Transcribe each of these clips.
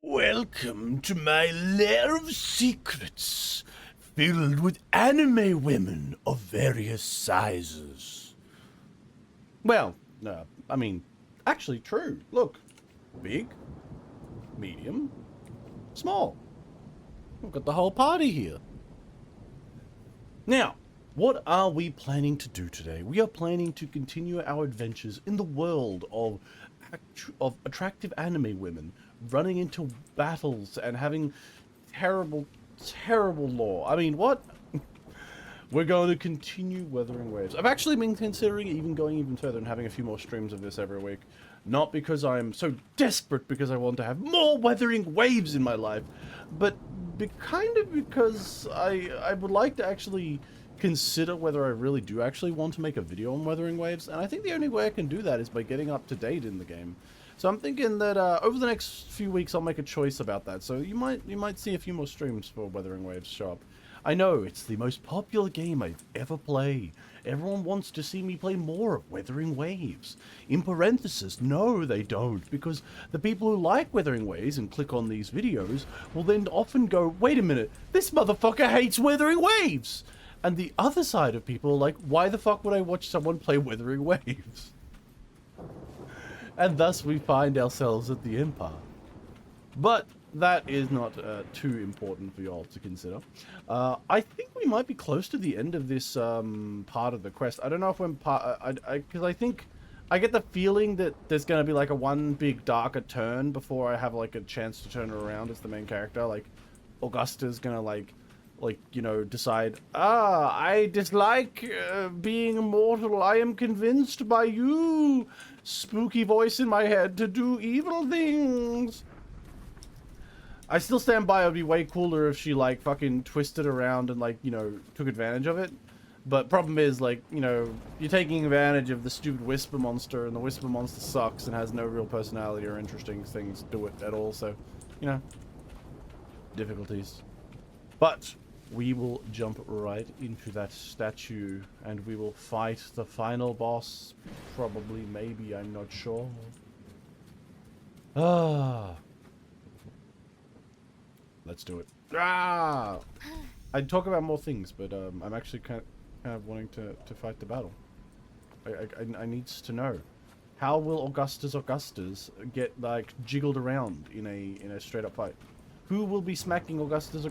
Welcome to my lair of secrets, filled with anime women of various sizes. Well, I mean, actually true. Look, big, medium, small. We've got the whole party here. Now, what are we planning to do today? We are planning to continue our adventures in the world of attractive anime women running into battles and having terrible, terrible lore. I mean, what? We're going to continue weathering waves. I've actually been considering even going even further and having a few more streams of this every week. Not because I'm so desperate because I want to have more weathering waves in my life, but kind of because I would like to actually consider whether I really do actually want to make a video on weathering waves, and I think the only way I can do that is by getting up to date in the game. So I'm thinking that over the next few weeks I'll make a choice about that. So you might see a few more streams for Weathering Waves show up. I know it's the most popular game I've ever played. Everyone wants to see me play more of Weathering Waves. In parenthesis, no they don't, because the people who like Weathering Waves and click on these videos will then often go, wait a minute, this motherfucker hates Weathering Waves! And the other side of people are like, why the fuck would I watch someone play Weathering Waves? And thus we find ourselves at the Empire. But that is not too important for y'all to consider. I think we might be close to the end of this part of the quest. I don't know if we're because I think I get the feeling that there's going to be like a one big darker turn before I have like a chance to turn it around as the main character. Like Augusta's going to like, you know, decide, I dislike being immortal. I am convinced by you, spooky voice in my head, to do evil things. I still stand by. It would be way cooler if she, like, fucking twisted around and, like, you know, took advantage of it. But problem is, like, you know, you're taking advantage of the stupid Whisper monster, and the Whisper monster sucks and has no real personality or interesting things to it at all. So, you know, difficulties. But we will jump right into that statue, and we will fight the final boss. Probably, maybe, I'm not sure. Let's do it. I'd talk about more things, but I'm actually kind of wanting to fight the battle. I needs to know, how will Augustus get like jiggled around in a straight up fight? Who will be smacking Augustus?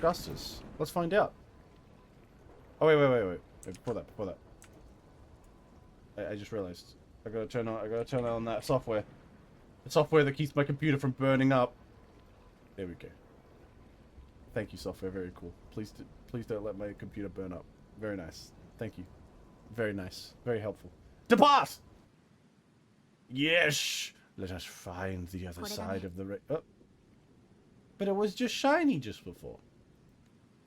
Let's find out. Oh wait. Before that. I just realized I gotta turn on that software. The software that keeps my computer from burning up. There we go. Thank you, software. Very cool. Please don't let my computer burn up. Very nice. Thank you. Very nice. Very helpful. Depart! Yes! Let us find the other side of the oh. But it was just shiny just before.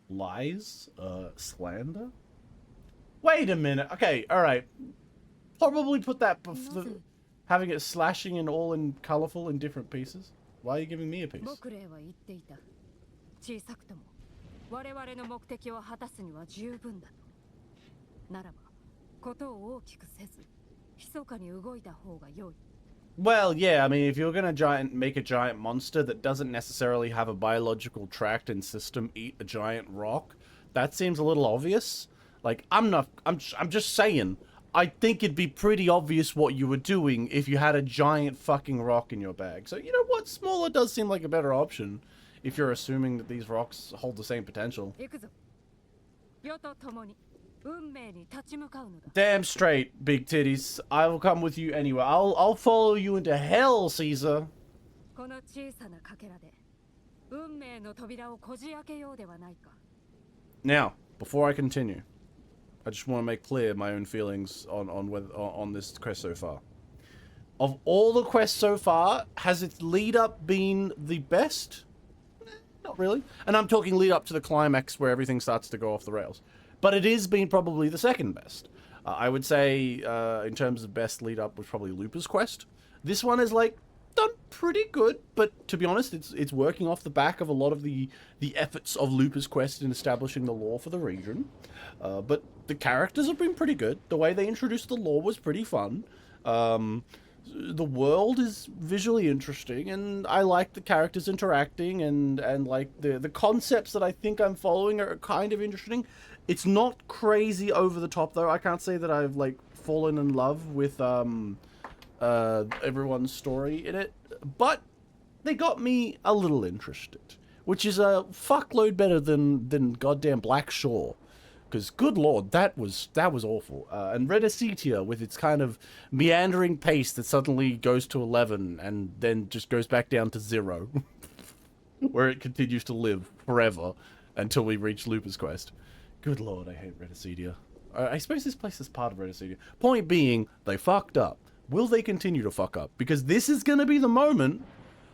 Lies? Slander? Wait a minute. Okay, alright. Probably put that having it slashing and all in colorful in different pieces. Why are you giving me a piece? 小さくとも我々の目的を果たすには十分だと。ならば、ことを大きくせず、密かに動いた方が良い。Well, yeah, I mean, if you're gonna make a giant monster that doesn't necessarily have a biological tract and system eat a giant rock, that seems a little obvious. Like, I'm just saying, I think it'd be pretty obvious what you were doing if you had a giant fucking rock in your bag. So, you know what? Smaller does seem like a better option. If you're assuming that these rocks hold the same potential. Damn straight, big titties. I will come with you anywhere. I'll follow you into hell, Caesar. Now, before I continue, I just want to make clear my own feelings on this quest so far. Of all the quests so far, has its lead up been the best? Not really. And I'm talking lead up to the climax where everything starts to go off the rails. But it has been probably the second best. I would say, in terms of best lead up, was probably Lupa's quest. This one is, like, done pretty good, but to be honest, it's working off the back of a lot of the efforts of Lupa's quest in establishing the lore for the region. But the characters have been pretty good. The way they introduced the lore was pretty fun. the world is visually interesting, and I like the characters interacting, and like the concepts that I think I'm following are kind of interesting. It's not crazy over the top though. I can't say that I've like fallen in love with everyone's story in it, but they got me a little interested, which is a fuckload better than goddamn Black Shore. Because, good lord, that was awful. And Red Acetia, with its kind of meandering pace that suddenly goes to 11 and then just goes back down to 0. Where it continues to live forever until we reach Lupus Quest. Good lord, I hate Red Acetia. I suppose this place is part of Red Acetia. Point being, they fucked up. Will they continue to fuck up? Because this is going to be the moment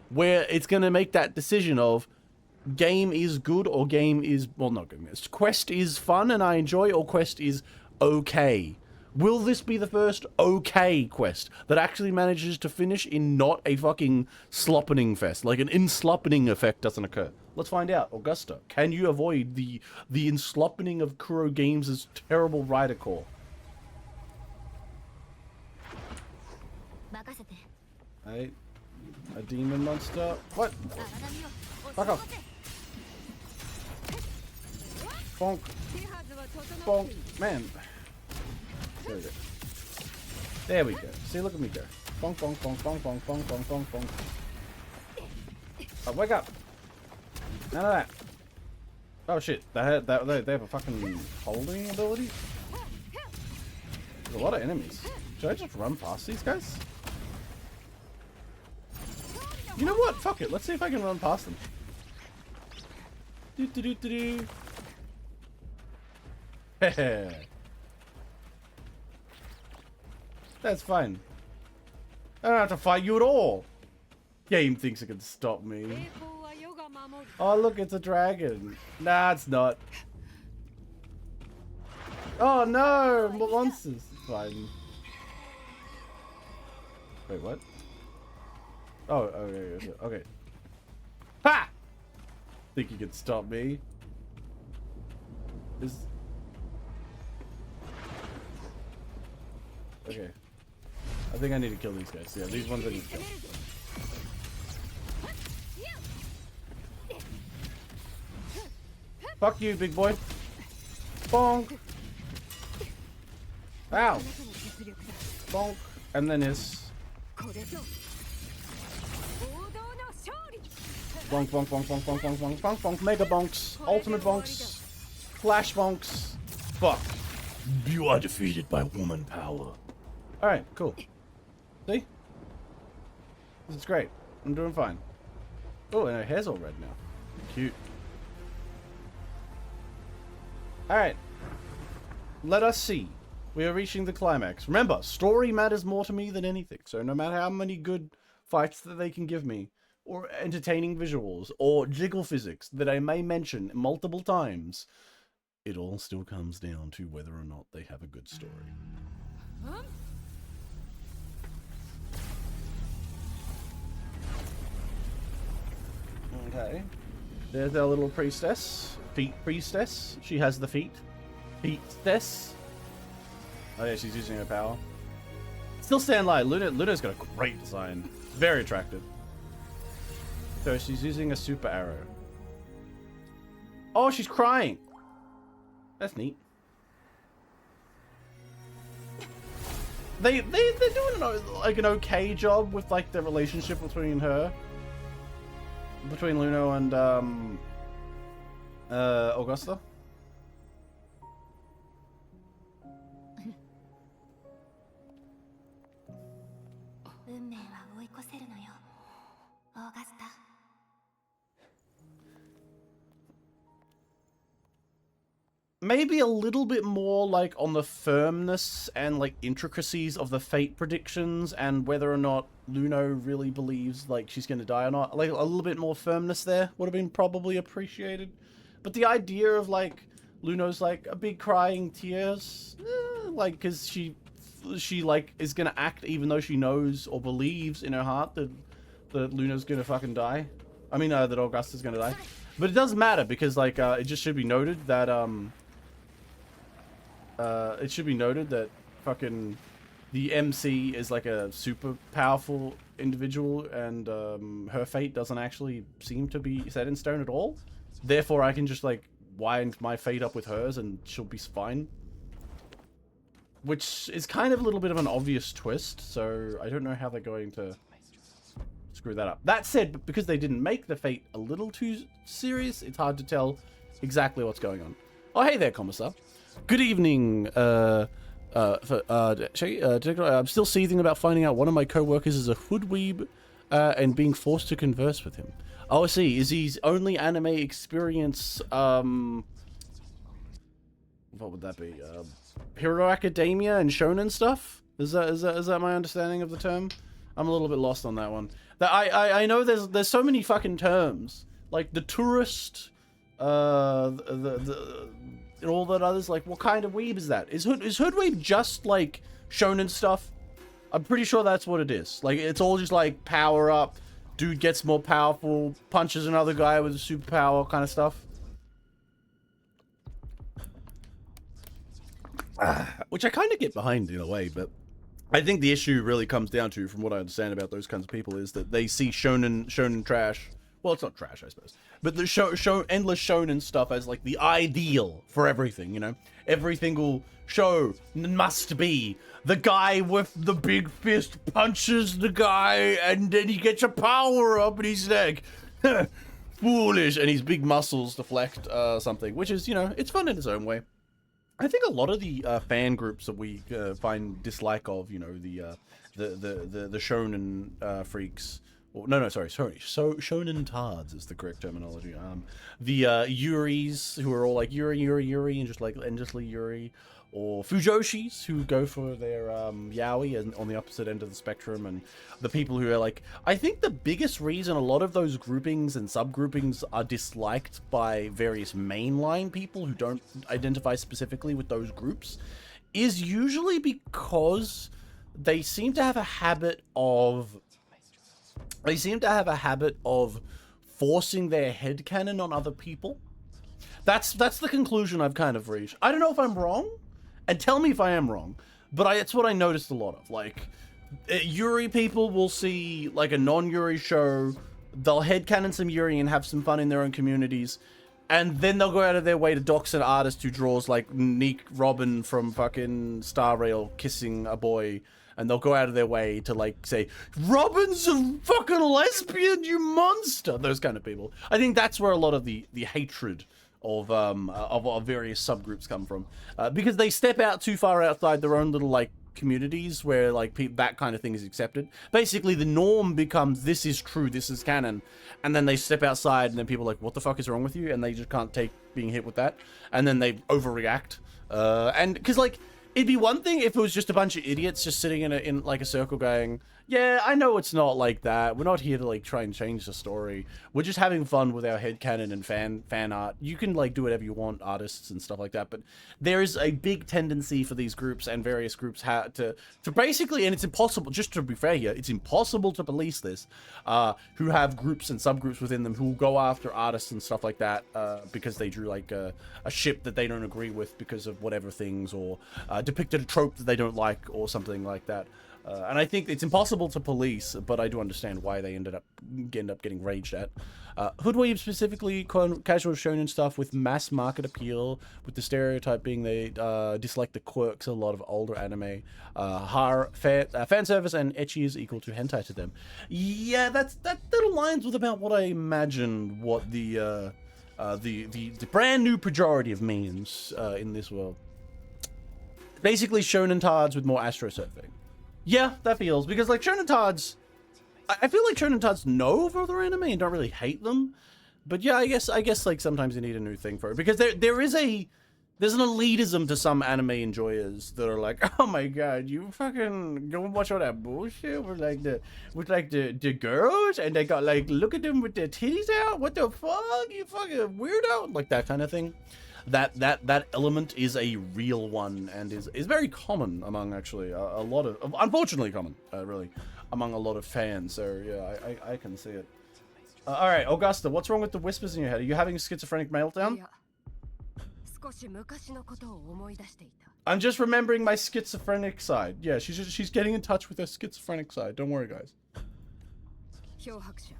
where it's going to make that decision of, game is good or game is, well, not good. Quest is fun and I enjoy, or quest is okay. Will this be the first okay quest that actually manages to finish in not a fucking sloppening fest? Like an insloppening effect doesn't occur. Let's find out. Augusta, can you avoid the insloppening of Kuro Games' terrible rider core? Hey, a demon monster? What? Fuck off. Bonk. Bonk. Man. There we go. There we go. See, look at me go. Bonk, bonk, bonk, bonk, bonk, bonk, bonk, bonk, bonk. Oh, wake up. None of that. Oh shit. They have a fucking holding ability? There's a lot of enemies. Should I just run past these guys? You know what? Fuck it. Let's see if I can run past them. Do do do do do. That's fine. I don't have to fight you at all. Game thinks it can stop me. Oh look, it's a dragon. Nah, it's not. Oh no, monsters. It's fine. Wait, what? Oh, okay, okay. Ha! Think you can stop me? Okay. I think I need to kill these guys. Yeah, these ones I need to kill. Fuck you, big boy. Bonk. Ow. Bonk. And then his. Bonk, bonk, bonk, bonk, bonk, bonk, bonk, bonk, bonk, mega bonks, ultimate bonks, flash bonks. Fuck. You are defeated by woman power. Alright, cool. See? This is great. I'm doing fine. Oh, and her hair's all red now. Cute. Alright. Let us see. We are reaching the climax. Remember, story matters more to me than anything. So no matter how many good fights that they can give me, or entertaining visuals, or jiggle physics that I may mention multiple times, it all still comes down to whether or not they have a good story. Okay. There's our little priestess. Feet priestess. She has the feet. Feetess. Oh yeah, she's using her power. Still stand lie. Luna's got a great design. Very attractive. So she's using a super arrow. Oh, she's crying. That's neat. They're doing like an okay job with like the relationship between Luno and Augusta. Maybe a little bit more like on the firmness and like intricacies of the fate predictions and whether or not Luno really believes like she's gonna die or not. Like a little bit more firmness there would have been probably appreciated. But the idea of like Luno's like a big crying tears, like because she like is gonna act even though she knows or believes in her heart that Luno's gonna fucking die. I mean that Augusta's gonna die. But it doesn't matter because like it just should be noted that fucking the MC is like a super powerful individual, and her fate doesn't actually seem to be set in stone at all. Therefore, I can just like wind my fate up with hers, and she'll be fine. Which is kind of a little bit of an obvious twist, so I don't know how they're going to screw that up. That said, because they didn't make the fate a little too serious, it's hard to tell exactly what's going on. Oh, hey there, Commissar. Good evening, I'm still seething about finding out one of my co-workers is a hoodweeb, and being forced to converse with him. Oh, I see. Is his only anime experience, what would that be? Hero Academia and shonen stuff? Is that my understanding of the term? I'm a little bit lost on that one. I know there's so many fucking terms, like the tourist, and all that others. Like, what kind of weeb is that? Is hood weeb just like shonen stuff? I'm pretty sure that's what it is. Like, it's all just like power up, dude gets more powerful, punches another guy with a superpower kind of stuff. Which I kind of get behind in a way, but I think the issue really comes down to, from what I understand about those kinds of people, is that they see shonen trash. Well, it's not trash, I suppose, but the endless shonen stuff as like the ideal for everything. You know, every single show must be the guy with the big fist punches the guy, and then he gets a power up in his neck. Foolish, and his big muscles deflect something, which is, you know, it's fun in its own way. I think a lot of the fan groups that we find dislike of, you know, the shonen freaks. Sorry. So shonen tards is the correct terminology. The Yuris, who are all like Yuri, and just like endlessly Yuri, or Fujoshis, who go for their yaoi, and on the opposite end of the spectrum, and the people who are like, I think the biggest reason a lot of those groupings and subgroupings are disliked by various mainline people who don't identify specifically with those groups is usually because they seem to have a habit of forcing their headcanon on other people. That's the conclusion I've kind of reached. I don't know if I'm wrong, and tell me if I am wrong, but it's what I noticed a lot of. Like, Yuri people will see like a non-Yuri show, they'll headcanon some Yuri and have some fun in their own communities, and then they'll go out of their way to dox an artist who draws like Nick Robin from fucking Star Rail kissing a boy, and they'll go out of their way to like say, Robin's a fucking lesbian, you monster! Those kind of people. I think that's where a lot of the hatred of various subgroups come from, because they step out too far outside their own little like communities where like that kind of thing is accepted. Basically, the norm becomes, this is true, this is canon, and then they step outside, and then people are like, what the fuck is wrong with you? And they just can't take being hit with that, and then they overreact. And because like, it'd be one thing if it was just a bunch of idiots just sitting in like a circle going, yeah, I know it's not like that. We're not here to like try and change the story. We're just having fun with our headcanon and fan art. You can like do whatever you want, artists and stuff like that. But there is a big tendency for these groups and various groups to basically, and it's impossible, just to be fair here, it's impossible to police this, who have groups and subgroups within them who will go after artists and stuff like that, because they drew like a ship that they don't agree with because of whatever things, or depicted a trope that they don't like or something like that. And I think it's impossible to police, but I do understand why they end up getting raged at. Hoodweeb specifically, casual shonen stuff with mass market appeal, with the stereotype being they dislike the quirks of a lot of older anime. Fan service and ecchi is equal to hentai to them. Yeah, that aligns with about what I imagine what the brand new pejorative means in this world. Basically, shonen tards with more astrosurfing. Yeah, that feels, because like shonen tards, I feel like shonen tards know of other anime and don't really hate them, but yeah, I guess like sometimes you need a new thing for it, because there's an elitism to some anime enjoyers that are like, oh my god, you fucking go and watch all that bullshit with the girls, and they got like, look at them with their titties out, what the fuck, you fucking weirdo, like that kind of thing. That element is a real one, and is very common among actually a lot of, unfortunately common, really, among a lot of fans. So yeah, I can see it. All right, Augusta, what's wrong with the whispers in your head? Are you having a schizophrenic meltdown? 少し昔のことを思い出していた。 I'm just remembering my schizophrenic side. Yeah, she's getting in touch with her schizophrenic side. Don't worry, guys. 漂白者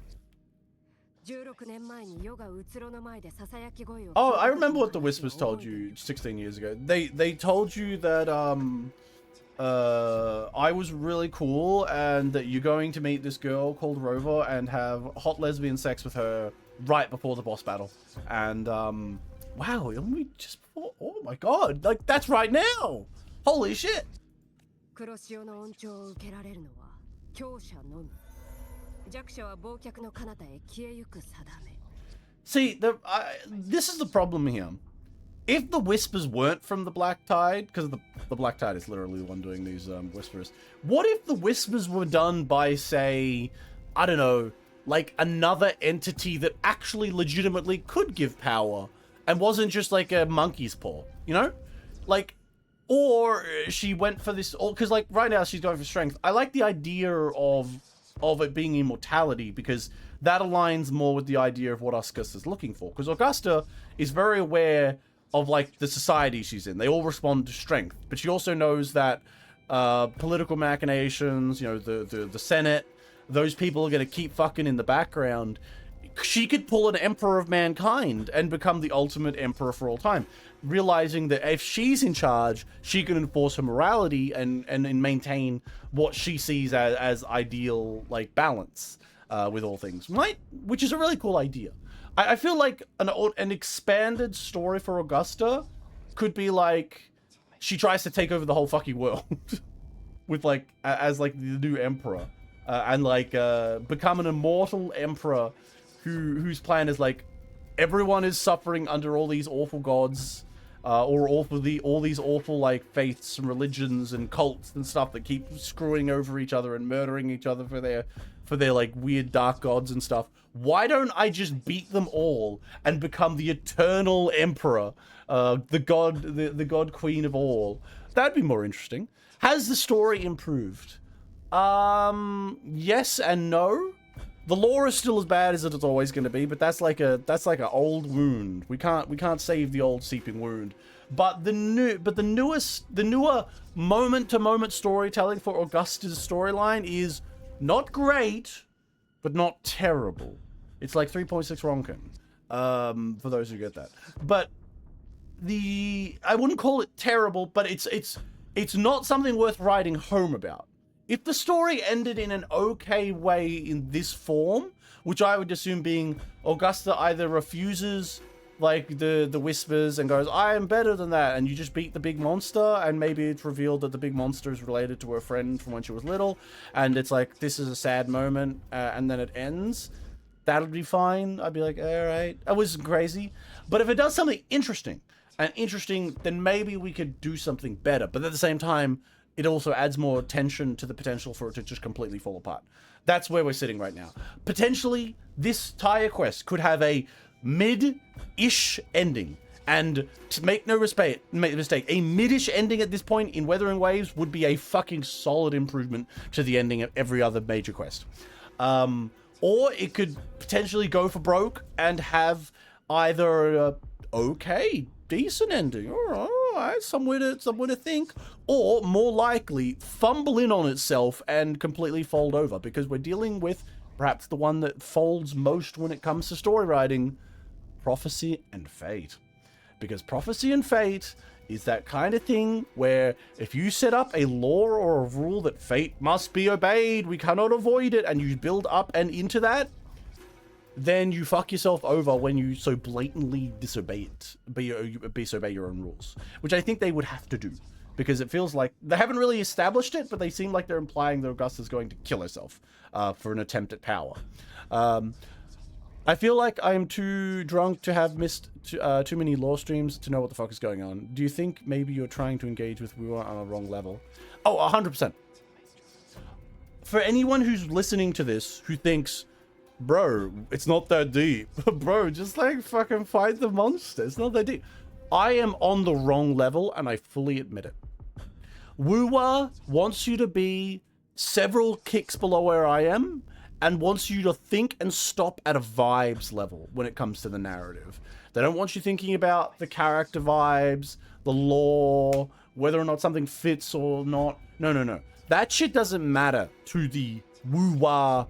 16年前に世がうつろの前でささやき声を Oh, I remember what the Whispers told you 16 years ago. They told you that I was really cool and that you're going to meet this girl called Rover and have hot lesbian sex with her right before the boss battle. And wow, only just before. Oh my god, like that's right now. Holy shit. 黒潮の恩寵を受けられるのは強者のみ。弱者は忘却の彼方へ消えゆく定め。 See, this is the problem here. If the Whispers weren't from the Black Tide, because the Black Tide is literally the one doing these Whispers, what if the Whispers were done by, say, I don't know, like another entity that actually legitimately could give power and wasn't just like a monkey's paw, you know? Like, or she went for this, because like right now she's going for strength. I like the idea of it being immortality because that aligns more with the idea of what Augusta's looking for. Because Augusta is very aware of like the society she's in. They all respond to strength, but she also knows that political machinations, you know, the Senate, those people are going to keep fucking in the background. She could pull an emperor of mankind and become the ultimate emperor for all time, realizing that if she's in charge, she can enforce her morality and maintain what she sees as ideal, like, balance with all things, right? Which is a really cool idea. I feel like an expanded story for Augusta could be like she tries to take over the whole fucking world with like as like the new emperor and like become an immortal emperor whose plan is like everyone is suffering under all these awful gods or all these awful like faiths and religions and cults and stuff that keep screwing over each other and murdering each other for their like weird dark gods and stuff. Why don't I just beat them all and become the eternal emperor, the god queen of all? That'd be more interesting. Has the story improved? Yes and no. The lore is still as bad as it's always going to be, but that's like an old wound. We can't save the old seeping wound. But the newer moment to moment storytelling for Augusta's storyline is not great, but not terrible. It's like 3.6 Ronkin, for those who get that. But I wouldn't call it terrible, but it's not something worth writing home about. If the story ended in an okay way in this form, which I would assume being Augusta either refuses like the Whispers and goes, I am better than that, and you just beat the big monster, and maybe it's revealed that the big monster is related to her friend from when she was little, and it's like, this is a sad moment, and then it ends, that'll be fine. I'd be like, alright, that was crazy. But if it does something interesting, then maybe we could do something better. But at the same time, it also adds more tension to the potential for it to just completely fall apart. That's where we're sitting right now. Potentially, this entire quest could have a mid-ish ending. And to make no mistake, a mid-ish ending at this point in Weathering Waves would be a fucking solid improvement to the ending of every other major quest. Or it could potentially go for broke and have either a okay, decent ending, all right, somewhere to think, or more likely fumble in on itself and completely fold over, because we're dealing with perhaps the one that folds most when it comes to story writing, Prophecy and Fate. Because Prophecy and Fate is that kind of thing where if you set up a law or a rule that fate must be obeyed, we cannot avoid it, and you build up and into that, then you fuck yourself over when you so blatantly disobey your own rules, which I think they would have to do, because it feels like they haven't really established it, but they seem like they're implying that Augusta's going to kill herself for an attempt at power. I feel like I'm too drunk to have missed too many lore streams to know what the fuck is going on. Do you think maybe you're trying to engage with WuWa on a wrong level? Oh, 100%. For anyone who's listening to this who thinks, bro, it's not that deep. Bro, just like fucking fight the monster. It's not that deep. I am on the wrong level, and I fully admit it. WuWa wants you to be several kicks below where I am, and wants you to think and stop at a vibes level when it comes to the narrative. They don't want you thinking about the character vibes, the lore, whether or not something fits or not. No, no, no. That shit doesn't matter to the WuWa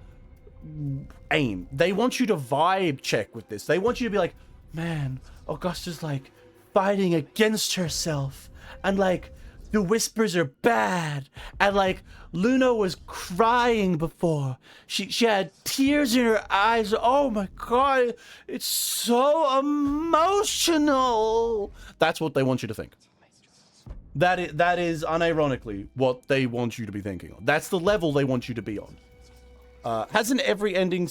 aim. They want you to vibe check with this. They want you to be like, man, Augusta's like fighting against herself, and like the whispers are bad, and like Luna was crying before. She had tears in her eyes. Oh my god, it's so emotional. That's what they want you to think. That is unironically what they want you to be thinking on. That's the level they want you to be on. Hasn't every ending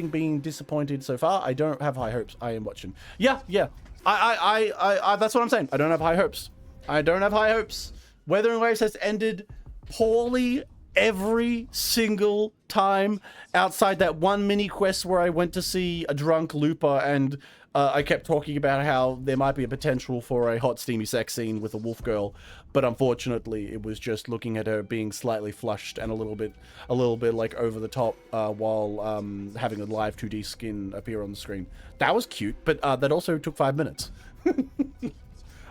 been disappointed so far? I don't have high hopes. I am watching. Yeah. I that's what I'm saying. I don't have high hopes. I don't have high hopes. Weathering Waves has ended poorly every single time outside that one mini quest where I went to see a drunk Looper and I kept talking about how there might be a potential for a hot steamy sex scene with a wolf girl, but unfortunately it was just looking at her being slightly flushed and a little bit like over the top while having a live 2D skin appear on the screen. That was cute, but that also took 5 minutes.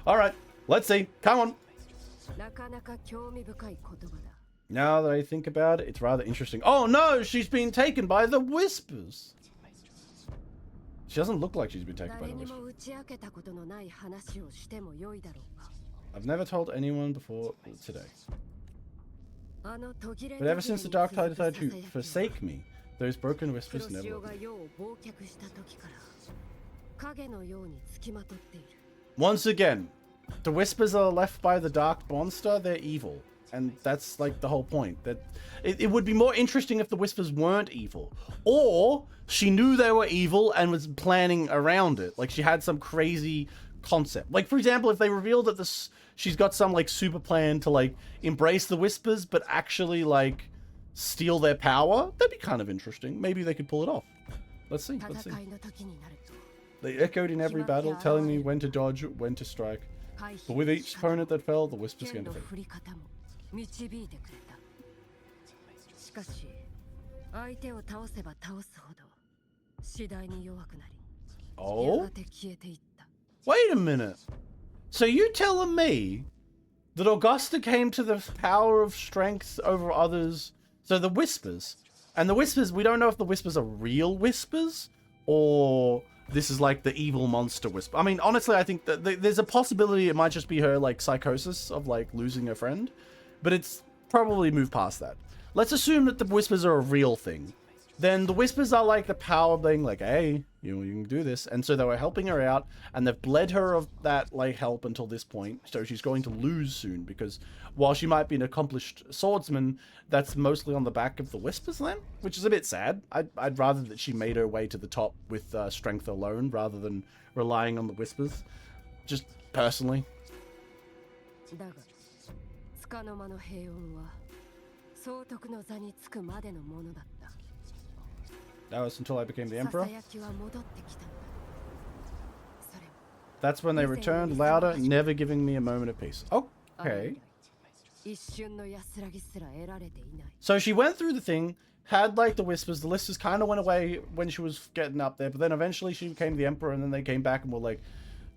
All right, let's see. Come on. Now that I think about it, it's rather interesting. Oh no, she's been taken by the whispers. She doesn't look like she's been taken by the whispers. I've never told anyone before today. But ever since the Dark Tide decided to forsake me, those broken whispers never left me. Once again, the whispers are left by the Dark Monster. They're evil. And that's like the whole point. That it would be more interesting if the whispers weren't evil, or she knew they were evil and was planning around it. Like she had some crazy concept. Like for example, if they revealed that she's got some like super plan to like embrace the whispers, but actually like steal their power, that'd be kind of interesting. Maybe they could pull it off. Let's see. Let's see. They echoed in every battle, telling me when to dodge, when to strike. But with each opponent that fell, the whispers began to fade. Oh? Wait a minute. So you telling me that Augusta came to the power of strength over others? So the whispers. And the whispers, we don't know if the whispers are real whispers or this is like the evil monster whisper. I mean, honestly, I think that there's a possibility it might just be her like psychosis of like losing her friend. But it's probably moved past that. Let's assume that the whispers are a real thing. Then the whispers are like the power being like, hey, you can do this. And so they were helping her out, and they've bled her of that like help until this point. So she's going to lose soon, because while she might be an accomplished swordsman, that's mostly on the back of the whispers then, which is a bit sad. I'd rather that she made her way to the top with strength alone rather than relying on the whispers. Just personally. That was until I became the emperor. That's when they returned, louder, never giving me a moment of peace. Okay. So she went through the thing, had like the whispers. The whispers kind of went away when she was getting up there, but then eventually she became the emperor, and then they came back and were like,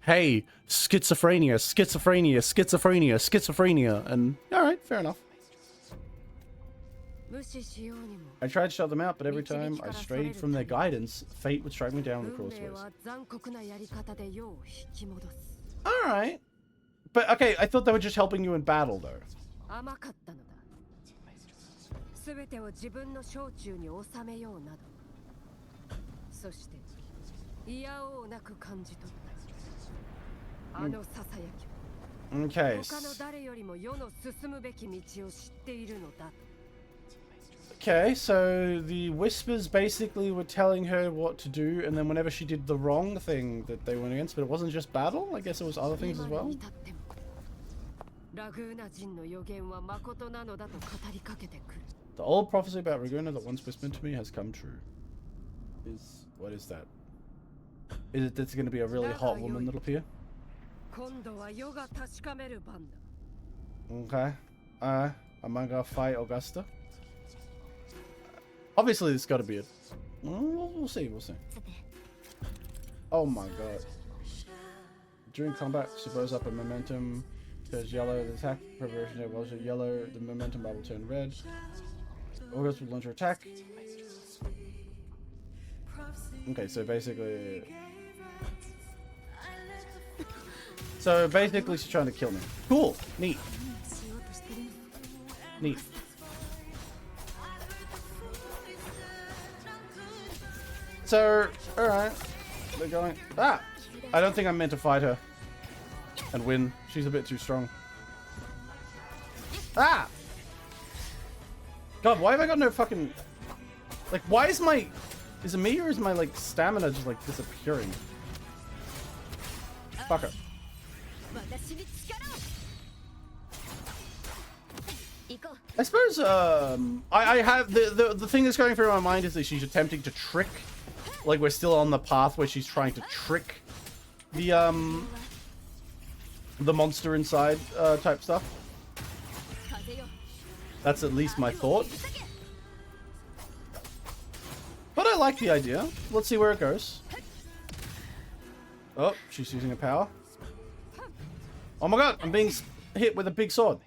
hey, schizophrenia, schizophrenia, schizophrenia, schizophrenia. And alright, fair enough. I tried to shut them out, but every time I strayed from their guidance, fate would strike me down the crossways. Alright. But okay, I thought they were just helping you in battle though. Okay. Okay, so the whispers basically were telling her what to do, and then whenever she did the wrong thing that they went against, but it wasn't just battle, I guess it was other things as well. The old prophecy about Raguna that once whispered to me has come true. What is that? Is it that's going to be a really hot woman that'll appear? Okay. Am I gonna fight Augusta? Obviously, it's got to be it. We'll see. We'll see. Oh my god. During combat, suppose up a momentum turns yellow. The attack preparation table will show yellow. The momentum bar will turn red. August will launch her attack. Okay, so basically... she's trying to kill me. Cool. Neat. Neat. So, alright. They're going... Ah! I don't think I'm meant to fight her. And win. She's a bit too strong. Ah! God, why have I got no fucking... Like, why is my... Is it me or is my, like, stamina just, like, disappearing? Fuck her. I suppose, I have... The thing that's going through my mind is that she's attempting to trick... Like, we're still on the path where she's trying to trick the monster inside, type stuff. That's at least my thought. But I like the idea. Let's see where it goes. Oh, she's using a power. Oh my god, I'm being hit with a big sword.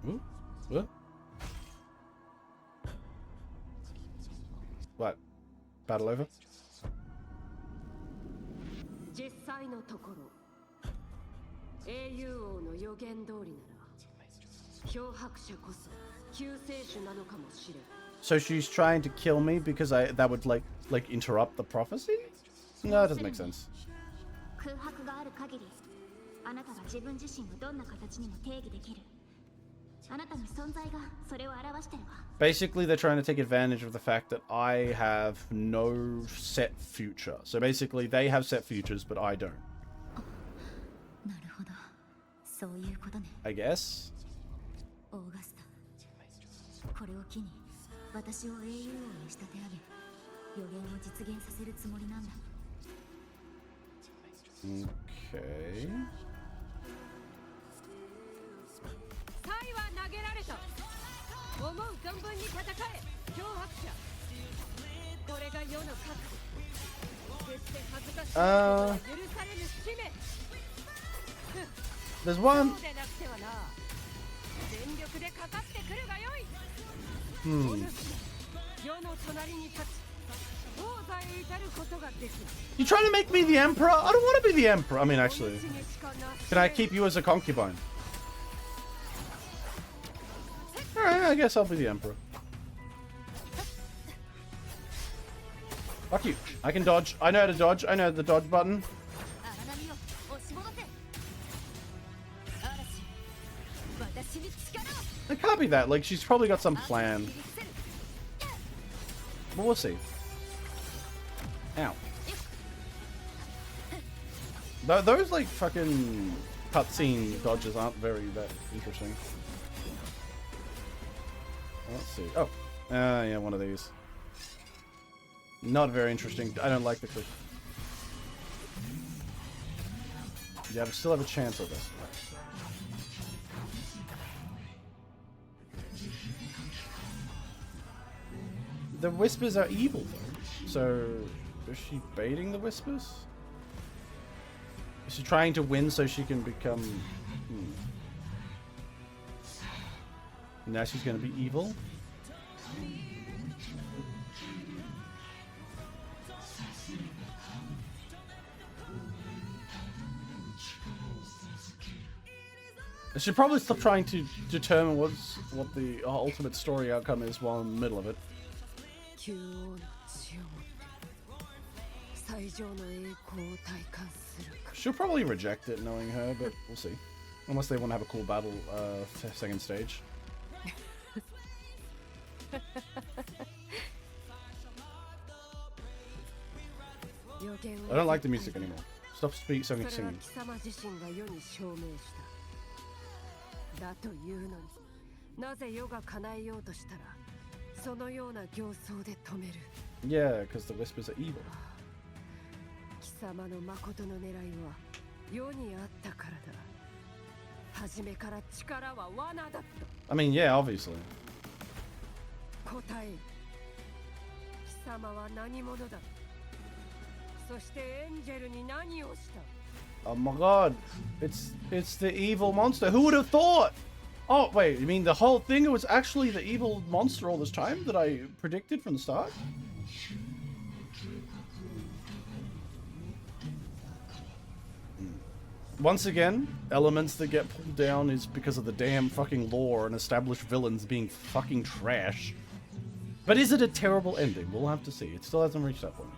Ooh, what? What? Battle over? So she's trying to kill me because that would like interrupt the prophecy? No, it doesn't make sense. Basically, they're trying to take advantage of the fact that I have no set future. So basically, they have set futures, but I don't. I guess. Okay. There's one. You trying to make me the emperor? I don't want to be the emperor. I mean, actually, can I keep you as a concubine? Alright, I guess I'll be the emperor. Fuck you. I can dodge. I know how to dodge. I know the dodge button. It can't be that. Like, she's probably got some plan. But we'll see. Ow. Those, like, fucking cutscene dodges aren't very that interesting. Let's see. Oh. Yeah, one of these. Not very interesting. I don't like the click. Yeah, I still have a chance of this. The whispers are evil, though. So, is she baiting the whispers? Is she trying to win so she can become... Now she's going to be evil? I should probably stop trying to determine what the ultimate story outcome is while I'm in the middle of it. She'll probably reject it knowing her, but we'll see. Unless they want to have a cool battle second stage. I don't like the music anymore. Stop singing. Yeah, because the whispers are evil. I mean, yeah, obviously. 答えよ。貴様は何者だ。そしてエンジェルに何をした。 Oh my god. It's the evil monster. Who would have thought? Oh, wait, you mean the whole thing was actually the evil monster all this time that I predicted from the start? Once again, elements that get pulled down is because of the damn fucking lore and established villains being fucking trash. But is it a terrible ending? We'll have to see. It still hasn't reached that point.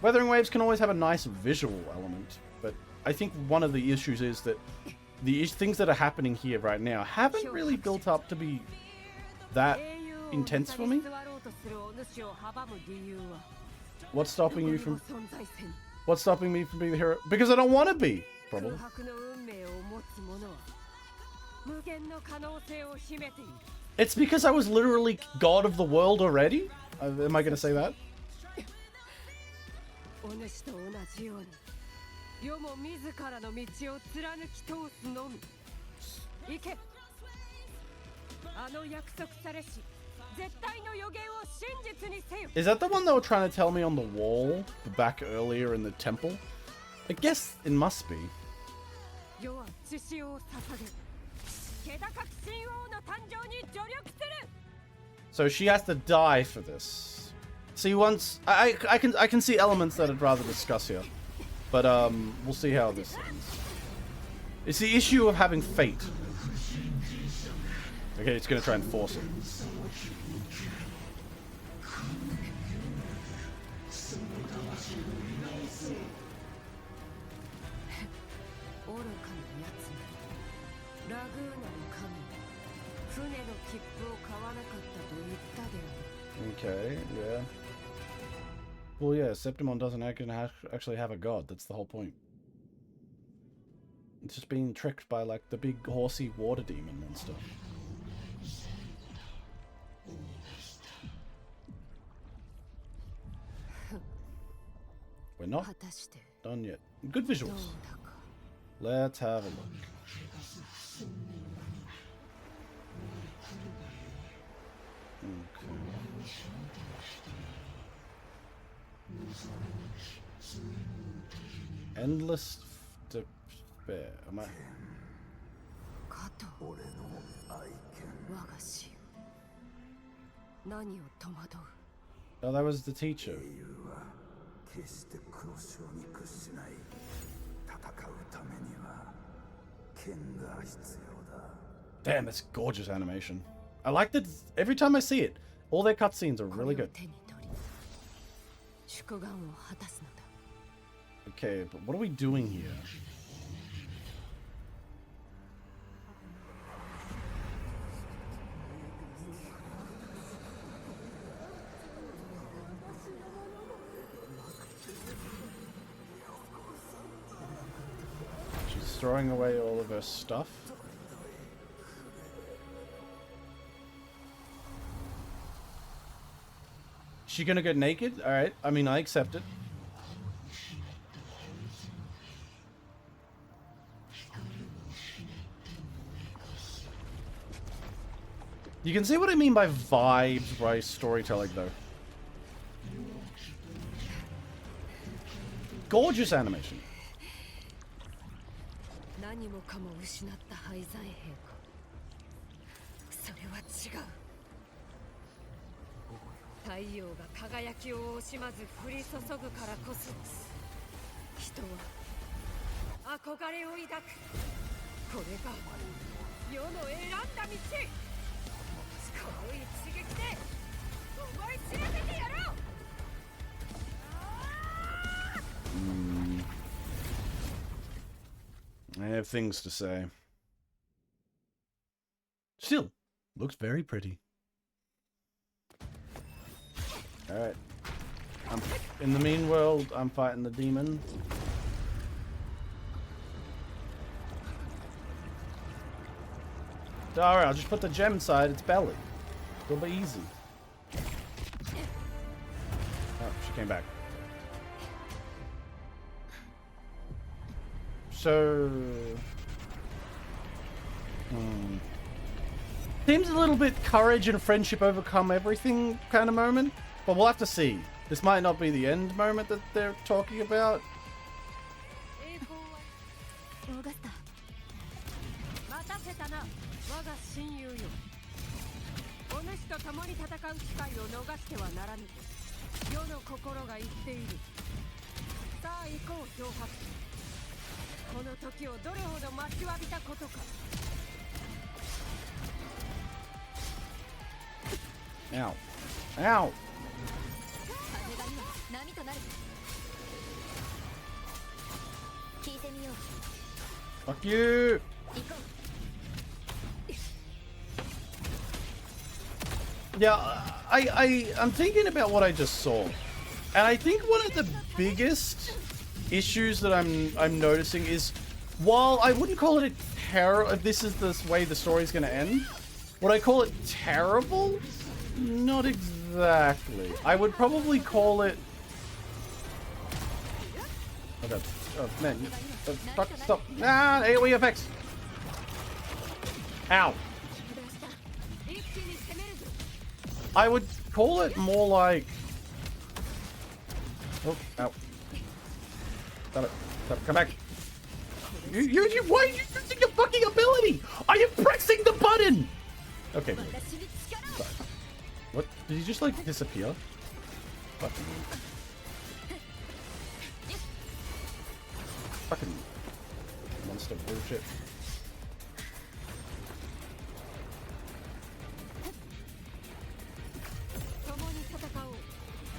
Weathering waves can always have a nice visual element, but I think one of the issues is that the things that are happening here right now haven't really built up to be that intense for me. What's stopping you from... What's stopping me from being the hero? Because I don't want to be, probably. It's because I was literally god of the world already? Am I going to say that? Is that the one they were trying to tell me on the wall back earlier in the temple? I guess it must be. So she has to die for this. See, once I can see elements that I'd rather discuss here, but we'll see how this ends. It's the issue of having fate. Okay, it's gonna try and force it. Okay, yeah. Well, yeah, Septimon doesn't actually have a god. That's the whole point. It's just being tricked by, like, the big horsey water demon and stuff. We're not done yet. Good visuals. Let's have a look. Okay. Endless despair. Am I? Oh, that was the teacher. Damn, that's gorgeous animation. I like that every time I see it. All their cutscenes are really good. Okay, but what are we doing here? She's throwing away all of her stuff. She gonna get naked? Alright, I mean, I accept it. You can see what I mean by vibes by storytelling, though. Gorgeous animation. 太陽が輝きを惜しまず降り注ぐからこそ人は憧れを抱く。これが世の選んだ道。この一撃で思い知らせてやろう。I have things to say. Still, looks very pretty. Alright. In the mean world, I'm fighting the demon. Alright, I'll just put the gem inside its belly. It'll be easy. Oh, she came back. So... Seems a little bit courage and friendship overcome everything kind of moment, but we'll have to see. This might not be the end moment that they're talking about. オーガスタ、待たせたな、我が親友よ。お主と共に戦う機会を逃してはならぬと世の心が言っている。さあ行こう、漂白。この時をどれほど待ちわびたことか。Ow. Ow. 風が今波となる。聞いてみよう。 Fuck you. 行こう。 Yeah, I'm thinking about what I just saw, and I think one of the biggest issues that I'm noticing is, while I wouldn't call it a terror, if this is the way the story's going to end, would I call it terrible? Not exactly. I would probably call it. Oh god! Oh man! Fuck! Stop! Ah! AOE effects! Ow! I would call it more like. Oh, ow. Stop it. Stop it. Come back. Why are you using your fucking ability? I am pressing the button! Okay. Sorry. What? Did he just like disappear? Fucking. Fucking monster bullshit.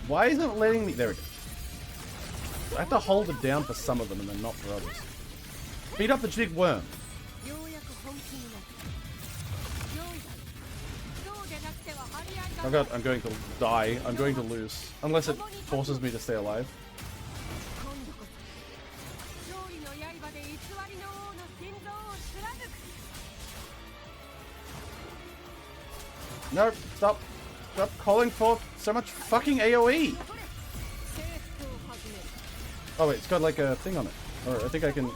Why isn't it letting me? There we go. I have to hold it down for some of them and then not for others. Beat up the big worm. Oh god, I'm going to die. I'm going to lose. Unless it forces me to stay alive. No, stop. Stop calling for so much fucking AoE. Oh wait, it's got like a thing on it. Or I think I can...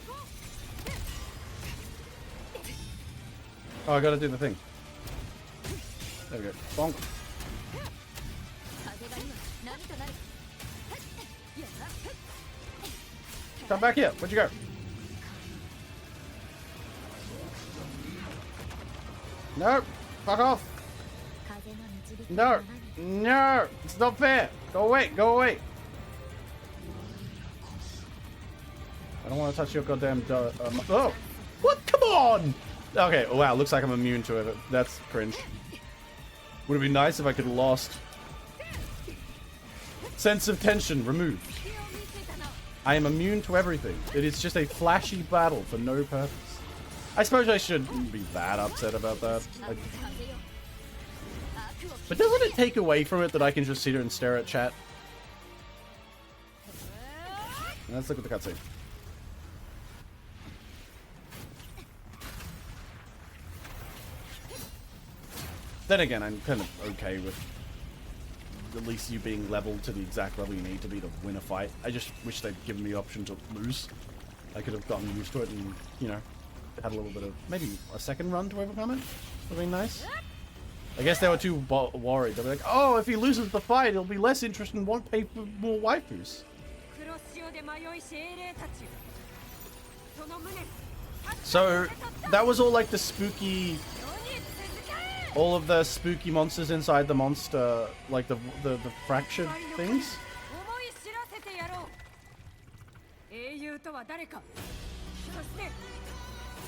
Oh, I gotta do the thing. There we go. Bonk. Come back here. Where'd you go? No. Fuck off. No. No. It's not fair. Go away. Go away. I don't want to touch your goddamn... oh. What? Come on. Okay. Wow. Looks like I'm immune to it. That's cringe. Would it be nice if I could have lost? Sense of tension removed. I am immune to everything. It is just a flashy battle for no purpose. I suppose I shouldn't be that upset about that. But doesn't it take away from it that I can just sit here and stare at chat? Let's look at the cutscene. Then again, I'm kind of okay with at least you being leveled to the exact level you need to be to win a fight. I just wish they'd given me the option to lose. I could have gotten used to it and, you know, had a little bit of, maybe a second run to overcome it. Would have been nice. I guess they were too worried. They were like, oh, if he loses the fight, he'll be less interested and won't pay for more waifus. So, that was all like the spooky... all of the spooky monsters inside the monster, like the fractured things.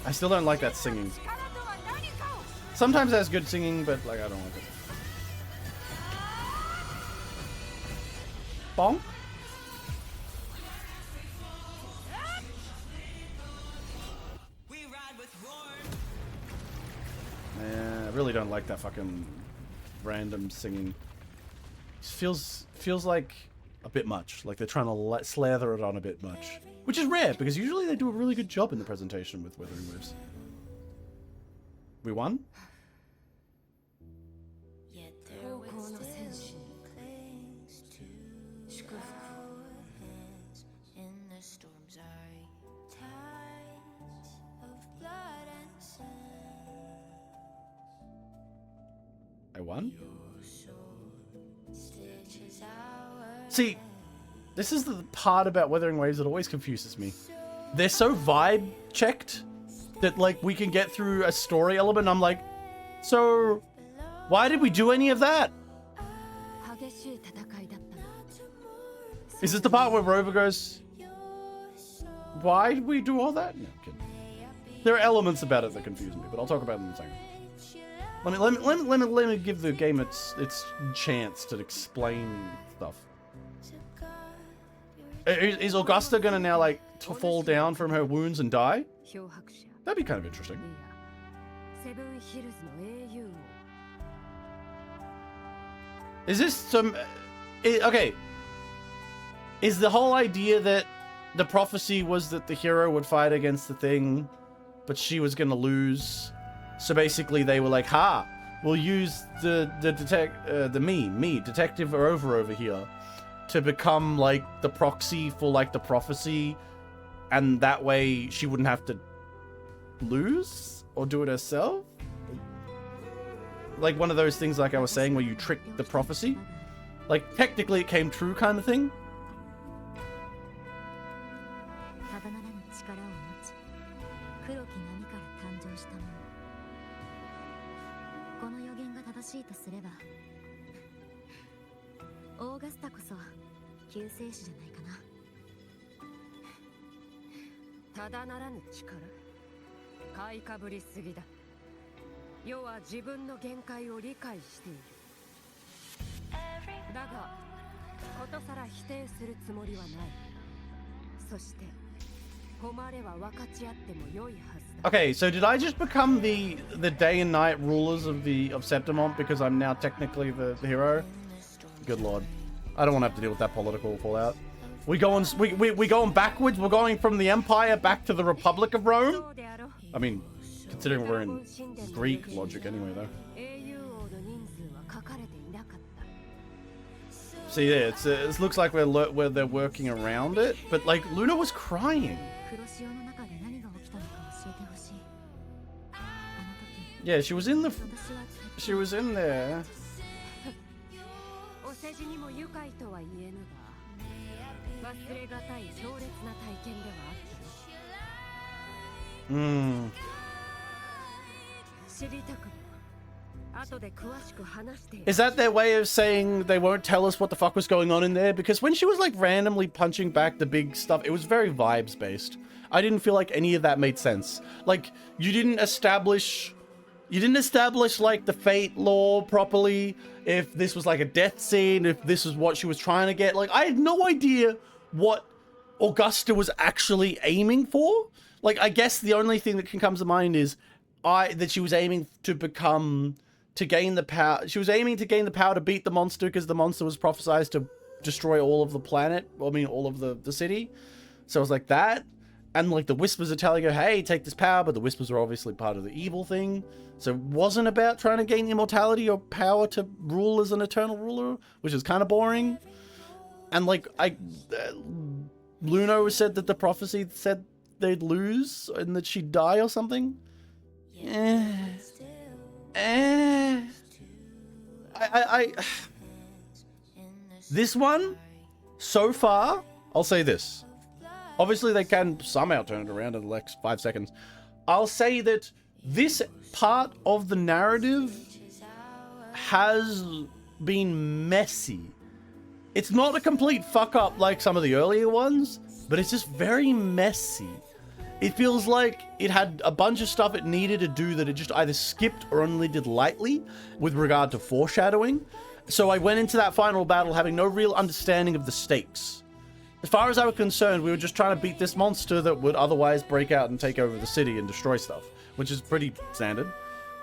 I still don't like that singing. Sometimes that's good singing, but like I don't like it. Bonk. Yeah, I really don't like that fucking random singing. It feels like a bit much. Like they're trying to slather it on a bit much. Which is rare, because usually they do a really good job in the presentation with weathering moves. We won? one. See, this is the part about Weathering Waves that always confuses me. They're so vibe checked that like we can get through a story element. I'm like, so why did we do any of that? Is this the part where Rover goes, why did we do all that? No, I'm kidding. There are elements about it that confuse me, but I'll talk about them in a second. Let me give the game its chance to explain stuff. Is Augusta gonna now like to fall down from her wounds and die? That'd be kind of interesting. Is this some? Okay. Is the whole idea that the prophecy was that the hero would fight against the thing, but she was gonna lose? So basically, they were like, "Ha, we'll use the detective over here, to become like the proxy for like the prophecy, and that way she wouldn't have to lose or do it herself." Like one of those things, like I was saying, where you trick the prophecy. Like technically, it came true, kind of thing. Okay, so did I just become the day and night rulers of Septimont because I'm now technically the hero? Good lord. I don't want to have to deal with that political fallout. We going backwards? We're going from the Empire back to the Republic of Rome? I mean, considering we're in Greek logic anyway, though. See, yeah, it looks like they're working around it, but like Luna was crying. Yeah, she was in there. Is that their way of saying they won't tell us what the fuck was going on in there? Because when she was like randomly punching back the big stuff, it was very vibes based. I didn't feel like any of that made sense. Like you didn't establish like the fate lore properly. If this was like a death scene, if this is what she was trying to get, like I had no idea what Augusta was actually aiming for. Like I guess the only thing that can come to mind is that she was aiming to gain the power. She was aiming to gain the power to beat the monster because the monster was prophesized to destroy all of the planet. I mean, all of the city. So it was like that. And like the Whispers are telling her, hey, take this power. But the Whispers are obviously part of the evil thing. So it wasn't about trying to gain immortality or power to rule as an eternal ruler, which is kind of boring. And like Luno said that the prophecy said they'd lose and that she'd die or something. This one, so far, I'll say this. Obviously, they can somehow turn it around in the next 5 seconds. I'll say that this part of the narrative has been messy. It's not a complete fuck up like some of the earlier ones, but it's just very messy. It feels like it had a bunch of stuff it needed to do that it just either skipped or only did lightly with regard to foreshadowing. So I went into that final battle having no real understanding of the stakes. As far as I was concerned, we were just trying to beat this monster that would otherwise break out and take over the city and destroy stuff, which is pretty standard.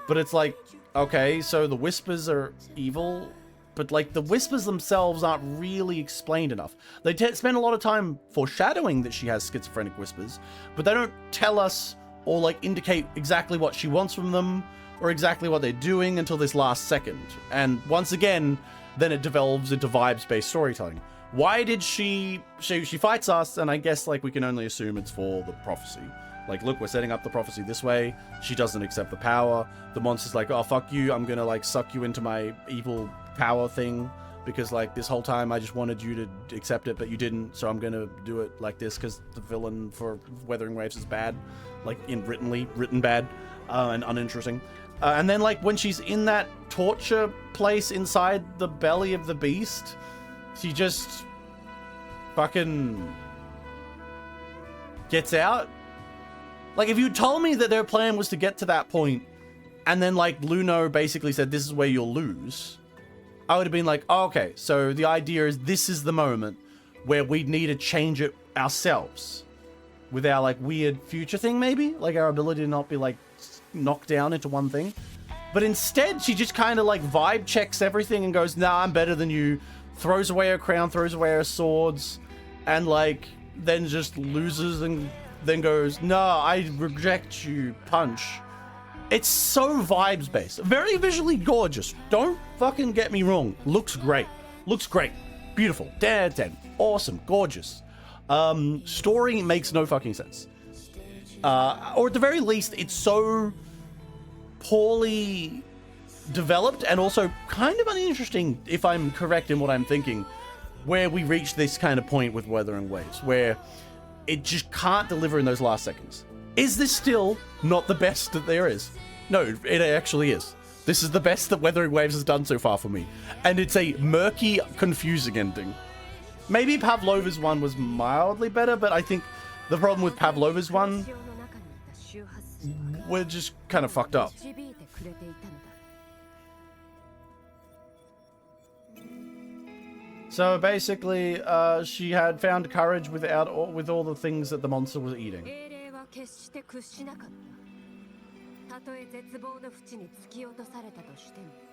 But it's like, okay, so the Whispers are evil, but like the Whispers themselves aren't really explained enough. They spend a lot of time foreshadowing that she has schizophrenic Whispers, but they don't tell us or like indicate exactly what she wants from them or exactly what they're doing until this last second. And once again, then it devolves into vibes-based storytelling. Why did she fights us, and I guess like we can only assume it's for the prophecy. Like, look, we're setting up the prophecy this way. She doesn't accept the power. The monster's like, oh, fuck you. I'm gonna, like, suck you into my evil power thing. Because, like, this whole time I just wanted you to accept it, but you didn't. So I'm gonna do it like this because the villain for Weathering Waves is bad. Like, written bad and uninteresting. And then, like, when she's in that torture place inside the belly of the beast, she just fucking gets out. Like, if you told me that their plan was to get to that point, and then, like, Luno basically said, this is where you'll lose, I would have been like, oh, okay, so the idea is this is the moment where we need to change it ourselves. With our, like, weird future thing, maybe? Like, our ability to not be, like, knocked down into one thing. But instead, she just kind of, like, vibe checks everything and goes, nah, I'm better than you. Throws away her crown, throws away her swords, and, like, then just loses and then goes, no, I reject you, punch. It's so vibes-based. Very visually gorgeous. Don't fucking get me wrong. Looks great. Looks great. Beautiful. 10 out of 10. Awesome. Gorgeous. Story makes no fucking sense. Or at the very least, it's so poorly developed and also kind of uninteresting, if I'm correct in what I'm thinking, where we reach this kind of point with Weathering Waves, where it just can't deliver in those last seconds. Is this still not the best that there is? No, it actually is. This is the best that Weathering Waves has done so far for me. And it's a murky, confusing ending. Maybe Pavlova's one was mildly better, but I think the problem with Pavlova's one, we're just kind of fucked up. So basically, she had found courage with all the things that the monster was eating.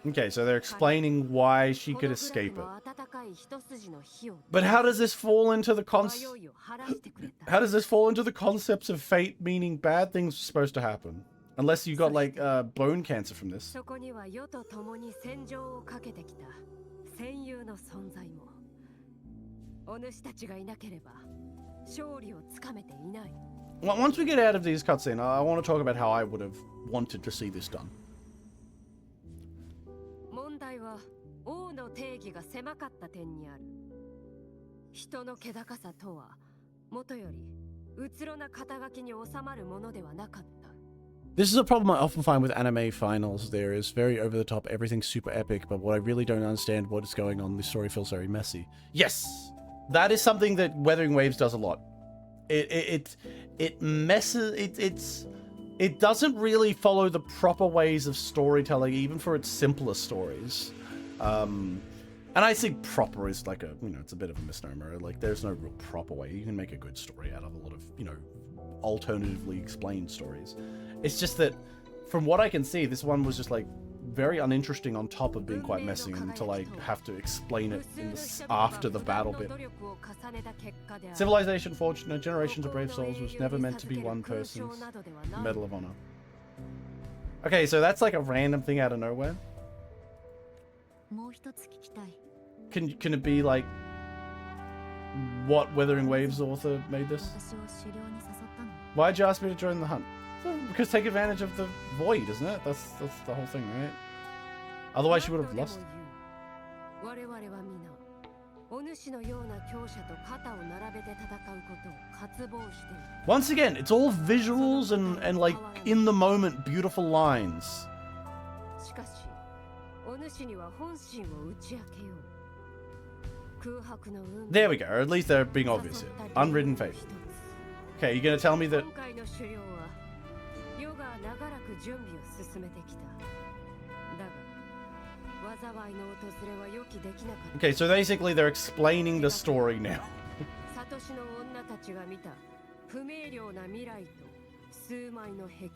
Okay, so they're explaining why she could escape it. But how does this fall into the concepts of fate, meaning bad things are supposed to happen? Unless you got, like, bone cancer from this. Well, once we get out of these cutscenes, I want to talk about how I would have wanted to see this done. This is a problem I often find with anime finals. There is very over the top, everything's super epic, but what I really don't understand what is going on, the story feels very messy. Yes! That is something that Weathering Waves does a lot. It messes, it doesn't really follow the proper ways of storytelling, even for its simplest stories. And I think proper is like it's a bit of a misnomer. Like, there's no real proper way. You can make a good story out of a lot of, alternatively explained stories. It's just that, from what I can see, this one was just, like, very uninteresting on top of being quite messy until I have to explain it after the battle bit. Civilization forged no generations of brave souls was never meant to be one person's Medal of Honor. Okay, so that's like a random thing out of nowhere. Can it be like what Weathering Waves author made this? Why'd you ask me to join the hunt? Because take advantage of the void, isn't it? That's the whole thing, right? Otherwise she would have lost. Once again, it's all visuals and like in the moment beautiful lines. There we go, or at least they're being obvious here. Unwritten fate. Okay, you're gonna tell me that... Okay, so basically they're explaining the story now.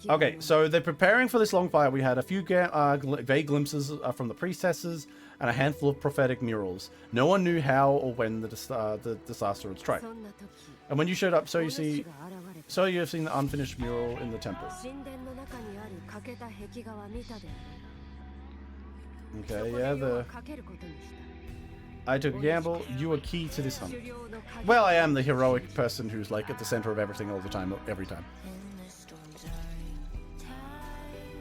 Okay, so they're preparing for this long fight. We had a few vague glimpses from the priestesses and a handful of prophetic murals. No one knew how or when the disaster would strike. And when you showed up, so you have seen the unfinished mural in the temple. Okay, yeah, I took a gamble. You are key to this hunt. Well, I am the heroic person who's like at the center of everything all the time, every time.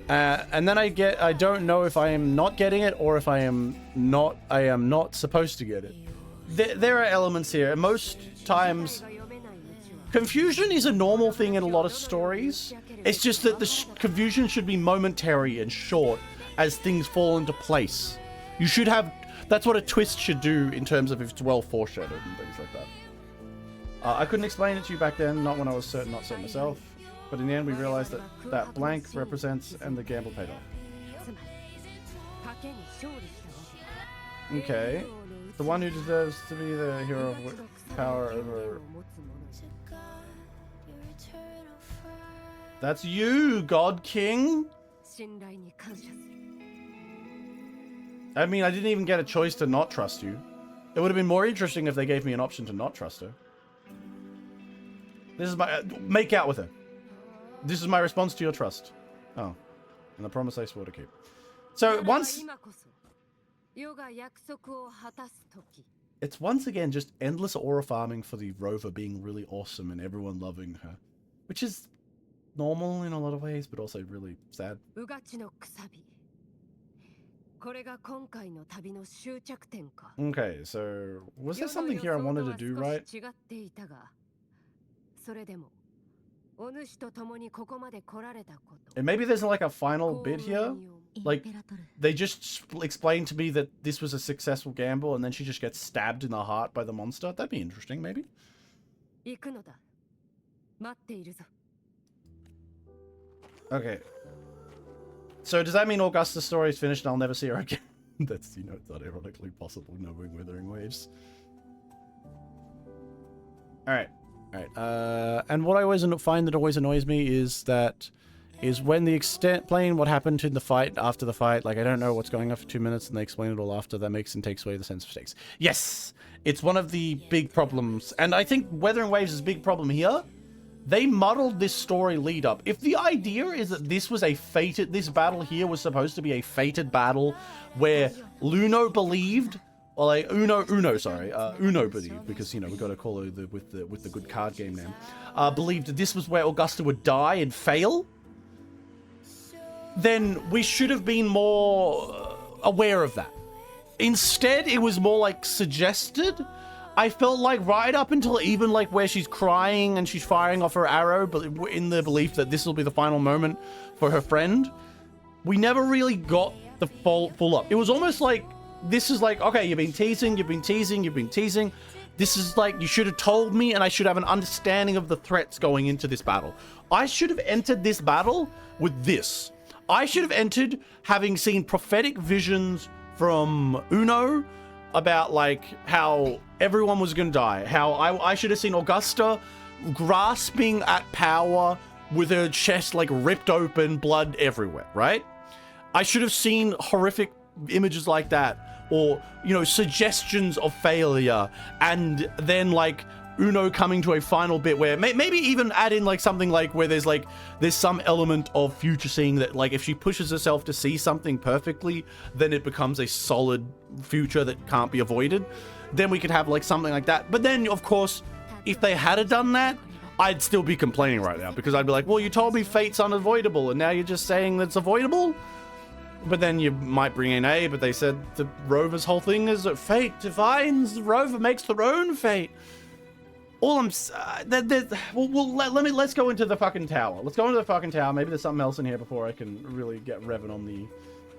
And then I don't know if I am not getting it or if I am not supposed to get it. There are elements here. Most times, confusion is a normal thing in a lot of stories. It's just that the confusion should be momentary and short as things fall into place. You should have... That's what a twist should do in terms of if it's well foreshadowed and things like that. I couldn't explain it to you back then, not when I was not certain myself. But in the end, we realized that that blank represents and the gamble paid off. Okay. The one who deserves to be the hero of power over... That's you, God King! I mean, I didn't even get a choice to not trust you. It would have been more interesting if they gave me an option to not trust her. This is my... make out with her. This is my response to your trust. Oh. And the promise I swore to keep. So, once... It's once again just endless aura farming for the rover being really awesome and everyone loving her. Which is normal in a lot of ways, but also really sad. Okay, so... was there something here I wanted to do right? And maybe there's like a final bit here? Like, they just explained to me that this was a successful gamble and then she just gets stabbed in the heart by the monster? That'd be interesting, maybe? Okay. So does that mean Augusta's story is finished and I'll never see her again? That's, you know, it's not ironically possible knowing Withering Waves. Alright. Alright, and what I always find that always annoys me is when the extent playing what happened in the fight after the fight, like I don't know what's going on for 2 minutes and they explain it all after, that makes and takes away the sense of stakes. Yes! It's one of the big problems, and I think Wuthering Waves is a big problem here. They muddled this story lead up. If the idea is that this was a fated, this battle here was supposed to be a fated battle where Luno believed, or like Uno believed, because, you know, we got to call her with the good card game name, believed that this was where Augusta would die and fail, then we should have been more aware of that. Instead, it was more like suggested. I felt like right up until even like where she's crying and she's firing off her arrow, but in the belief that this will be the final moment for her friend, we never really got the full up. It was almost like, this is like, okay, you've been teasing. This is like, you should have told me and I should have an understanding of the threats going into this battle. I should have entered this battle with this. I should have entered having seen prophetic visions from Uno about like how everyone was going to die. How I should have seen Augusta grasping at power with her chest like ripped open, blood everywhere, right? I should have seen horrific images like that, or, you know, suggestions of failure, and then like Uno coming to a final bit where maybe even add in like something like where there's some element of future seeing, that like if she pushes herself to see something perfectly, then it becomes a solid future that can't be avoided. Then we could have like something like that. But then of course, if they had done that, I'd still be complaining right now, because I'd be like, well, you told me fate's unavoidable and now you're just saying that's avoidable. But then you might bring in A, but they said the rover's whole thing is that fate defines, the rover makes their own fate. All I'm, let's go into the fucking tower. Let's go into the fucking tower. Maybe there's something else in here before I can really get revving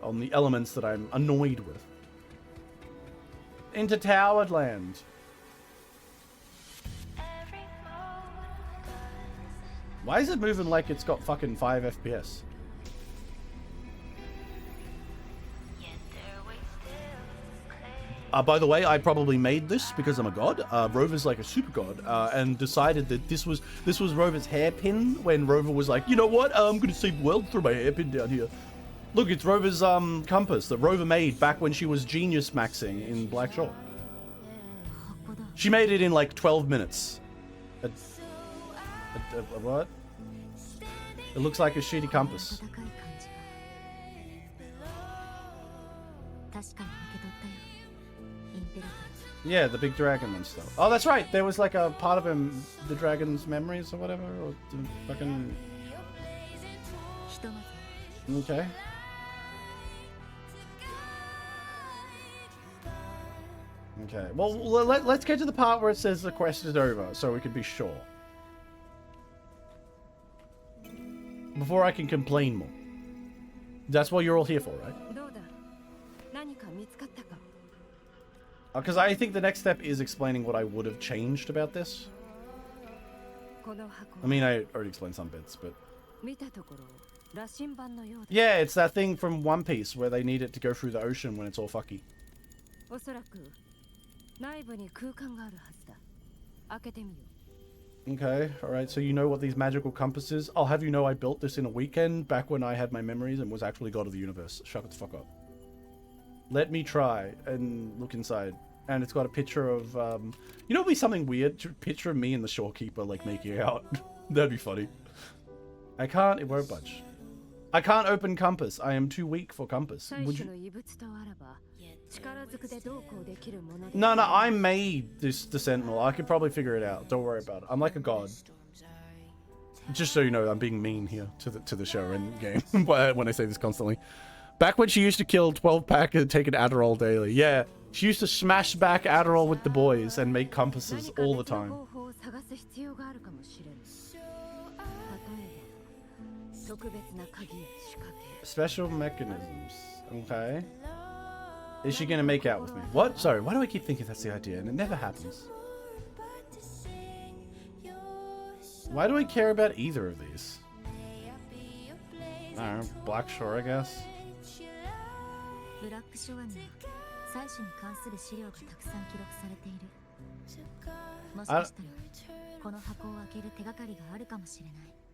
on the elements that I'm annoyed with. Into Towered Land. Why is it moving like it's got fucking 5 FPS? By the way, I probably made this because I'm a god. Rover's like a super god, and decided that this was Rover's hairpin when Rover was like, you know what? I'm gonna save the world through my hairpin down here. Look, it's Rover's compass that Rover made back when she was genius maxing in Black Shore. She made it in like 12 minutes. What? It looks like a shitty compass. Yeah, the big dragon and stuff. Oh, that's right. There was like a part of him, the dragon's memories or whatever, or the fucking... Okay. Okay. Well, let's get to the part where it says the quest is over, so we can be sure. Before I can complain more. That's what you're all here for, right? Because I think the next step is explaining what I would have changed about this. I mean, I already explained some bits, but... Yeah, it's that thing from One Piece where they need it to go through the ocean when it's all fucky. Okay, alright, so you know what these magical compass is? I'll have you know I built this in a weekend back when I had my memories and was actually God of the Universe. Shut the fuck up. Let me try and look inside. And it's got a picture of, you know, it'd be something weird? Picture of me and the shorekeeper, like, making out. That'd be funny. I can't, it won't budge. I can't open compass. I am too weak for compass. Would you... No, I made the Sentinel. I could probably figure it out. Don't worry about it. I'm like a god. Just so you know, I'm being mean here to the show and game when I say this constantly. Back when she used to kill 12-pack and take an Adderall daily. Yeah, she used to smash back Adderall with the boys and make compasses all the time. Special mechanisms. Okay. Is she gonna make out with me? What? Sorry, why do I keep thinking that's the idea and it never happens? Why do I care about either of these? I don't know, Black Shore, I guess.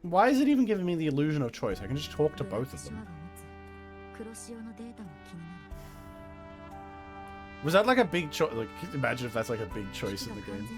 Why is it even giving me the illusion of choice? I can just talk to both of them. Was that like a big choice? Like, imagine if that's like a big choice in the game.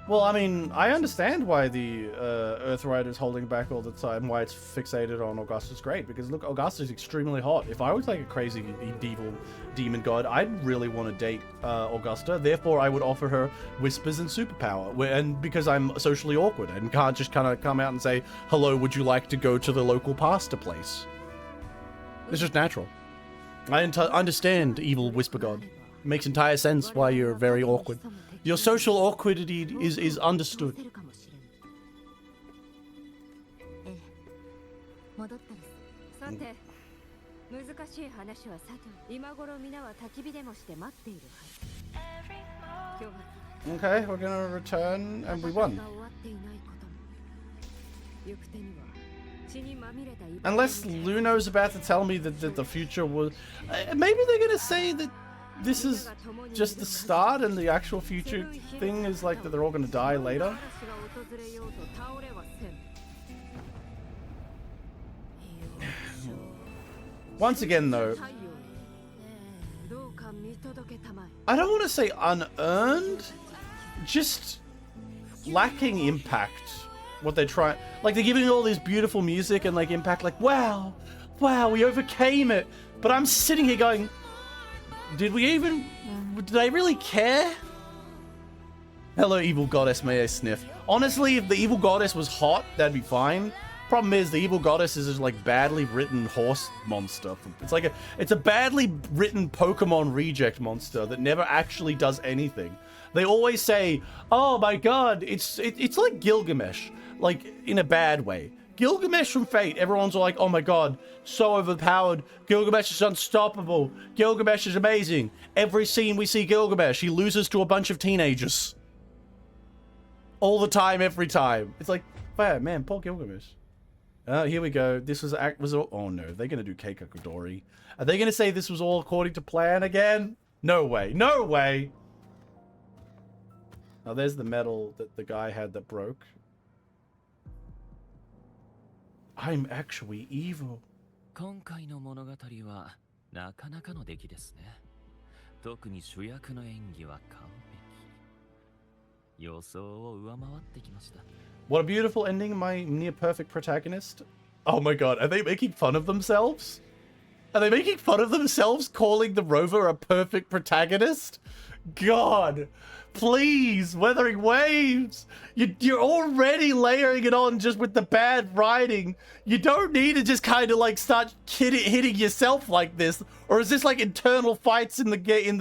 Well, I mean, I understand why the Earthrider is holding back all the time, why it's fixated on Augusta's great, because look, Augusta's extremely hot. If I was like a crazy evil demon god, I'd really want to date Augusta, therefore I would offer her whispers and superpower, and because I'm socially awkward and can't just kind of come out and say, hello, would you like to go to the local pasta place? It's just natural. I understand, evil whisper god. It makes entire sense why you're very awkward. Your social awkwardity is understood. Okay, we're gonna return, and we won. Unless Luno's about to tell me that the future was... maybe they're gonna say that this is just the start and the actual future thing is like that they're all gonna die later. Once again though, I don't want to say unearned, just lacking impact. What they try, like they're giving all this beautiful music and like impact, like wow, we overcame it. But I'm sitting here going, did I really care? Hello, evil goddess, may I sniff? Honestly, if the evil goddess was hot, that'd be fine. Problem is, the evil goddess is just like badly written horse monster. It's a badly written Pokemon reject monster that never actually does anything. They always say, oh my god, it's like Gilgamesh, like in a bad way. Gilgamesh from Fate, everyone's all like, oh my god, so overpowered. Gilgamesh is unstoppable. Gilgamesh is amazing. Every scene we see Gilgamesh, he loses to a bunch of teenagers. All the time, every time. It's like, wow, man, poor Gilgamesh. Here we go. This was all, oh no, they're gonna do Keika Kodori. Are they gonna say this was all according to plan again? No way, no way. Oh, there's the medal that the guy had that broke. I'm actually evil. What a beautiful ending, my near-perfect protagonist. Oh my god, are they making fun of themselves? Are they making fun of themselves calling the rover a perfect protagonist? God, please, Weathering Waves. You're already layering it on just with the bad writing. You don't need to just kind of like start hitting yourself like this. Or is this like internal fights in the game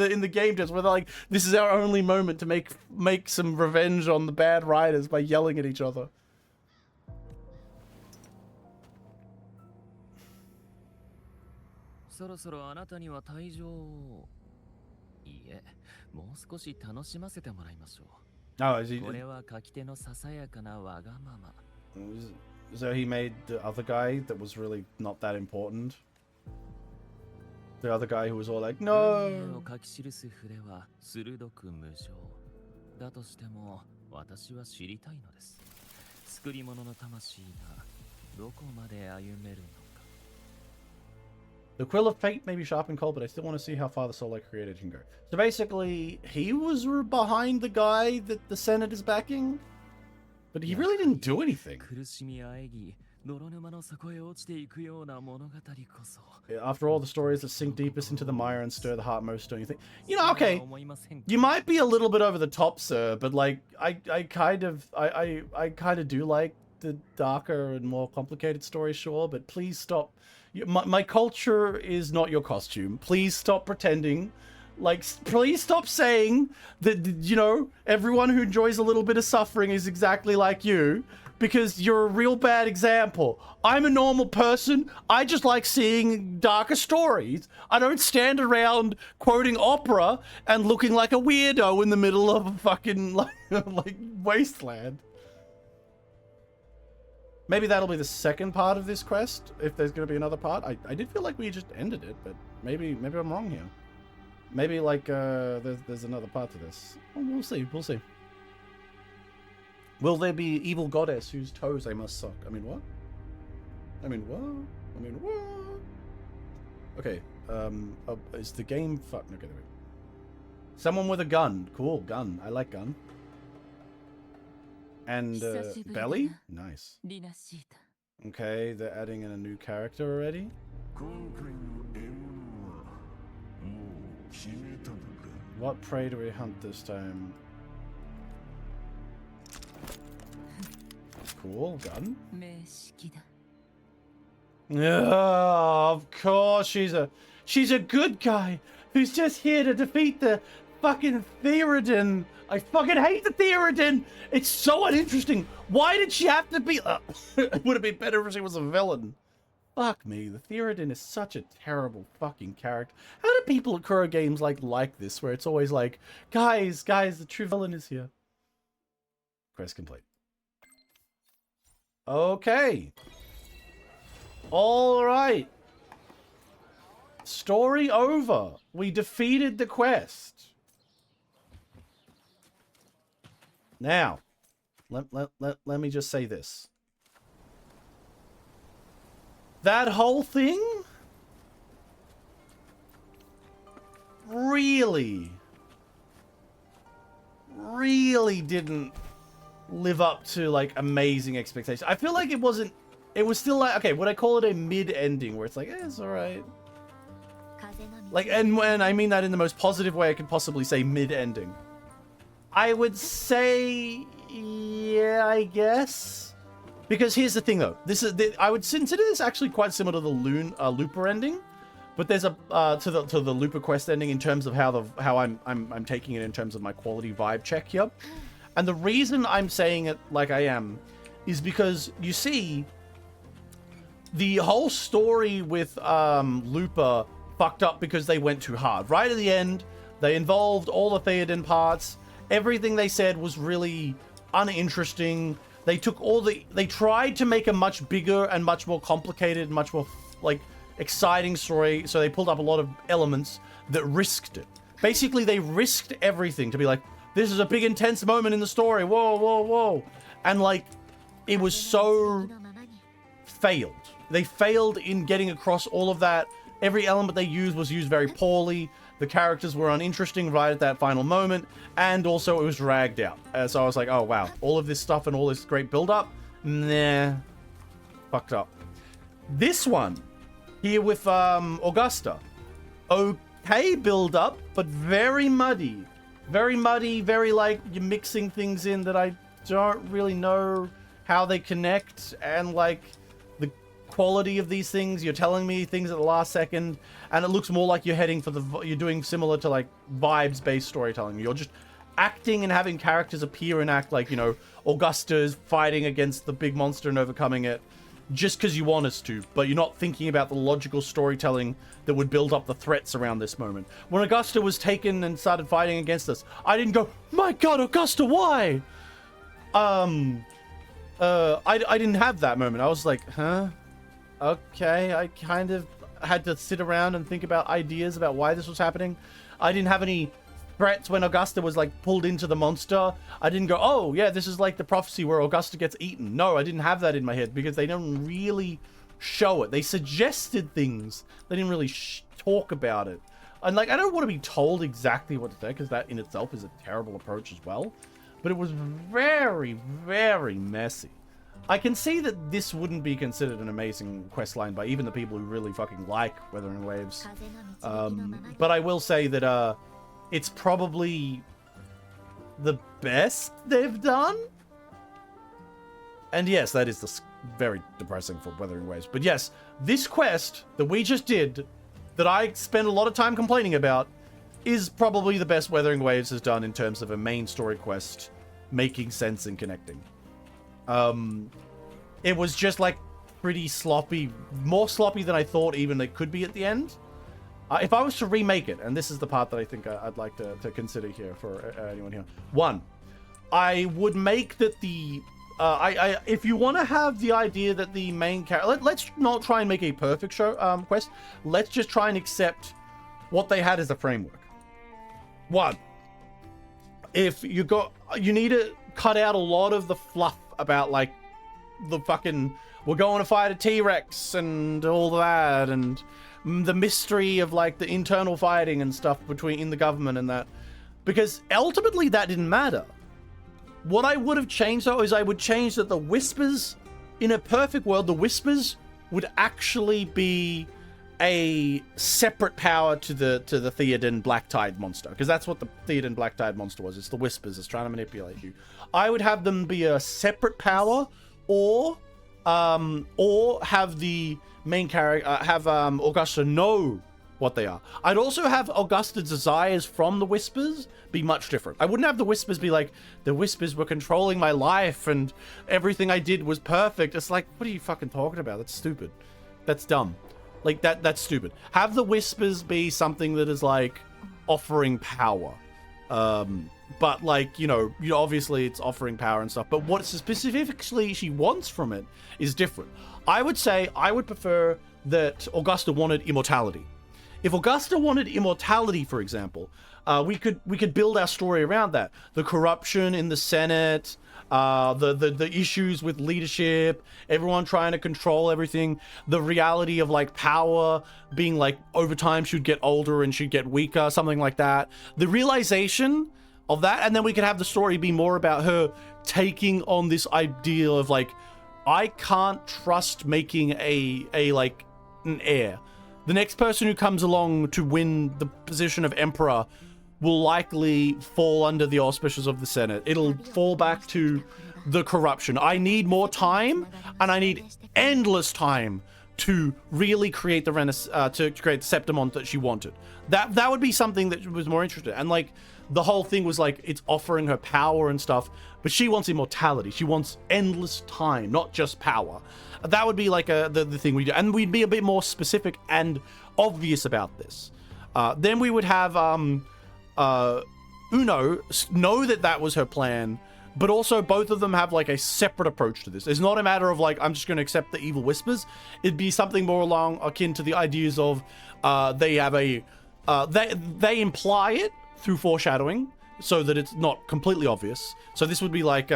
just where they're like, this is our only moment to make some revenge on the bad writers by yelling at each other? Oh, is he... So he made the other guy that was really not that important? The other guy who was all like, no! The quill of fate may be sharp and cold, but I still want to see how far the soul I created can go. So basically, he was behind the guy that the Senate is backing, but he really didn't do anything. After all, the stories that sink deepest into the mire and stir the heart most, don't you think? You know, okay, you might be a little bit over the top, sir, but like, I kind of do like the darker and more complicated stories, sure, but please stop. My culture is not your costume. Please stop pretending. Like, please stop saying that, you know, everyone who enjoys a little bit of suffering is exactly like you, because you're a real bad example. I'm a normal person. I just like seeing darker stories. I don't stand around quoting opera and looking like a weirdo in the middle of a fucking, like wasteland. Maybe that'll be the second part of this quest, if there's going to be another part. I did feel like we just ended it, but maybe I'm wrong here. Maybe, like, there's another part to this. Well, we'll see. Will there be evil goddess whose toes I must suck? I mean, what? Okay, is the game... Fuck, okay, there we go. Someone with a gun. Cool, gun. I like gun. And Belly? Nice. Okay, they're adding in a new character already. What prey do we hunt this time? Cool, gun. Oh, of course, she's a good guy who's just here to defeat the fucking Theoden. I fucking hate the Theoden. It's so uninteresting. Why did she have to be... it would have been better if she was a villain. Fuck me, the Theoden is such a terrible fucking character. How do people at Kuro games like this, where it's always like, guys, the true villain is here. Quest complete. Okay. Alright. Story over. We defeated the quest. Now, let me just say this. That whole thing really didn't live up to, like, amazing expectations. I feel like it was still like, okay, would I call it a mid-ending where it's like, it's alright. Like, and when I mean that in the most positive way I could possibly say, mid-ending. I would say, yeah, I guess. Because here's the thing, though. I would consider this actually quite similar to the Looper ending, but there's a to the Looper quest ending in terms of how I'm taking it in terms of my quality vibe check here. And the reason I'm saying it like I am is because you see, the whole story with Looper fucked up because they went too hard. Right at the end, they involved all the Theoden parts. Everything they said was really uninteresting. They took they tried to make a much bigger and much more complicated, much more, like, exciting story. So they pulled up a lot of elements that risked it. Basically, they risked everything to be like, this is a big intense moment in the story. Whoa, whoa, whoa. And, like, it was so failed. They failed in getting across all of that. Every element they used was used very poorly. The characters were uninteresting right at that final moment, and also it was dragged out. So I was like, oh wow, all of this stuff and all this great build-up, nah, fucked up. This one, Here with Augusta. Okay build up, but very muddy. Very muddy, very like you're mixing things in that I don't really know how they connect, and like the quality of these things. You're telling me things at the last second, and it looks more like you're heading for you're doing similar to like vibes-based storytelling. You're just acting and having characters appear and act like, you know, Augusta's fighting against the big monster and overcoming it just because you want us to, but you're not thinking about the logical storytelling that would build up the threats around this moment. When Augusta was taken and started fighting against us, I didn't go, my god, Augusta, why? I didn't have that moment. I was like, huh? Okay, I kind of had to sit around and think about ideas about why this was happening. I didn't have any threats when Augusta was like pulled into the monster. I didn't go, oh yeah, this is like the prophecy where Augusta gets eaten. No, I didn't have that in my head because they don't really show it. They suggested things. They didn't really talk about it. And like, I don't want to be told exactly what to say because that in itself is a terrible approach as well. But it was very, very messy. I can see that this wouldn't be considered an amazing quest line by even the people who really fucking like Weathering Waves. But I will say that it's probably the best they've done. And yes, that is very depressing for Weathering Waves. But yes, this quest that we just did, that I spent a lot of time complaining about, is probably the best Weathering Waves has done in terms of a main story quest making sense and connecting. It was just like pretty sloppy, more sloppy than I thought even it could be at the end. If I was to remake it, and this is the part that I think I'd like to consider here for anyone here. One, I would make that the... if you want to have the idea that the main character... Let's not try and make a perfect show quest. Let's just try and accept what they had as a framework. One, if you need to cut out a lot of the fluff about, like, the fucking... We're going to fight a T-Rex and all that, and... the mystery of like the internal fighting and stuff in the government and that, because ultimately that didn't matter. What I would have changed though is I would change that the Whispers, in a perfect world, the Whispers would actually be a separate power to the Theoden Black Tide monster, because that's what the Theoden Black Tide monster was. It's the Whispers. It's trying to manipulate you. I would have them be a separate power, or have the main character have Augusta know what they are. I'd also have Augusta's desires from the Whispers be much different. I wouldn't have the Whispers be like, the Whispers were controlling my life and everything I did was perfect. It's like, what are you fucking talking about? That's stupid. That's dumb. Like, that's stupid. Have the Whispers be something that is like offering power. But like, you know, obviously it's offering power and stuff, but what specifically she wants from it is different. I would say I would prefer that Augusta wanted immortality. If Augusta wanted immortality, for example, we could build our story around that. The corruption in the Senate, the issues with leadership, everyone trying to control everything, the reality of like power being like over time she'd get older and she'd get weaker, something like that. The realization of that, and then we could have the story be more about her taking on this idea of like, I can't trust making like an heir. The next person who comes along to win the position of emperor will likely fall under the auspices of the Senate. It'll fall back to the corruption. I need more time, and I need endless time to really create the to create the Septimon that she wanted. That would be something that was more interesting. And like, the whole thing was like, it's offering her power and stuff, but she wants immortality. She wants endless time, not just power. That would be like the thing we do. And we'd be a bit more specific and obvious about this. Then we would have Uno know that was her plan, but also both of them have like a separate approach to this. It's not a matter of like, I'm just going to accept the evil Whispers. It'd be something more along akin to the ideas of they have they imply it through foreshadowing so that it's not completely obvious. So this would be like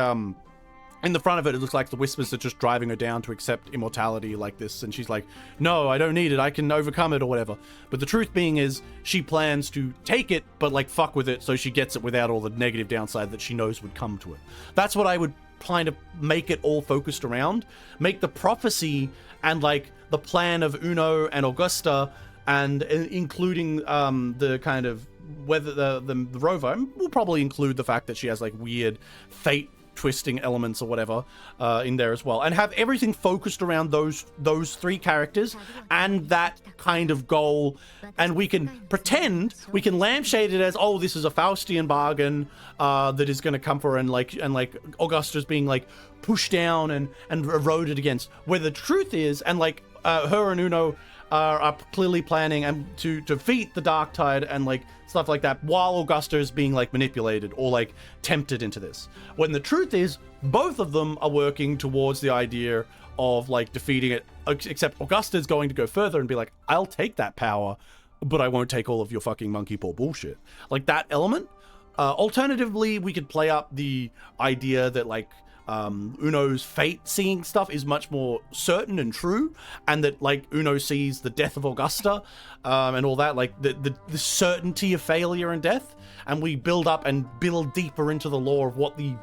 in the front of it, it looks like the Whispers are just driving her down to accept immortality like this. And she's like, no, I don't need it. I can overcome it or whatever. But the truth being is she plans to take it, but like fuck with it. So she gets it without all the negative downside that she knows would come to it. That's what I would kind of make it all focused around. Make the prophecy and like the plan of Uno and Augusta, and including the kind of whether the rover. We'll probably include the fact that she has like weird fate twisting elements or whatever in there as well, and have everything focused around those three characters and that kind of goal. And we can pretend, we can lampshade it as, oh, this is a Faustian bargain that is going to come for her, and like Augusta's being like pushed down and eroded against, where the truth is, and like her and Uno are clearly planning and to defeat the Dark Tide and like stuff like that, while Augusta is being like manipulated or like tempted into this. When the truth is, both of them are working towards the idea of like defeating it, except Augusta's going to go further and be like, I'll take that power, but I won't take all of your fucking monkey paw bullshit. Like that element. Alternatively, we could play up the idea that like Uno's fate seeing stuff is much more certain and true, and that like Uno sees the death of Augusta and all that, like the certainty of failure and death, and we build up and build deeper into the lore of what the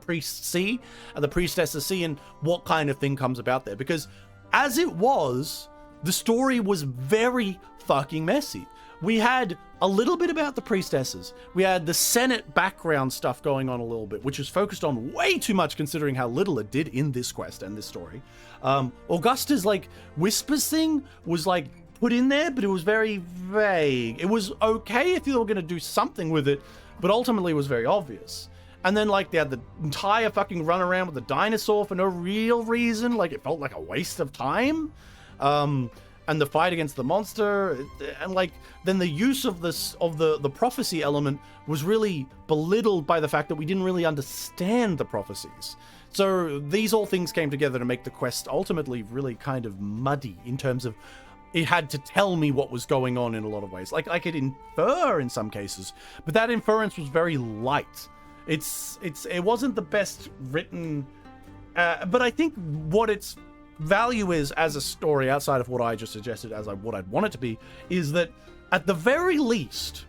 priests see and the priestesses see and what kind of thing comes about there. Because as it was, the story was very fucking messy. We had a little bit about the priestesses. We had the Senate background stuff going on a little bit, which is focused on way too much considering how little it did in this quest and this story. Augusta's like Whispers thing was like put in there, but it was very vague. It was okay if you were going to do something with it, but ultimately it was very obvious. And then like they had the entire fucking run around with the dinosaur for no real reason. Like it felt like a waste of time. And the fight against the monster, and like then the use of the prophecy element was really belittled by the fact that we didn't really understand the prophecies. So these all things came together to make the quest ultimately really kind of muddy in terms of it had to tell me what was going on in a lot of ways. Like I could infer in some cases, but that inference was very light. It wasn't the best written, but I think what it's value is as a story, outside of what I just suggested as what I'd want it to be, is that at the very least,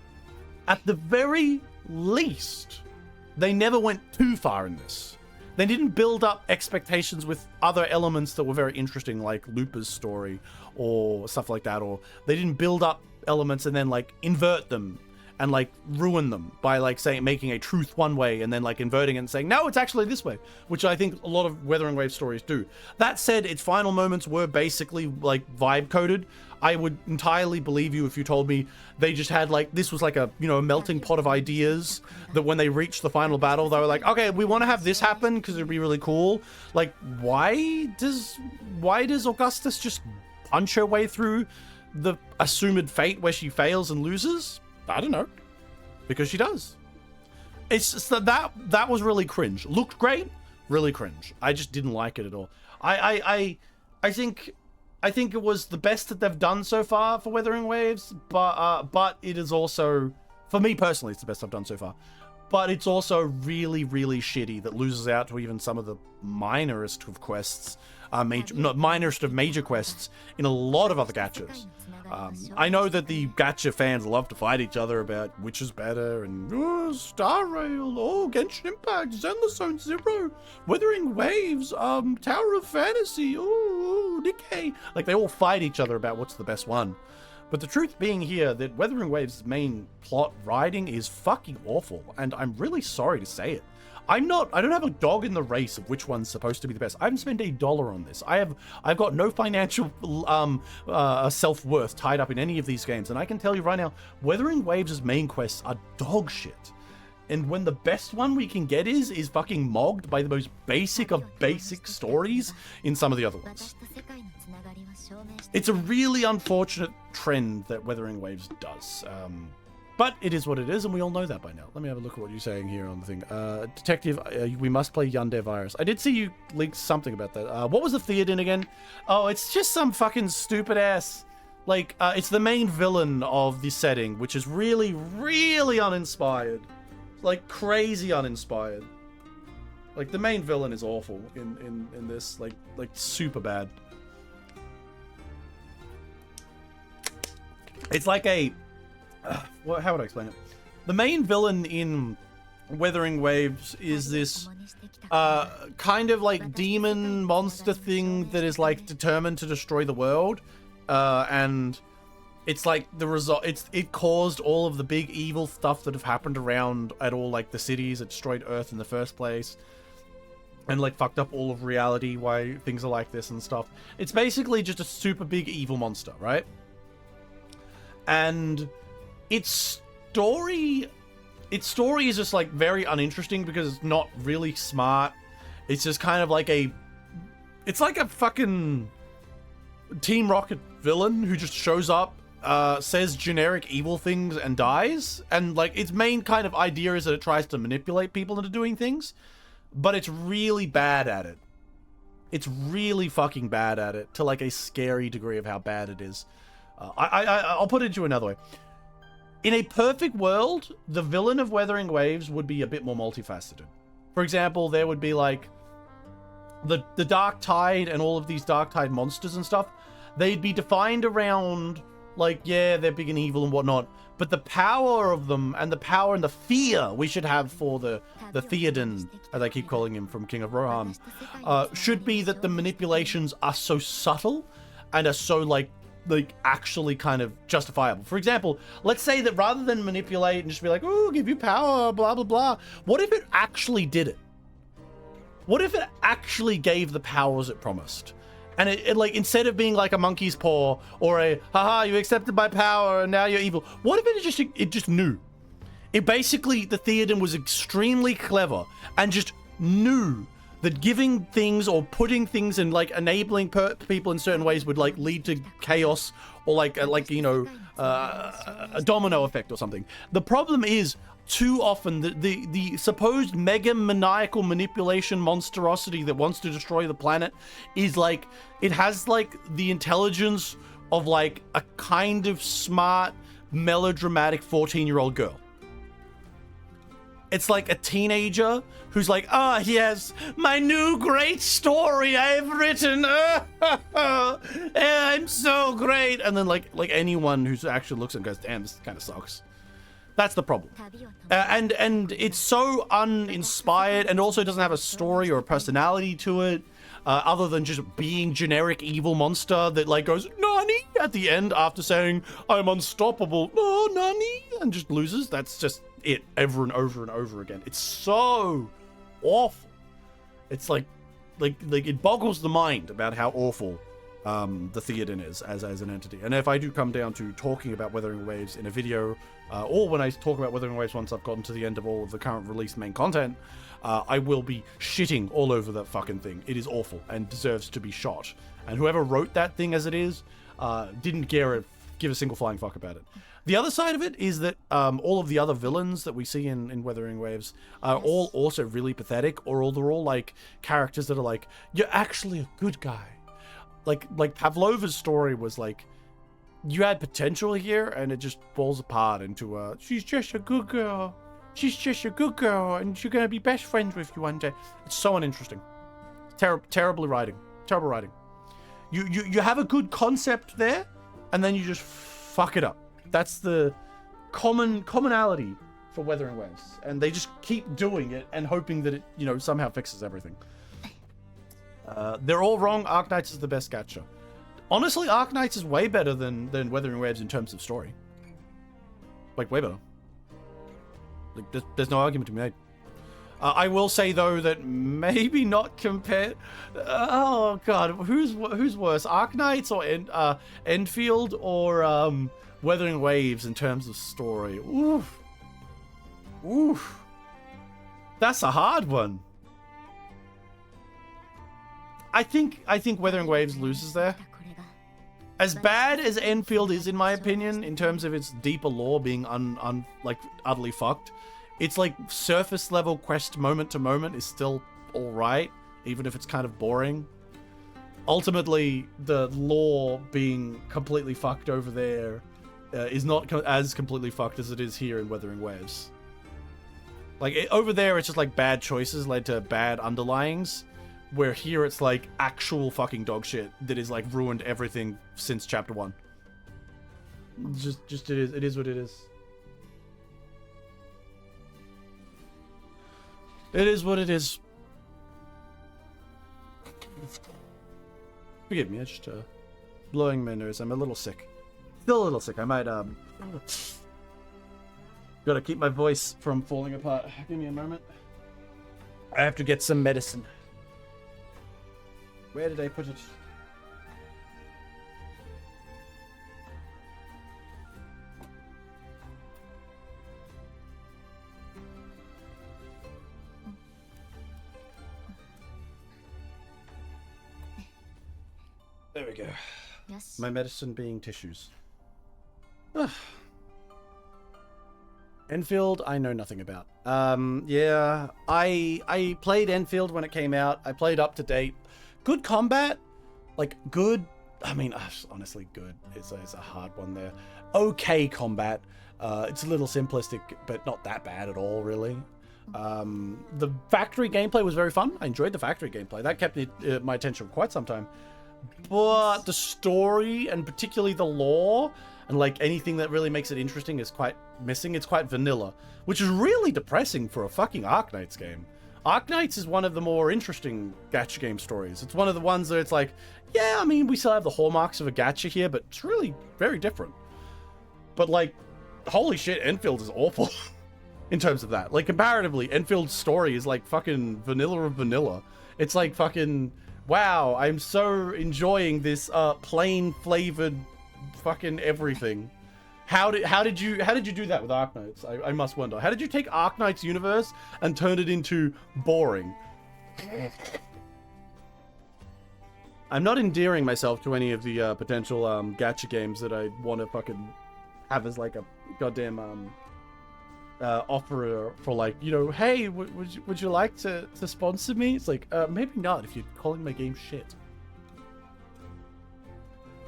they never went too far in this. They didn't build up expectations with other elements that were very interesting, like Lupa's story or stuff like that, or they didn't build up elements and then like invert them and like ruin them by like saying, making a truth one way and then like inverting it and saying, no, it's actually this way, which I think a lot of Weathering Wave stories do. That said, its final moments were basically like vibe coded. I would entirely believe you if you told me they just had like, this was like a, you know, a melting pot of ideas that when they reached the final battle, they were like, okay, we want to have this happen because it'd be really cool. Like, why does Augustus just punch her way through the assumed fate where she fails and loses? I don't know, because she does. It's just that was really cringe. Looked great, really cringe. I just didn't like it at all. I think it was the best that they've done so far for Weathering Waves, but it is also, for me personally, it's the best I've done so far. But it's also really, really shitty that loses out to even some of the minorest of quests, minorest of major quests in a lot of other gachas. I know that the gacha fans love to fight each other about which is better, and Star Rail, Genshin Impact, Zenless Zone Zero, Weathering Waves, Tower of Fantasy, Nikkei. Like, they all fight each other about what's the best one. But the truth being here that Weathering Waves' main plot writing is fucking awful, and I'm really sorry to say it. I don't have a dog in the race of which one's supposed to be the best. I haven't spent $1 on this. I've got no financial self-worth tied up in any of these games, and I can tell you right now, Weathering Waves' main quests are dog shit. And when the best one we can get is fucking mogged by the most basic of basic stories in some of the other ones. It's a really unfortunate trend that Weathering Waves does. But it is what it is, and we all know that by now. Let me have a look at what you're saying here on the thing. Detective, we must play Yandere Virus. I did see you link something about that. What was the Theoden again? Oh, it's just some fucking stupid ass. Like, it's the main villain of the setting, which is really, really uninspired. Like, crazy uninspired. Like, the main villain is awful in this. Like super bad. It's like a... how would I explain it? The main villain in Weathering Waves is this kind of like demon monster thing that is like determined to destroy the world. And it's like the result... It caused all of the big evil stuff that have happened around at all like the cities. It destroyed Earth in the first place. And like fucked up all of reality, why things are like this and stuff. It's basically just a super big evil monster, right? And its story is just like very uninteresting because it's not really smart. It's just kind of like it's like a fucking Team Rocket villain who just shows up, says generic evil things and dies. And like its main kind of idea is that it tries to manipulate people into doing things. But it's really bad at it. It's really fucking bad at it to like a scary degree of how bad it is. I'll put it to another way. In a perfect world, the villain of Weathering Waves would be a bit more multifaceted. For example, there would be like the Dark Tide and all of these Dark Tide monsters and stuff. They'd be defined around like, yeah, they're big and evil and whatnot. But the power of them and the power and the fear we should have for the Theoden, as I keep calling him from King of Rohan, should be that the manipulations are so subtle and are so like actually kind of justifiable. For example, let's say that rather than manipulate and just be like, oh, give you power, blah, blah, blah. What if it actually did it? What if it actually gave the powers it promised? And it like, instead of being like a monkey's paw or a, haha, you accepted my power and now you're evil. What if it just knew? It basically, the Theoden was extremely clever and just knew that giving things or putting things and like enabling people in certain ways would like lead to chaos or like you know, a domino effect or something. The problem is, too often the supposed mega maniacal manipulation monstrosity that wants to destroy the planet is like, it has like the intelligence of like a kind of smart melodramatic 14-year-old girl. It's like a teenager who's like, ah, yes, my new great story I've written. I'm so great. And then like anyone who actually looks and goes, damn, this kind of sucks. That's the problem. And it's so uninspired and also doesn't have a story or a personality to it, other than just being generic evil monster that like goes, Nani, at the end after saying, I'm unstoppable. Oh, Nani, and just loses. That's just it over and over and over again. It's so awful. It's like it boggles the mind about how awful the Theoden is as an entity. And if I do come down to talking about Weathering Waves in a video, or when I talk about Weathering Waves once I've gotten to the end of all of the current released main content, I will be shitting all over that fucking thing. It is awful and deserves to be shot. And whoever wrote that thing as it is, didn't give a single flying fuck about it. The other side of it is that all of the other villains that we see in Weathering Waves are all also really pathetic, or they're all like characters that are like, you're actually a good guy. Like Pavlova's story was like, you had potential here, and it just falls apart into she's just a good girl. She's just a good girl, and she's gonna be best friends with you one day. It's so uninteresting. Terrible writing. Terrible writing. You have a good concept there, and then you just fuck it up. That's the commonality for Weathering Waves, and they just keep doing it and hoping that it, you know, somehow fixes everything. They're all wrong. Arknights is the best gacha. Honestly, Arknights is way better than Weathering Waves in terms of story. Like, way better. Like, there's no argument to be made. I will say, though, that maybe not compared... oh, God. Who's worse? Arknights or Enfield or Weathering Waves in terms of story? Oof. Oof. That's a hard one. I think Weathering Waves loses there. As bad as Enfield is, in my opinion, in terms of its deeper lore being like utterly fucked, it's like surface level quest moment to moment is still all right, even if it's kind of boring. Ultimately, the lore being completely fucked over there is not as completely fucked as it is here in Weathering Waves. Like, over there, it's just like bad choices led to bad underlyings. Where here, it's like actual fucking dog shit that is like ruined everything since chapter 1. Just it is what it is. It is what it is. Forgive me, I just blowing my nose. I'm a little sick. Still a little sick. I might gotta keep my voice from falling apart. Give me a moment. I have to get some medicine. Where did I put it? There we go. Yes. My medicine being tissues. Enfield, I know nothing about. Yeah, I played Enfield when it came out. I played up to date. Good combat, like good. I mean, honestly, good. It's a hard one there. Okay combat. It's a little simplistic, but not that bad at all, really. The factory gameplay was very fun. I enjoyed the factory gameplay. That kept my attention for quite some time. But the story, and particularly the lore, and like anything that really makes it interesting is quite missing. It's quite vanilla, which is really depressing for a fucking Arknights game. Arknights is one of the more interesting gacha game stories. It's one of the ones that it's like, yeah, I mean, we still have the hallmarks of a gacha here, but it's really very different. But like, holy shit, Enfield is awful in terms of that. Like, comparatively, Enfield's story is like fucking vanilla of vanilla. It's like fucking, wow, I'm so enjoying this plain flavored fucking everything. How did you do that with Arknights? I must wonder. How did you take Arknights universe and turn it into boring? I'm not endearing myself to any of the potential gacha games that I want to fucking have as like a goddamn offer for, like, you know, hey, would you like to sponsor me? It's like, maybe not if you're calling my game shit.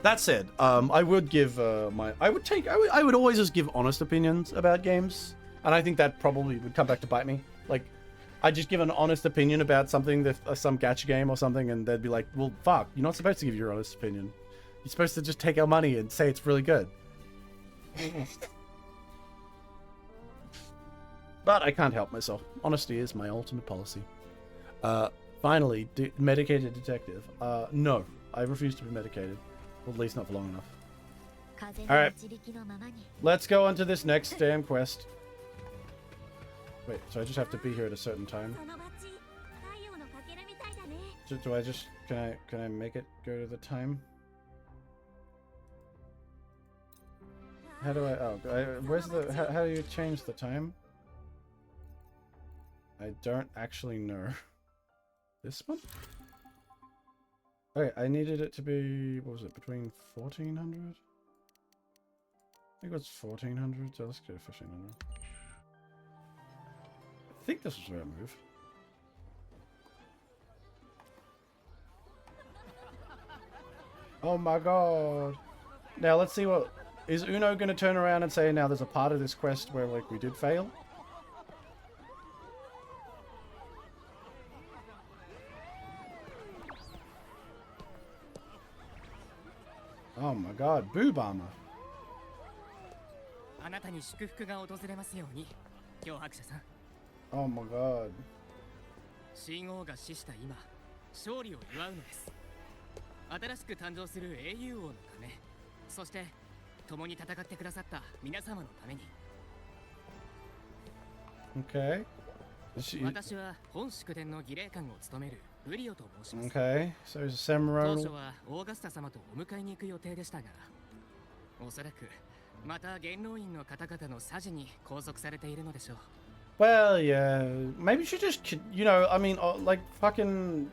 That said, I would give I would always just give honest opinions about games, and I think that probably would come back to bite me. Like, I'd just give an honest opinion about something, that some gacha game or something, and they'd be like, well, fuck, you're not supposed to give your honest opinion. You're supposed to just take our money and say it's really good. But I can't help myself. Honesty is my ultimate policy. Finally, medicated detective. No, I refuse to be medicated. Well, at least not for long enough. Alright. Let's go on to this next damn quest. Wait, so I just have to be here at a certain time? Do I just... Can I make it go to the time? How do I... Oh, where's the... How do you change the time? I don't actually know. This one? Okay, I needed it to be... What was it? Between 1400? I think it was 1400, so let's go to 1500. I think this was where I moved. Oh my god. Now let's see what... Is Uno going to turn around and say, now there's a part of this quest where, like, we did fail? Oh my god, Boob Armor. Oh my god. シン王が死した今、勝利を祝うのです。新しく誕生する英雄王のため、そして共に戦ってくださった皆様のために。Okay. 私は本祝典の儀礼官を務めるウリオと申します。Okay, so he's a samurai. 当初はオーガスタ様とお迎えに行く予定でしたが、おそらくまた元老院の方々の匙に拘束されているのでしょう。Well, yeah, maybe she just, you know, I mean, like, fucking,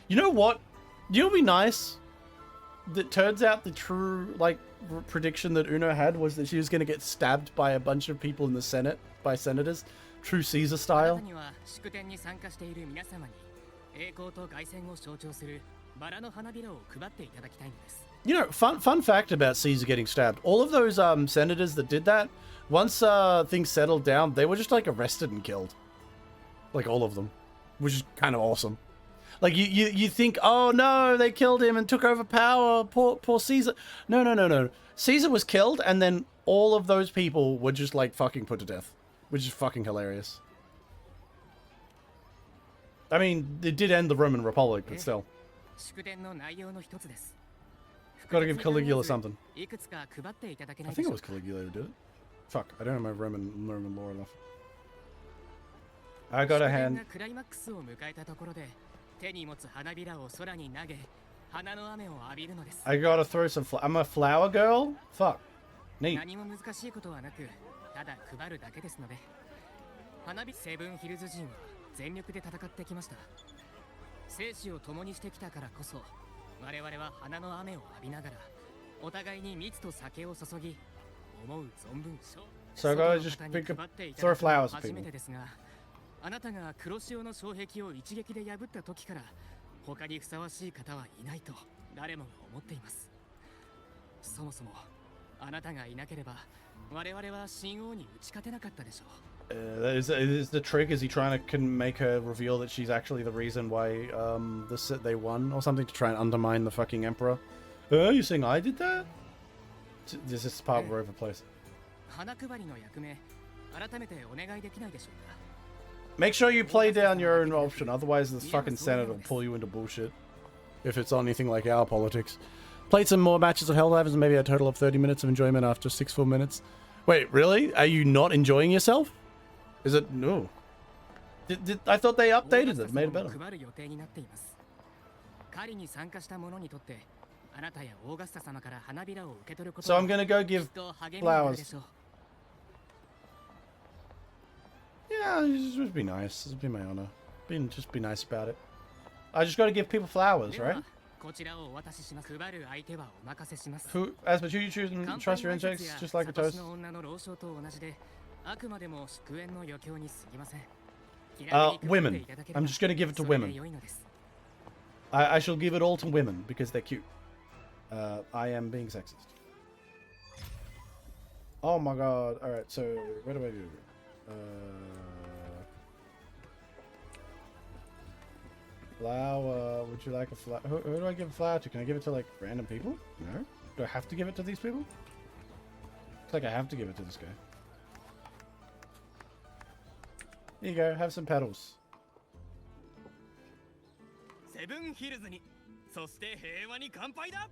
you know what? You know what would be nice? That turns out the true, like, prediction that Uno had was that she was going to get stabbed by a bunch of people in the Senate, by senators, true Caesar style. You know, fun fact about Caesar getting stabbed. All of those senators that did that, once things settled down, they were just like arrested and killed. Like all of them, which is kind of awesome. Like you think, oh no, they killed him and took over power. Poor Caesar. No. Caesar was killed, and then all of those people were just like fucking put to death, which is fucking hilarious. I mean, it did end the Roman Republic, but still. Gotta give Caligula something. I think it was Caligula who did it. Fuck, I don't know my Roman lore enough. I got a hand. I gotta throw some I'm a flower girl? Fuck. Neat. So I gotta just throw flowers at people. あなたが黒潮の障壁を一撃で破った時から他にふさわしい方はいないと誰もが思っています。そもそもあなたがいなければ我々は神王に打ち勝てなかったでしょう。Is the trick? Is he trying to make her reveal that she's actually the reason why they won or something to try and undermine the fucking emperor? You saying I did that? This is part where over place. 花配りの役目改めてお願いできないでしょうか。 Make sure you play down your own option, otherwise the fucking Senate will pull you into bullshit. If it's anything like our politics. Played some more matches of Helldivers and maybe a total of 30 minutes of enjoyment after 6 full minutes. Wait, really? Are you not enjoying yourself? Is it? No. I thought they updated it, made it better. So I'm gonna go give flowers. Yeah, just be nice. This would be my honor. Just be nice about it. I just gotta give people flowers, right? Who, as but you choose and trust your instincts, just like a toast. Women. I'm just gonna give it to women. I shall give it all to women because they're cute. I am being sexist. Oh my god. Alright, so what do I do? Flower. Would you like a flower? Who do I give a flower to? Can I give it to like random people? No. Do I have to give it to these people? It's like I have to give it to this guy. Here you go. Have some petals. セブンヒルズに、そして平和に乾杯だ。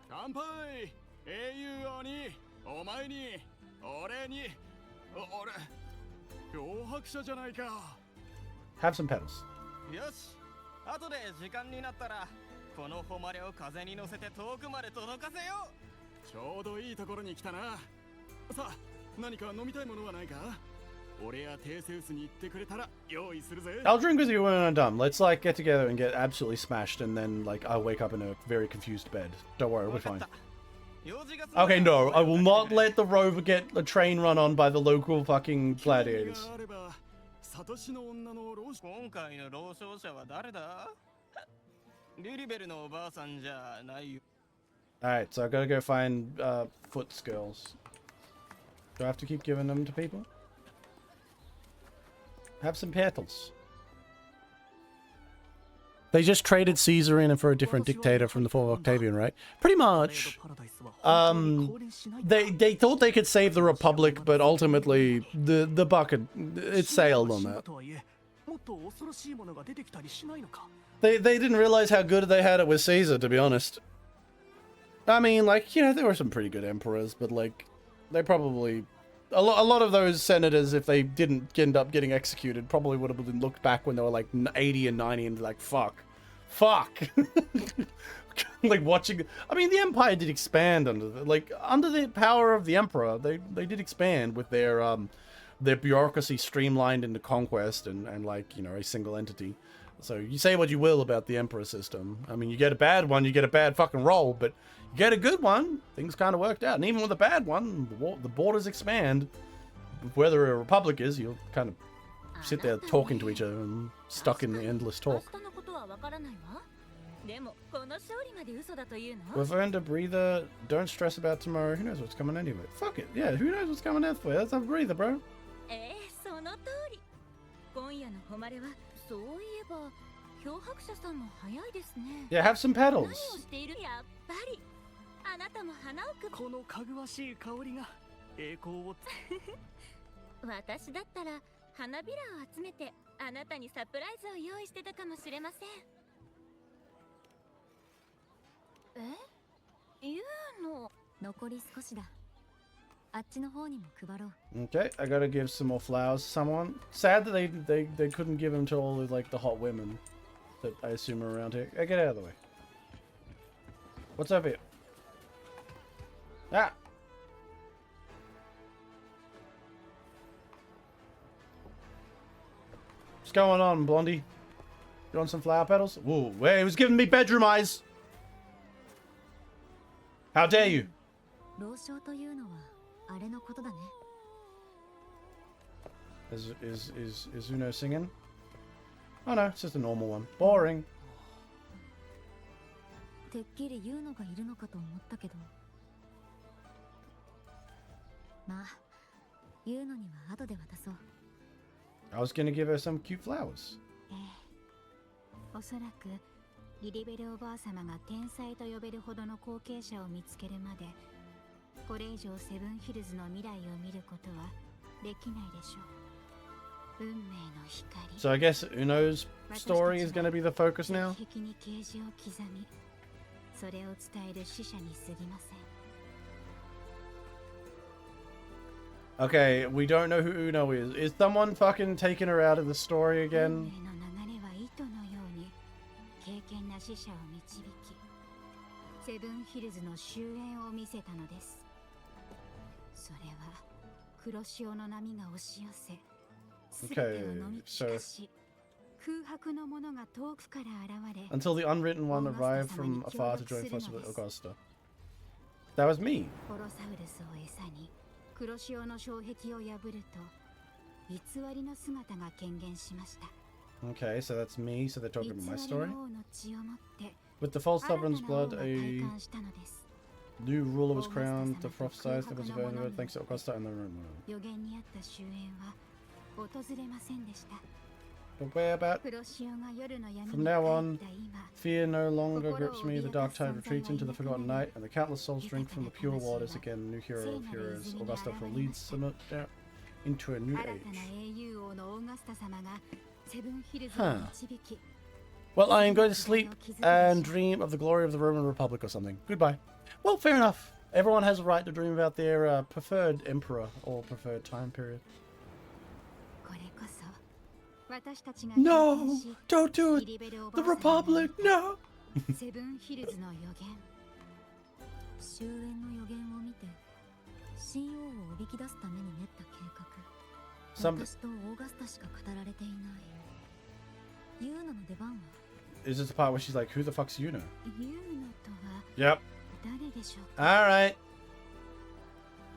乾杯。英雄王に、お前に、俺に、俺。 Have some petals. よし。後で時間になったらこの誉れを風に乗せて遠くまで届かせよう。ちょうどいいところに来たな。さあ、何か飲みたいものはないか？俺やテーセウスに言ってくれたら用意するぜ。I'll drink with you when I'm done. Let's like get together and get absolutely smashed, and then like I'll wake up in a very confused bed. Don't worry, we're fine. Okay, no, I will not let the rover get a train run on by the local fucking gladiators. Alright, so I gotta go find Foot's girls. Do I have to keep giving them to people? Have some petals. They just traded Caesar in for a different dictator from the fall of Octavian, right? Pretty much. They thought they could save the Republic, but ultimately the bucket it sailed on that. They didn't realize how good they had it with Caesar, to be honest. I mean, like, you know, there were some pretty good emperors, but like, they probably a lot of those senators, if they didn't end up getting executed, probably would have been looked back when they were like 80 and 90 and like, fuck. Like watching, I mean, the empire did expand under the power of the emperor. They did expand with their bureaucracy streamlined into conquest and like, you know, a single entity. So you say what you will about the emperor system. I mean, you get a bad one, you get a bad fucking roll, but you get a good one, things kind of worked out. And even with a bad one, the borders expand. Whether a republic is, you'll kind of sit there talking to each other and stuck in the endless talk. We've earned a breather. Don't stress about tomorrow. Who knows what's coming anyway? Fuck it. Yeah, who knows what's coming out for you? Let's have a breather, bro. 問屋の誉れはそういえば漂白者さんも早いですね。 Yeah, have some 何を petals. している？やっぱりあなたも花をくこのかぐわしい香りが栄光を私だったら花びらを集めてあなたにサプライズを用意してたかもしれません。言うの。残り少しだ。あっちの方にも配ろう。 Okay, I gotta give some more flowers to someone. Sad that they couldn't give them to all of, like, the hot women that I assume are around here. Hey, get out of the way. What's over here? Ah! What's going on, Blondie? You want some flower petals? Whoa, wait, he was giving me bedroom eyes! How dare you? 老将というのはあれのことだね。 Is Uno singing? Oh no, it's just a normal one. Boring. てっきり言うのがいるのかと思ったけど。まあ、言うのには後で渡そう。 I was gonna give her some cute flowers. おそらくリリベルおばあ様が天才と呼べるほどの後継者を見つけるまで、これ以上セブンヒルズの未来を見ることはできないでしょう。運命の光。 So I guess Uno's story is gonna be the focus now? 壁に啓示を刻み、それを伝える使者に過ぎません。 Okay, we don't know who Uno is. Is someone fucking taking her out of the story 運 again? 命の流れは糸のように敬虔な使者を導き、セブンヒルズの終焉を見せたのです。それは黒潮の波が押し寄せ、すべてを飲み尽かし、空白のものが遠くから現れ、 Until the unwritten one arrived from afar to join forces with Augusta. That was me. コロサウルスを餌に黒潮の障壁を破ると、偽りの姿が顕現しました。 Okay, so that's me, so they're talking about my 偽り story. の王の血を持って With the false 新たな sovereign's 王 blood, が a 体感したのです。 new ruler was crowned. The prophesied that was available thanks to Augusta and the room. 予言にあった終焉は訪れませんでした。 But where about? 黒潮が夜の闇 From に now 入 on, った今、 fear no longer grips me. The dark tide retreats into the forgotten night, and the countless souls drink from the pure waters again. New hero of heroes, Augusta will lead Summit down into a new 新たな age. 英雄王のオーガスタ様がセブンヒルズを導き、 Well, I am going to sleep and dream of the glory of the Roman Republic or something. Goodbye. Well, fair enough. Everyone has a right to dream about their preferred emperor or preferred time period. これこそ私たちが No! 経験し Don't do リ it! リベルお The ばあ様が Republic! No! セブンヒルズの予言。終焉の予言を見て、神王をおびき出すために練った計画。 Some... 私とオーガスタしか語られていない。ユーノの出番は Is this the part where she's like, who the fuck's Yuno? ユーノとは Yep. 誰でしょうか。 Alright.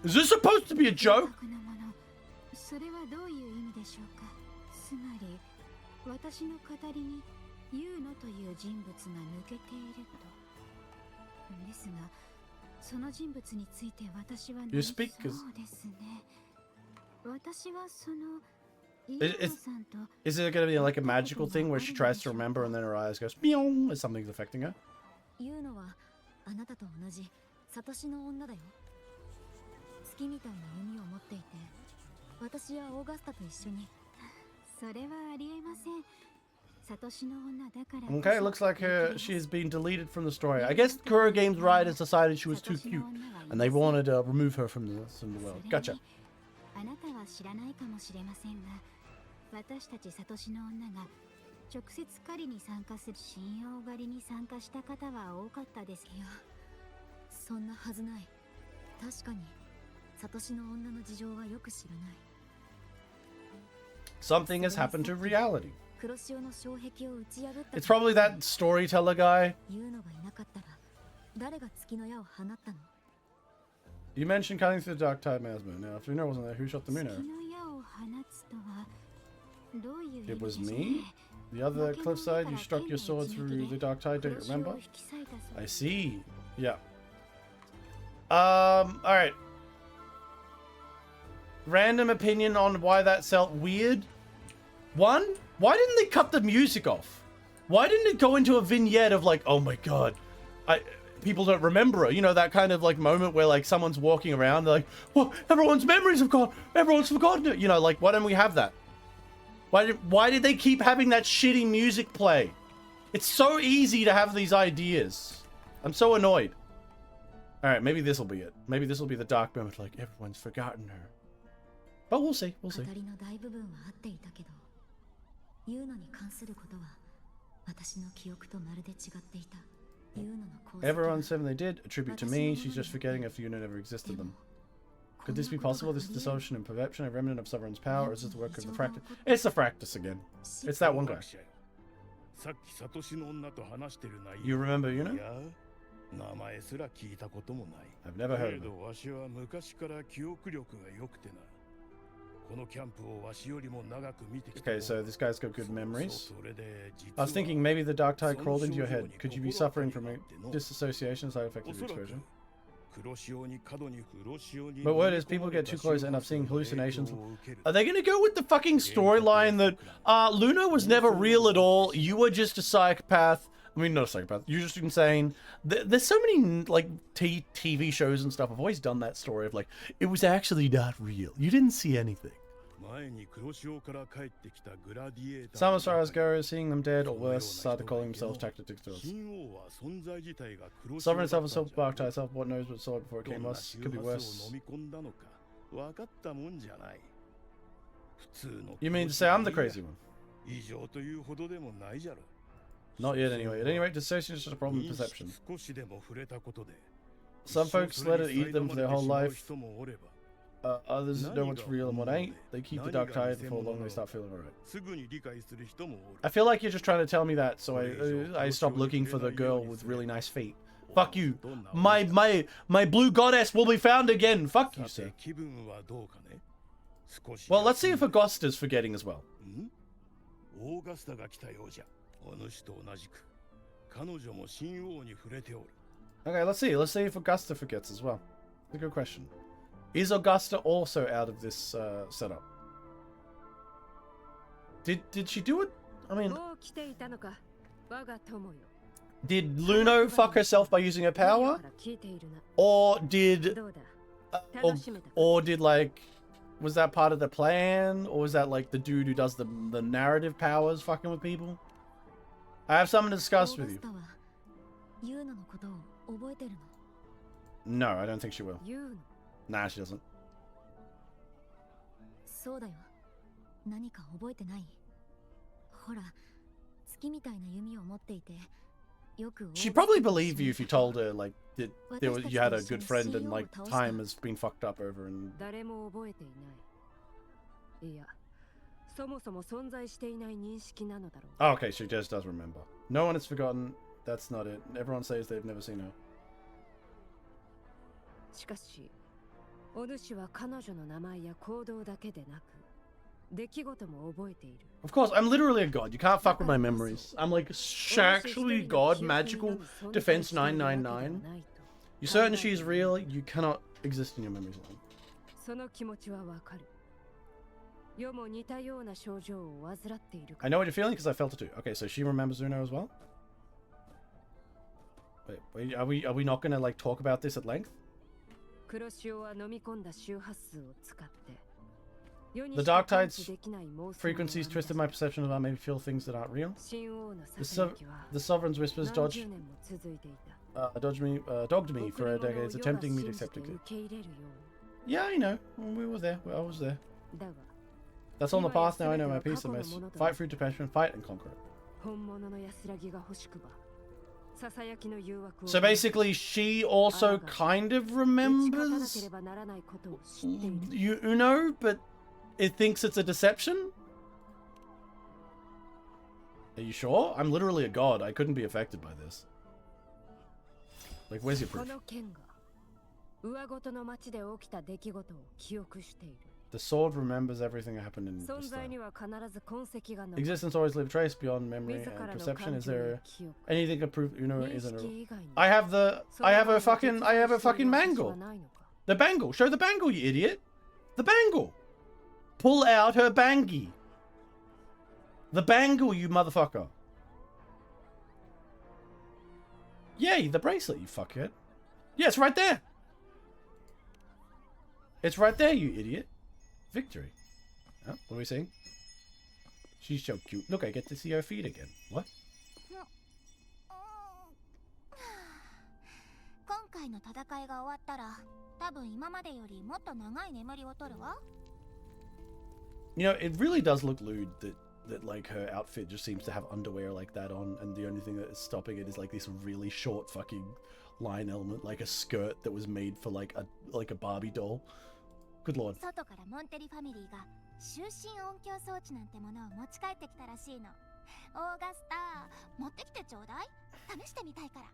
Is this supposed to be a joke? 空白のもの、それはどういう意味でしょうか。つまり、私の語りにユーノという人物が抜けていると。ですが、その人物について私は You speak そう 'cause- ですね。私はその Is it going to be like a magical thing where she tries to remember and then her eyes goes meow as something's affecting her? ユーノはあなたと同じサトシの女だよ。月みたいな弓を持っていて、私やオーガスタと一緒に。それはありえません。サトシの女だからこそ。 Okay, it looks like she has been deleted from the story. I guess Kuro Games writers decided she was too cute and they wanted to remove her from the world. Gotcha. あなたは知らないかもしれませんが、私たちサトシの女が直接狩りに参加する信用狩りに参加した方は多かったですよ。そんなはずない。確かにサトシの女の事情はよく知らない。 Something has happened to reality. 黒潮の障壁を打ち破った。 It's probably that storyteller guy. ユーノがいなかったら誰が月の矢を放ったの？ You mentioned cutting through the dark tide man's moon. Now, if Uno wasn't there, who shot the moon 月 arrow? の矢を放つとはどういう意味 It で was しょうね。 me? The other cliffside, you struck your sword through the dark tide, don't you remember? I see. Yeah. Alright. Random opinion on why that felt weird. One, why didn't they cut the music off? Why didn't it go into a vignette of like, oh my god, people don't remember it. You know, that kind of like moment where like someone's walking around, they're like, well, everyone's memories have gone, everyone's forgotten it. You know, like, why don't we have that? Why did they keep having that shitty music play? It's so easy to have these ideas. I'm so annoyed. All right, maybe this will be it. Maybe this will be the dark moment, like everyone's forgotten her. But we'll see. We'll see. Everyone said they did. A tribute to me. She's just forgetting if Yuna never existed them. Could this be possible? This distortion and perception, a remnant of Sovereign's power, or is it the work of the Fractus? It's the Fractus again. It's that one guy. You remember Yuna? I've never heard of him. Okay, so this guy's got good memories. I was thinking maybe the dark tide crawled into your head. Could you be suffering from a disassociation side effect of exposure? But word is, people get too close and end up seeing hallucinations. Are they gonna go with the fucking storyline that Luna was never real at all, you were just a psychopath? I mean, not a psychopath, you're just insane. There's so many like TV shows and stuff have always done that story of like, it was actually not real, you didn't see anything. Some as far as go, seeing them dead or worse, started calling themselves tactics to us. Sovereign itself was self-barked itself, what knows what saw it before it came us, could be worse. You mean to say I'm the crazy one? Not yet anyway. At any rate, dissociation is just a problem of perception. Some folks let it eat them for their whole life. Others know what's real and what ain't. They keep the dark tide before long they start feeling alright. I feel like you're just trying to tell me that, so I stop looking for the girl with really nice feet. Fuck you. My blue goddess will be found again. Fuck you, sir. Well, let's see if Augusta's forgetting as well. Okay, let's see. Let's see if Augusta forgets as well. That's a good question. Is Augusta also out of this setup? Did she do it? I mean, did Luno fuck herself by using her power? Or did like, was that part of the plan? Or was that like the dude who does the narrative powers fucking with people? I have something to discuss with you. No, I don't think she will. Nah, she doesn't. She'd probably believe you if you told her like that you had a good friend and like time has been fucked up over and. Oh, okay, she just does remember. No one has forgotten. That's not it. Everyone says they've never seen her. Of course, I'm literally a god. You can't fuck with my memories. I'm like actually god, magical, defense 999. You're certain she's real, you cannot exist in your memories alone. I know what you're feeling because I felt it too. Okay, so she remembers Uno as well? Wait, are we not gonna like talk about this at length? The dark tide's frequencies twisted my perception about made me feel things that aren't real. The Sovereign's whispers dogged me for decades, attempting me to accept it. Yeah, I know. We were there. I was there. That's on the past now. I know my piece. I must fight through depression, fight and conquer it. So basically, she also kind of remembers Uno, but it thinks it's a deception? Are you sure? I'm literally a god. I couldn't be affected by this. Like, where's your proof? The sword remembers everything that happened in this time. Existence always leaves trace beyond memory and perception. Is there anything to prove Uno isn't a... I have a fucking bangle. The bangle. Show the bangle, you idiot. The bangle. Pull out her bangy. The bangle, you motherfucker. Yay, the bracelet, you fuckhead. Yeah, it's right there. It's right there, you idiot. Victory. Oh, what are we saying? She's so cute. Look, I get to see her feet again. What? 今回の戦いが終わったら、多分今までよりもっと長い眠りを取るわ。You know, it really does look lewd that like her outfit just seems to have underwear like that on, and the only thing that is stopping it is like this really short fucking line element, like a skirt that was made for like a Barbie doll. Good lord. 外からモンテリファミリーが就寝音響装置なんてものを持ち帰ってきたらしいの。オーガスター、持ってきてちょうだい。試してみたいから。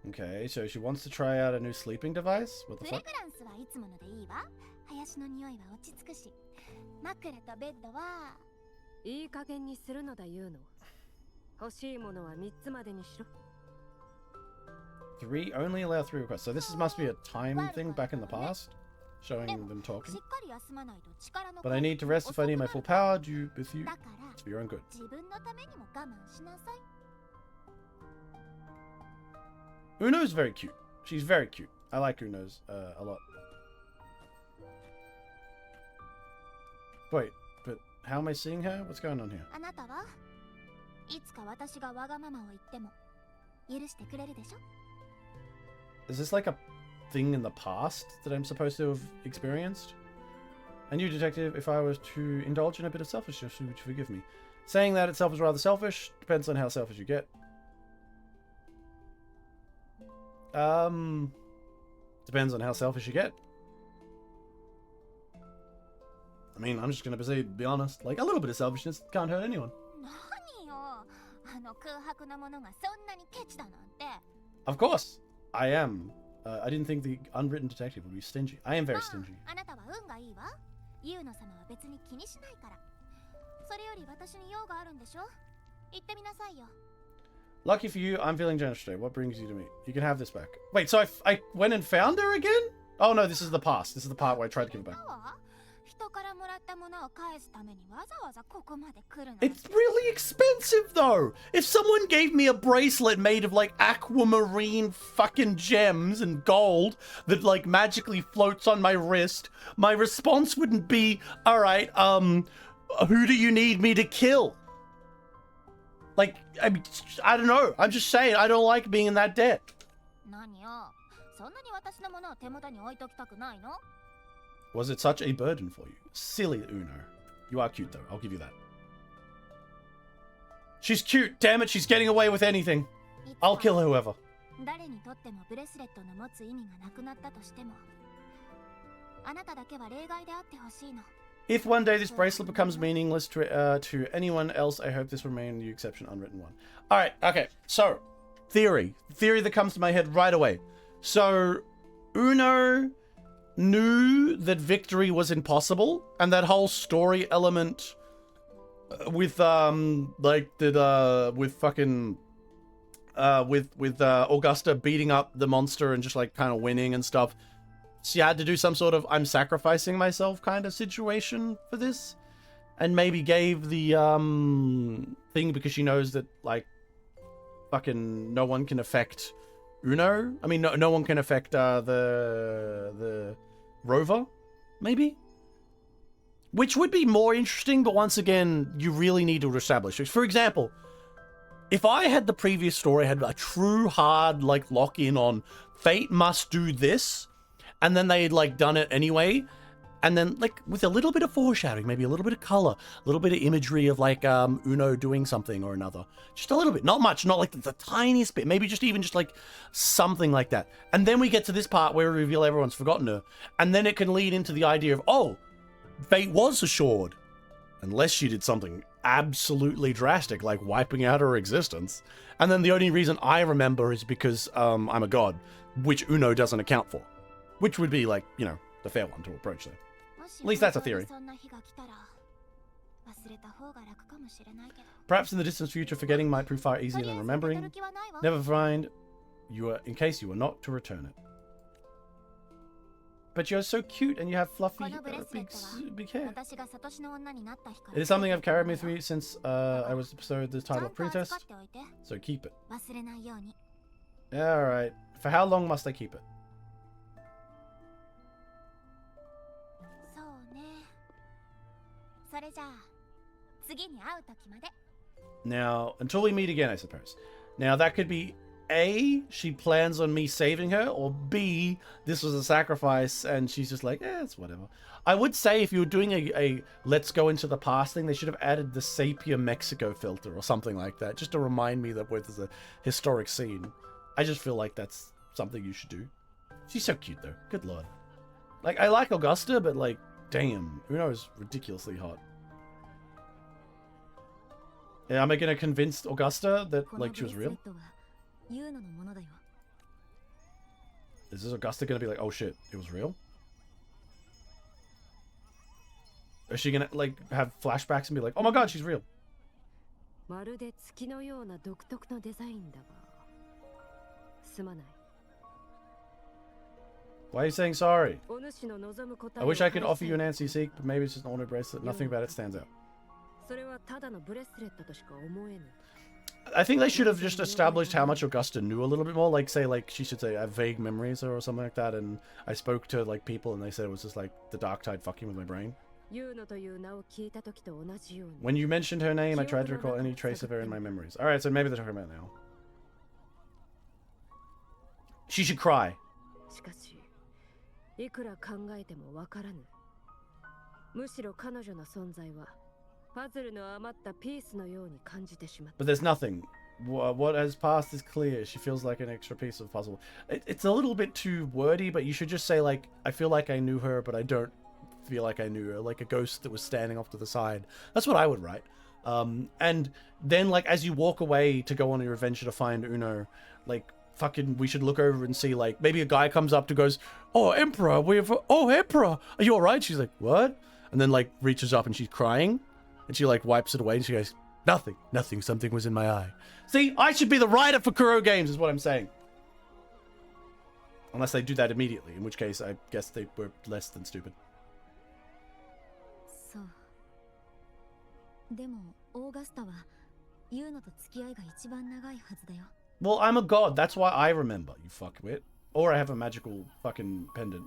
Okay, so she wants to try out a new sleeping device? What フ the レ fuck? グランスはいつものでいいわ。林の匂いは落ち着くし、枕とベッドはいい加減にするのだ言うの。欲しいものは3つまでにしろ。Three only allow 3 requests. So this must be a time thing back in the past, showing them し talking. っかり休まないと力の But I need to rest if I need my full power. Do with you だから for your own good. 自分のためにも我慢しなさい。 Uno's very cute. She's very cute. I like Uno's a lot. Wait, but how am I seeing her? What's going on here? あなたはいつか私がわがままを言っても許してくれるでしょ。 Is this like a thing in the past that I'm supposed to have experienced? And you, detective, if I was to indulge in a bit of selfishness, would you forgive me? Saying that itself is rather selfish. Depends on how selfish you get. Depends on how selfish you get. I mean, I'm just gonna be honest. Like, a little bit of selfishness can't hurt anyone. 何よ、あの空白なものがそんなにケチだなんて。 Of course, I am. I didn't think the unwritten detective would be stingy. I am very ま stingy. あ、あなたは運がいいわ。ユウノ様は別に気にしないから。それより私に用があるんでしょ。言ってみなさいよ。 Lucky for you, I'm feeling generous today. What brings you to me? You can have this back. Wait, so I went and found her again? Oh no, this is the past. This is the part where I tried to give it back. 人からもらったものを返すためにわざわざここまで来るの。 It's really expensive though. If someone gave me a bracelet made of like aquamarine fucking gems and gold that like magically floats on my wrist, my response wouldn't be, all right, who do you need me to kill? Like, I mean, I don't know. I'm just saying, I don't like being in that debt. 何よ、そんなに私のものを手元に置いときたくないの？ Was it such a burden for you? Silly Uno. You are cute though, I'll give you that. She's cute, damn it, she's getting away with anything. I'll kill whoever. 誰にとってもブレスレットの持つ意味がなくなったとしても、あなただけは例外であってほしいの。 If one day this bracelet becomes meaningless to anyone else, I hope this remains the exception, unwritten one. Alright, okay, so, theory that comes to my head right away. So, Uno knew that victory was impossible, and that whole story element with Augusta beating up the monster and just like kind of winning and stuff. She had to do some sort of I'm sacrificing myself kind of situation for this, and maybe gave the thing because she knows that like fucking no one can affect Uno. I mean, no one can affect the rover, maybe, which would be more interesting. But once again, you really need to establish. For example, if I had the previous story had a true hard like lock in on fate must do this, and then they had like done it anyway, and then like with a little bit of foreshadowing, maybe a little bit of color, a little bit of imagery of like Uno doing something or another, just a little bit, not much, not like the tiniest bit, maybe just even just like something like that. And then we get to this part where we reveal everyone's forgotten her, and then it can lead into the idea of, oh, fate was assured, unless she did something absolutely drastic like wiping out her existence. And then the only reason I remember is because I'm a god, which Uno doesn't account for, which would be like, you know, the fair one to approach there. At least that's a theory. Perhaps in the distant future, forgetting might prove far easier than remembering. Never mind, in case you are not to return it. but you're so cute and you have fluffy, このブレスレッ big, トは big hair. 私がサトシの女になった日から It is something I've carried with me since I was bestowed the ちゃ title ん of と預か princess, っておいて so keep it. 忘れないように Alright. For how long must I keep it? そうねそれじゃあ次に会う時まで Now, until we meet again, I suppose. Now, that could be A, she plans on me saving her, or B, this was a sacrifice and she's just like, it's whatever. I would say if you were doing a let's go into the past thing, they should have added the Sepia Mexico filter or something like that, just to remind me that there's a historic scene. I just feel like that's something you should do. She's so cute, though. Good lord. Like, I like Augusta, but, like, damn. Uno is ridiculously hot. Yeah, am I gonna convince Augusta that, この like, she ブ was レスレ real? ットはユーノのものだよ Is this Augusta gonna be like, oh shit, it was real? Is she gonna, like, have flashbacks and be like, oh my god, she's real? まるで月のような独特のデザインだがすまない Why are you saying sorry? お主の望む答え I を wish I could 返し offer たい you an anti-seek, but maybe it's just an ornament bracelet. Nothing about it stands out. それはただのブレスレットとしか思えぬ I think they should have just established how much Augusta knew a little bit more. Like, say, like, she should say, I have vague memories or something like that. And I spoke to, like, people and they said it was just, like, the dark tide fucking with my brain. ユーノという名を聞いた時と同じように When you mentioned her name, I tried to recall any trace of her in my memories. Alright, so maybe they're talking about it now. She should cry. しかしいくら考えてもわからぬむしろ彼女の存在はパズルの余ったピースのように感じてしまった But there's nothing. What has passed is clear. She feels like an extra piece of puzzle. It's a little bit too wordy, but you should just say, like, I feel like I knew her, but I don't feel like I knew her. Like a ghost that was standing off to the side. That's what I would write. And then, like, as you walk away to go on your adventure to find Uno, like, fucking, we should look over and see, like, maybe a guy comes up to goes, oh, Emperor, Emperor, are you alright? She's like, what? And then, like, reaches up and she's crying. And she, like, wipes it away and she goes, nothing, something was in my eye. See, I should be the writer for Kuro Games, is what I'm saying. Unless they do that immediately, in which case I guess they were less than stupid. そうでもオーガスタはユーノと付き合いが一番長いはずだよ Well, I'm a god, that's why I remember, you fuckwit. Or I have a magical fucking pendant.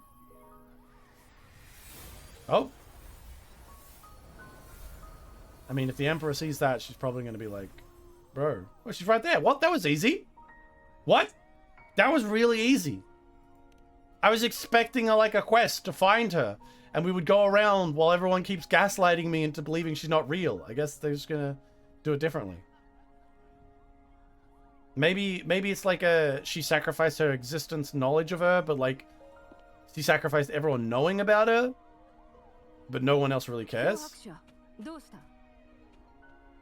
Oh. I mean, if the Emperor sees that, she's probably going to be like, bro, well, she's right there. What? That was easy. What? That was really easy. I was expecting like a quest to find her, and we would go around while everyone keeps gaslighting me into believing she's not real. I guess they're just going to do it differently. Maybe it's like she sacrificed her existence knowledge of her, but like she sacrificed everyone knowing about her, but no one else really 脅 cares. 迫者どうした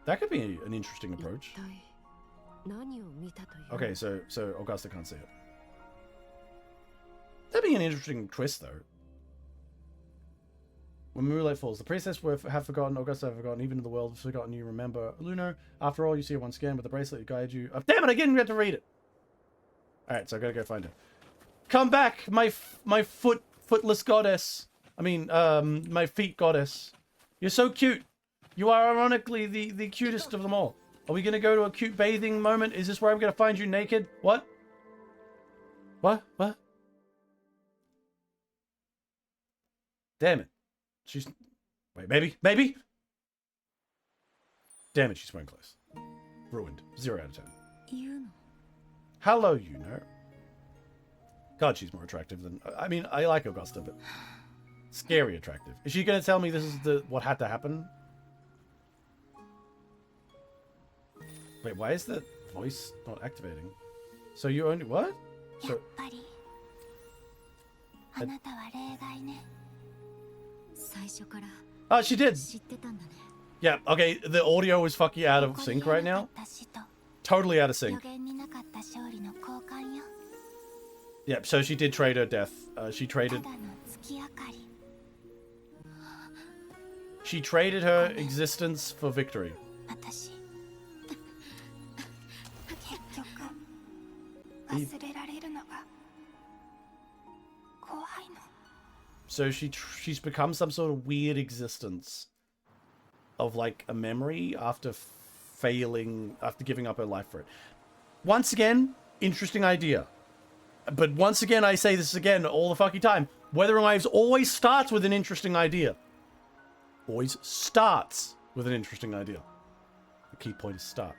That could be an interesting approach. 一体何を見たという Okay, so Augusta can't see it. That'd be an interesting twist, though. When moonlight falls, the princess have forgotten, Augusta have forgotten, even in the world has forgotten you remember. Luno, after all, you see her once again with the bracelet to guide you. Oh, damn it, I didn't get to read it. Alright, so I gotta go find her. Come back, my footless goddess. I mean, my feet goddess. You're so cute. You are ironically the cutest of them all. Are we gonna go to a cute bathing moment? Is this where I'm gonna find you naked? What? What? Damn it. She's... Wait, maybe? Damn it, she's wearing clothes. Ruined. 0 out of 10. ユーノ Hello, Yuno. God, she's more attractive than... I mean, I like Augusta, but... Scary attractive. Is she gonna tell me this is what had to happen? Wait, why is the voice not activating? So you only... What? やっ So... ぱりあなたは例外ね最初から Oh, she did! 知ってたんだね Yeah, okay, the audio is fucking out of sync right now. 起こり得なかった死と Totally out of 予 sync. 言になかった勝利の交換よ Yep, so she did trade her death. She た traded... だの月明かり She traded her existence for victory. 私結局忘れられるのが怖いの So she's become some sort of weird existence of like a memory after giving up her life for it. Once again, interesting idea. But once again, I say this again all the fucking time. Wuthering Waves always starts with an interesting idea. Always starts with an interesting idea. The key point is start.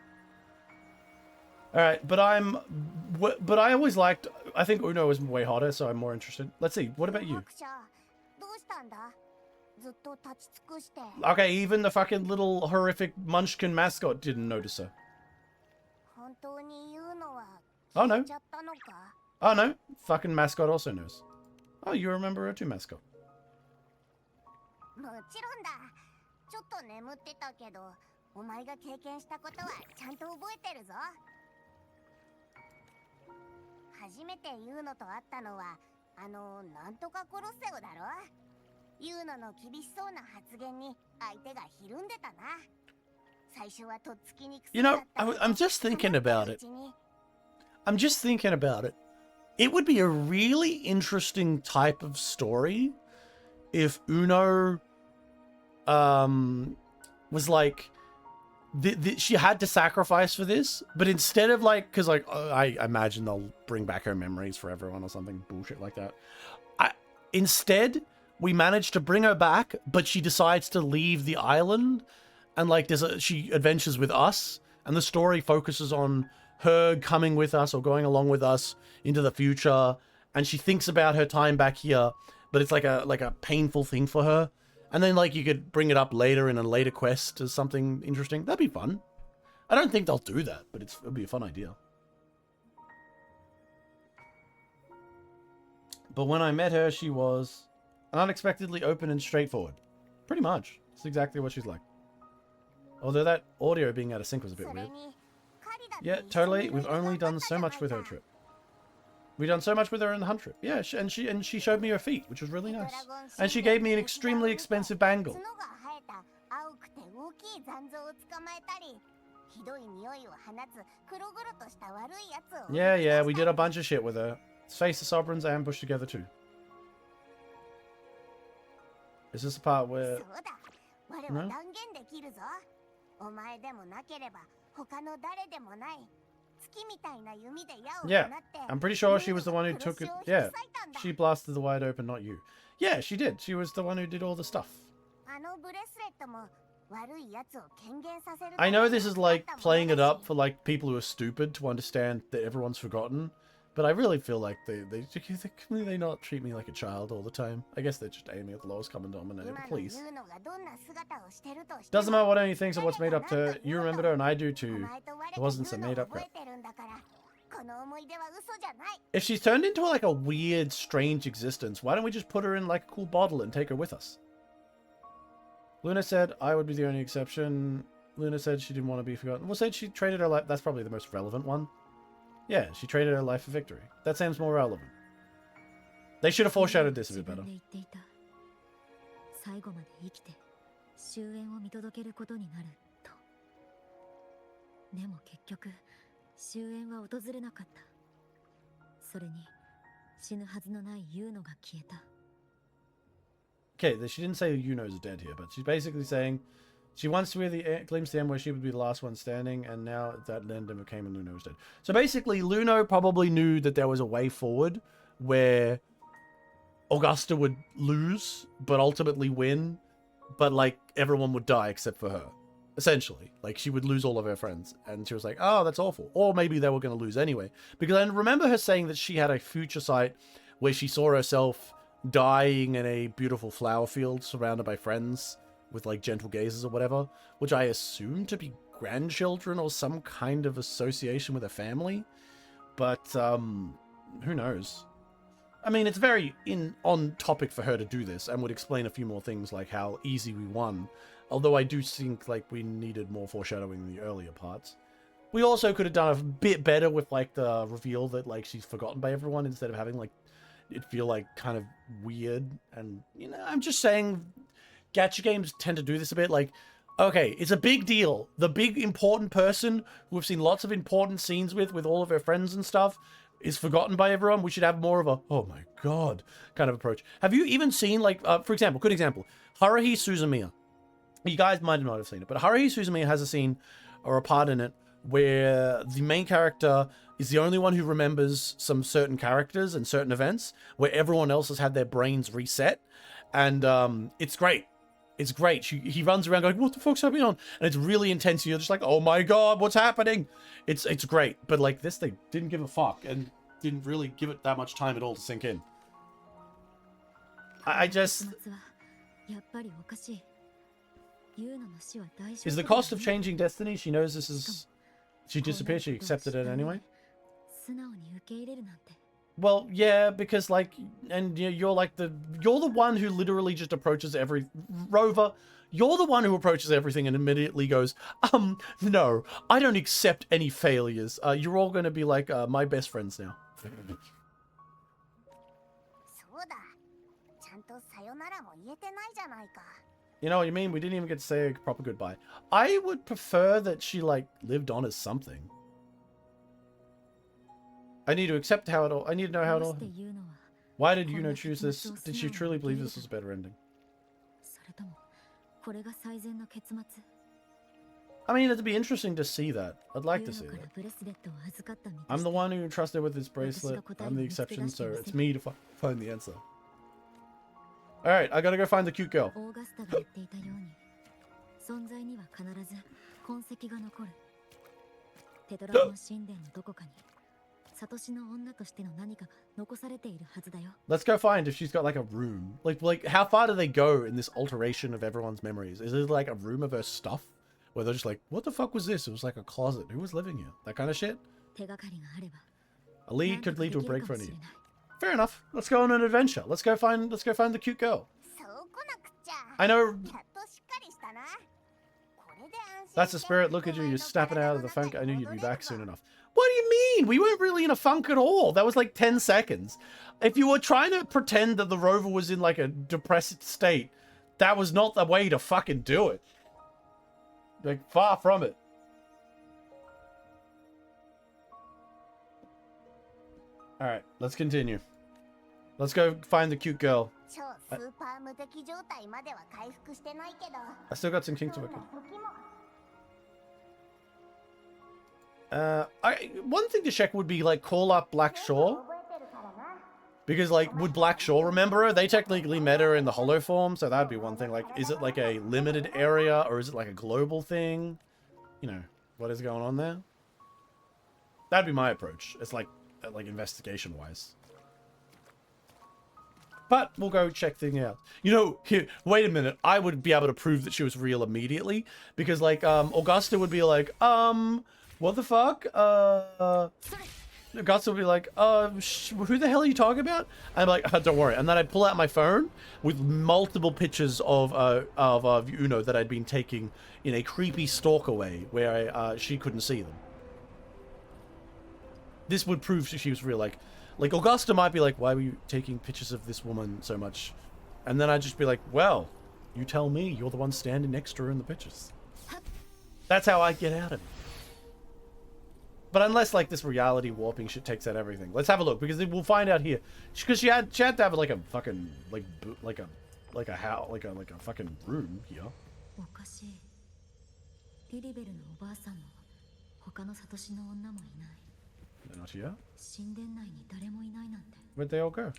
Alright, but I always liked, I think Uno is way hotter, so I'm more interested. Let's see, what about you? Okay, even the fucking little horrific munchkin mascot didn't notice her. Oh no. Oh no, fucking mascot also knows. Oh, you remember her too, mascot. You know, I'm just thinking about it. It would be a really interesting type of story if Uno was like she had to sacrifice for this, but instead of like, because like I imagine they'll bring back her memories for everyone or something bullshit like that. Instead, we managed to bring her back, but she decides to leave the island, and like she adventures with us, and the story focuses on her coming with us or going along with us into the future, and she thinks about her time back here, but it's like a painful thing for her. And then like you could bring it up later in a later quest as something interesting. That'd be fun. I don't think they'll do that, but it'd be a fun idea. But when I met her, she was unexpectedly open and straightforward. Pretty much. That's exactly what she's like. Although that audio being out of sync was a bit weird. Yeah, totally. We've only done so much with her trip. We've done so much with her in the hunt trip. Yeah, and she showed me her feet, which was really nice. And she gave me an extremely expensive bangle. Yeah, we did a bunch of shit with her. Face the Sovereign's ambush together too. Is this the part where... No? Yeah, I'm pretty sure she was the one who took it. Yeah, she blasted the wide open, not you. Yeah, she did. She was the one who did all the stuff. I know this is like playing it up for like people who are stupid to understand that everyone's forgotten, but I really feel like they not treat me like a child all the time. I guess they're just aiming at the lowest common denominator, but please. Doesn't matter what anyone thinks or what's made up to her. You remembered her and I do too. It wasn't some made up crap. If she's turned into like a weird, strange existence, why don't we just put her in like a cool bottle and take her with us? Luna said I would be the only exception. Luna said she didn't want to be forgotten. Well, said she traded her life. That's probably the most relevant one. Yeah, she traded her life for victory. That seems more relevant. They should have foreshadowed this a bit better. Okay, she didn't say Yuno's dead here, but she's basically saying she wants to glimpse the end where she would be the last one standing, and now that ending became and Luno was dead. So basically, Luno probably knew that there was a way forward where Augusta would lose, but ultimately win, but like everyone would die except for her. Essentially, like she would lose all of her friends, and she was like, "Oh, that's awful." Or maybe they were going to lose anyway, because I remember her saying that she had a future sight where she saw herself dying in a beautiful flower field surrounded by friends with like gentle gazes or whatever, which I assume to be grandchildren or some kind of association with a family, but who knows. I mean, it's very on topic for her to do this, and would explain a few more things like how easy we won, although I do think like we needed more foreshadowing in the earlier parts. We also could have done a bit better with like the reveal that like she's forgotten by everyone, instead of having like it feel like kind of weird. And you know, I'm just saying gacha games tend to do this a bit. Like, okay, it's a big deal. The big important person who we've seen lots of important scenes with all of her friends and stuff, is forgotten by everyone. We should have more of a, oh my god, kind of approach. Have you even seen, like, for example, good example, Haruhi Suzumiya. You guys might not have seen it, but Haruhi Suzumiya has a scene or a part in it where the main character is the only one who remembers some certain characters and certain events, where everyone else has had their brains reset. And it's great. It's great. He runs around going, what the fuck's happening on? And it's really intense. And you're just like, oh my god, what's happening? It's great. But like this, they didn't give a fuck and didn't really give it that much time at all to sink in. I just... Is the cost of changing destiny? She knows this is... She disappeared, she accepted it anyway? Well, yeah, because like, and you're like you're the one who literally just approaches every Rover. You're the one who approaches everything and immediately goes, no, I don't accept any failures. You're all going to be like my best friends now. You know what you mean? We didn't even get to say a proper goodbye. I would prefer that she like lived on as something. I need to accept how it all... I need to know how it all... Why did Yuno choose this? Did she truly believe this was a better ending? I mean, it'd be interesting to see that. I'd like to see that. I'm the one who entrusted with this bracelet. I'm the exception, so it's me to find the answer. Alright, I gotta go find the cute girl. Let's go find if she's got like a room. Like how far do they go in this alteration of everyone's memories? Is it like a room of her stuff? Where they're just like, what the fuck was this? It was like a closet. Who was living here? That kind of shit? A lead could lead to a breakthrough. Fair enough. Let's go on an adventure. Let's go find the cute girl. I know. That's the spirit. Look at you. You're snapping out of the funk. I knew you'd be back soon enough. What do you mean? We weren't really in a funk at all. That was like 10 seconds. If you were trying to pretend that the rover was in like a depressed state, that was not the way to fucking do it. Like, far from it. Alright, let's continue. Let's go find the cute girl. I still got some kinks to work on. One thing to check would be, like, call up Black Shore. Because, like, would Black Shore remember her? They technically met her in the hollow form, so that'd be one thing. Like, is it, like, a limited area, or is it, like, a global thing? You know, what is going on there? That'd be my approach. It's, like investigation-wise. But we'll go check things out. You know, here, wait a minute. I would be able to prove that she was real immediately. Because, like, Augusta would be like, what the fuck? Augusta would be like, who the hell are you talking about? I'm like, don't worry. And then I'd pull out my phone with multiple pictures of Uno that I'd been taking in a creepy stalker way where she couldn't see them. This would prove she was real. Like Augusta might be like, why were you taking pictures of this woman so much? And then I'd just be like, well, you tell me. You're the one standing next to her in the pictures. That's how I get out of it. But unless, like, this reality warping shit takes out everything. Let's have a look, because we'll find out here. Because she had to have, like, a fucking, like a fucking room here. They're not here? Where'd they all go?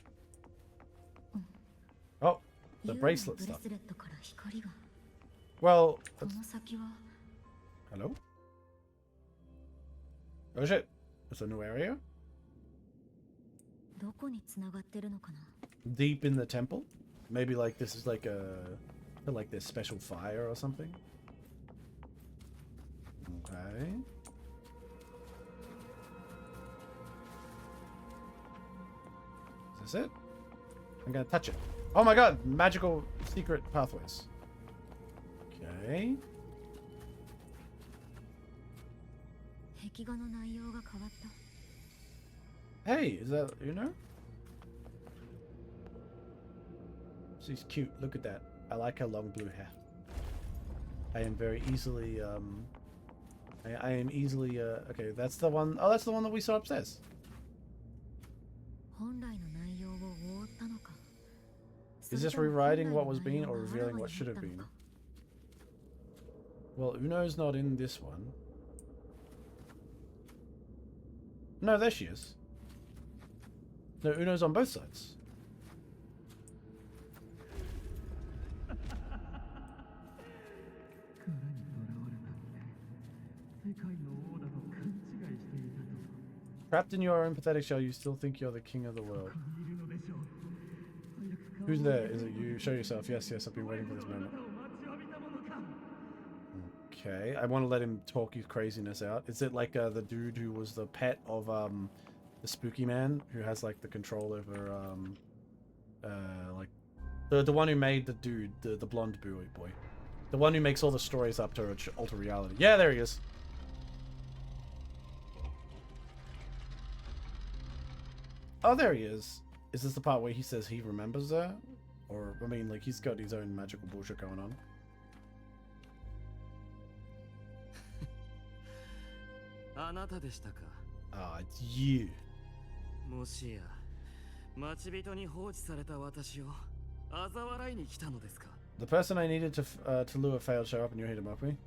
Oh, the bracelet stuff. Well, hello? Oh shit, it's a new area? Deep in the temple? Maybe like this is like like this special fire or something? Okay. Is this it? I'm gonna touch it. Oh my god, magical secret pathways. Okay. Hey, is that, you know? She's cute. Look at that. I like her long blue hair. I am very easily, I am easily, okay, that's the one. Oh, that's the one that we saw upstairs. 本来の内容を覆ったのか。 Is this rewriting what was being or revealing what should have been? Well, Uno's not in this one. No, there she is. No, Uno's on both sides. Trapped in your own pathetic shell, you still think you're the king of the world. Who's there? Is it you? Show yourself. Yes, yes, I've been waiting for this moment. Okay, I want to let him talk his craziness out. Is it like the dude who was the pet of the spooky man, who has like the control over like the one who made the dude, the blonde boy, the one who makes all the stories up to alter reality? Yeah, there he is. Oh, there he is. Is this the part where he says he remembers her? Or, I mean, like, he's got his own magical bullshit going on. Ah, it's you. The person I needed to lure failed show up and you hit him up me.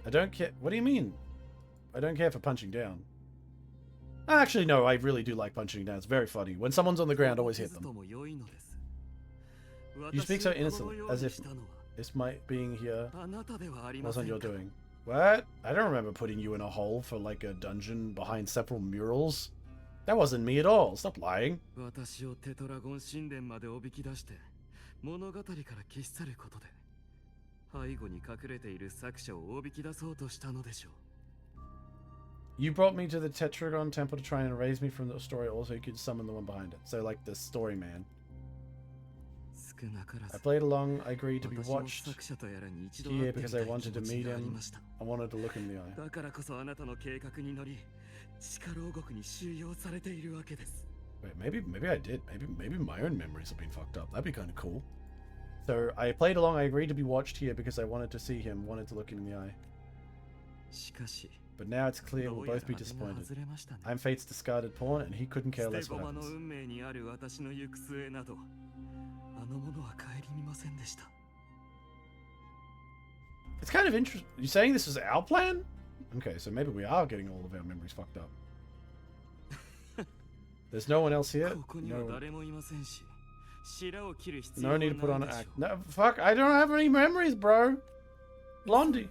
I don't care. What do you mean? I don't care for punching down. Actually, no, I really do like punching down. It's very funny. When someone's on the ground, always hit them. You speak so innocently, as if this might being here wasn't your doing. What? I don't remember putting you in a hole for like a dungeon behind several murals. That wasn't me at all. Stop lying. You brought me to the Tetragon Temple to try and erase me from the story, also you could summon the one behind it. So like the story man. I played along, I agreed to be watched here because I wanted to meet him. I wanted to look him in the eye. Wait, maybe I did. Maybe my own memories have been fucked up. That'd be kind of cool. So I played along, I agreed to be watched here because I wanted to see him, wanted to look him in the eye. But now it's clear we'll both be disappointed. I'm Fate's discarded pawn, and he couldn't care less what happens. It's kind of interesting. You're saying this is our plan? Okay, so maybe we are getting all of our memories fucked up. There's no one else here? No need to put on an act. No, fuck, I don't have any memories, bro. Blondie.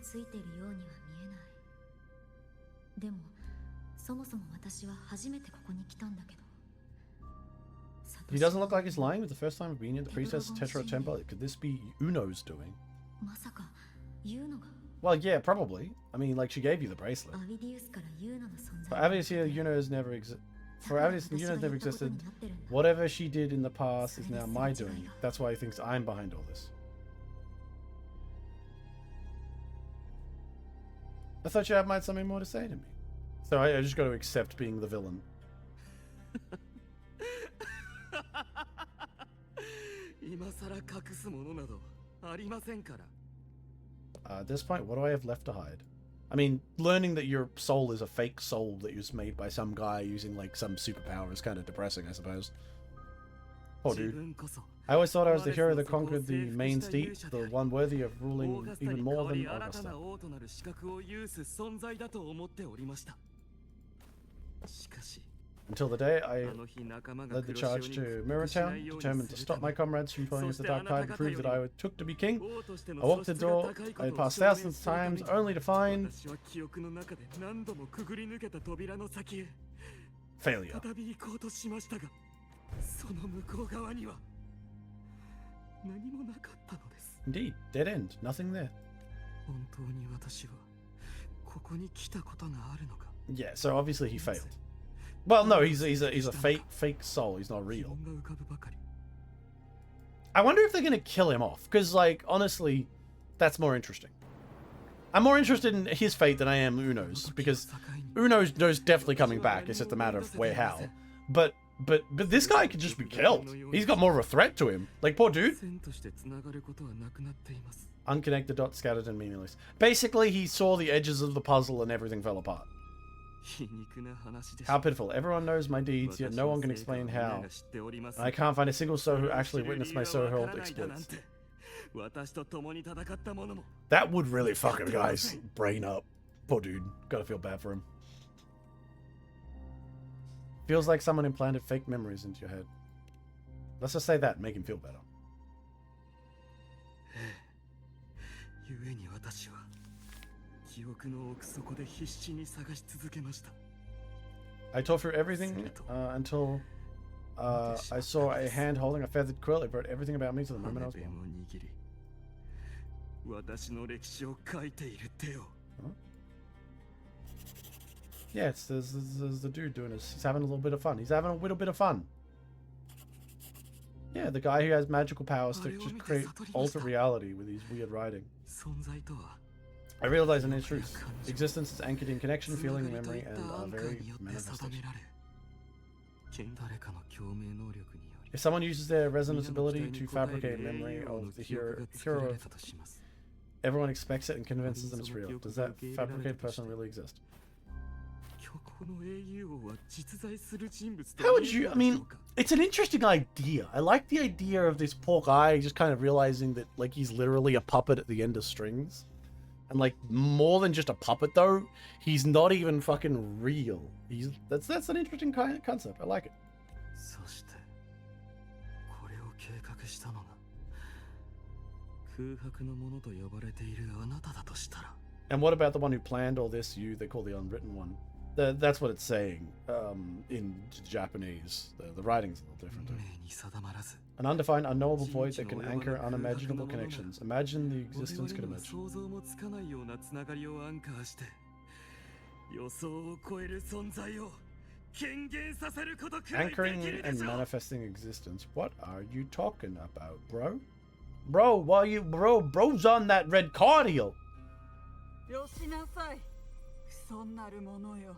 He doesn't look like he's lying. With the first time of being in the priestess Tetra Temple, could this be Uno's doing? Well, yeah, probably. I mean, like, she gave you the bracelet. For Avius here, Uno's never existed. Whatever she did in the past is now my doing. That's why he thinks I'm behind all this. I thought you might have something more to say to me. So I just got to accept being the villain. At this point, what do I have left to hide? I mean, learning that your soul is a fake soul that was made by some guy using like some superpower is kind of depressing, I suppose. Oh, dude. I always thought I was the hero that conquered the main steep, the one worthy of ruling even more than Augusta. Until the day I led the charge to Mirror Town, determined to stop my comrades from falling into the dark tide and prove that I took to be king. I walked the door I had passed thousands of times, only to find failure. Indeed, dead end, nothing there. Yeah, so obviously he failed. Well, no, he's a fake soul. He's not real. I wonder if they're gonna kill him off, because like honestly, that's more interesting. I'm more interested in his fate than I am Uno's, because Uno's definitely coming back. It's just a matter of where, how. But this guy could just be killed. He's got more of a threat to him. Like, poor dude. Unconnected dots scattered and meaningless. Basically, he saw the edges of the puzzle and everything fell apart. How pitiful. Everyone knows my deeds, yet no one can explain how. I can't find a single soul who actually witnessed my so-called exploits. That would really fuck a guy's brain up. Poor dude. Gotta feel bad for him. Feels like someone implanted fake memories into your head. Let's just say that and make him feel better. I tore through everything until I saw a hand holding a feathered quill. It brought everything about me to the moment I was born. Huh? Yeah, it's there's the dude doing this. He's having a little bit of fun. He's having a little bit of fun. Yeah, the guy who has magical powers to just create alternate reality with his weird writing. I realize an truth. Existence is anchored in connection, feeling, memory, and are very manifestation. If someone uses their resonance ability to fabricate a memory of the hero, everyone expects it and convinces them it's real. Does that fabricated person really exist? How would you... I mean, it's an interesting idea. I like the idea of this poor guy just kind of realizing that, like, he's literally a puppet at the end of strings. And, like, more than just a puppet, though, he's not even fucking real. That's an interesting kind of concept. I like it. And what about the one who planned all this? They call the unwritten one. That's what it's saying in Japanese. The writing's a little different. An undefined, unknowable void that can anchor unimaginable connections. Imagine the existence could imagine. Anchoring and manifesting existence. What are you talking about, bro? Bro, why you... Bro's on that red cardio. よしなさい。そんなるものよ。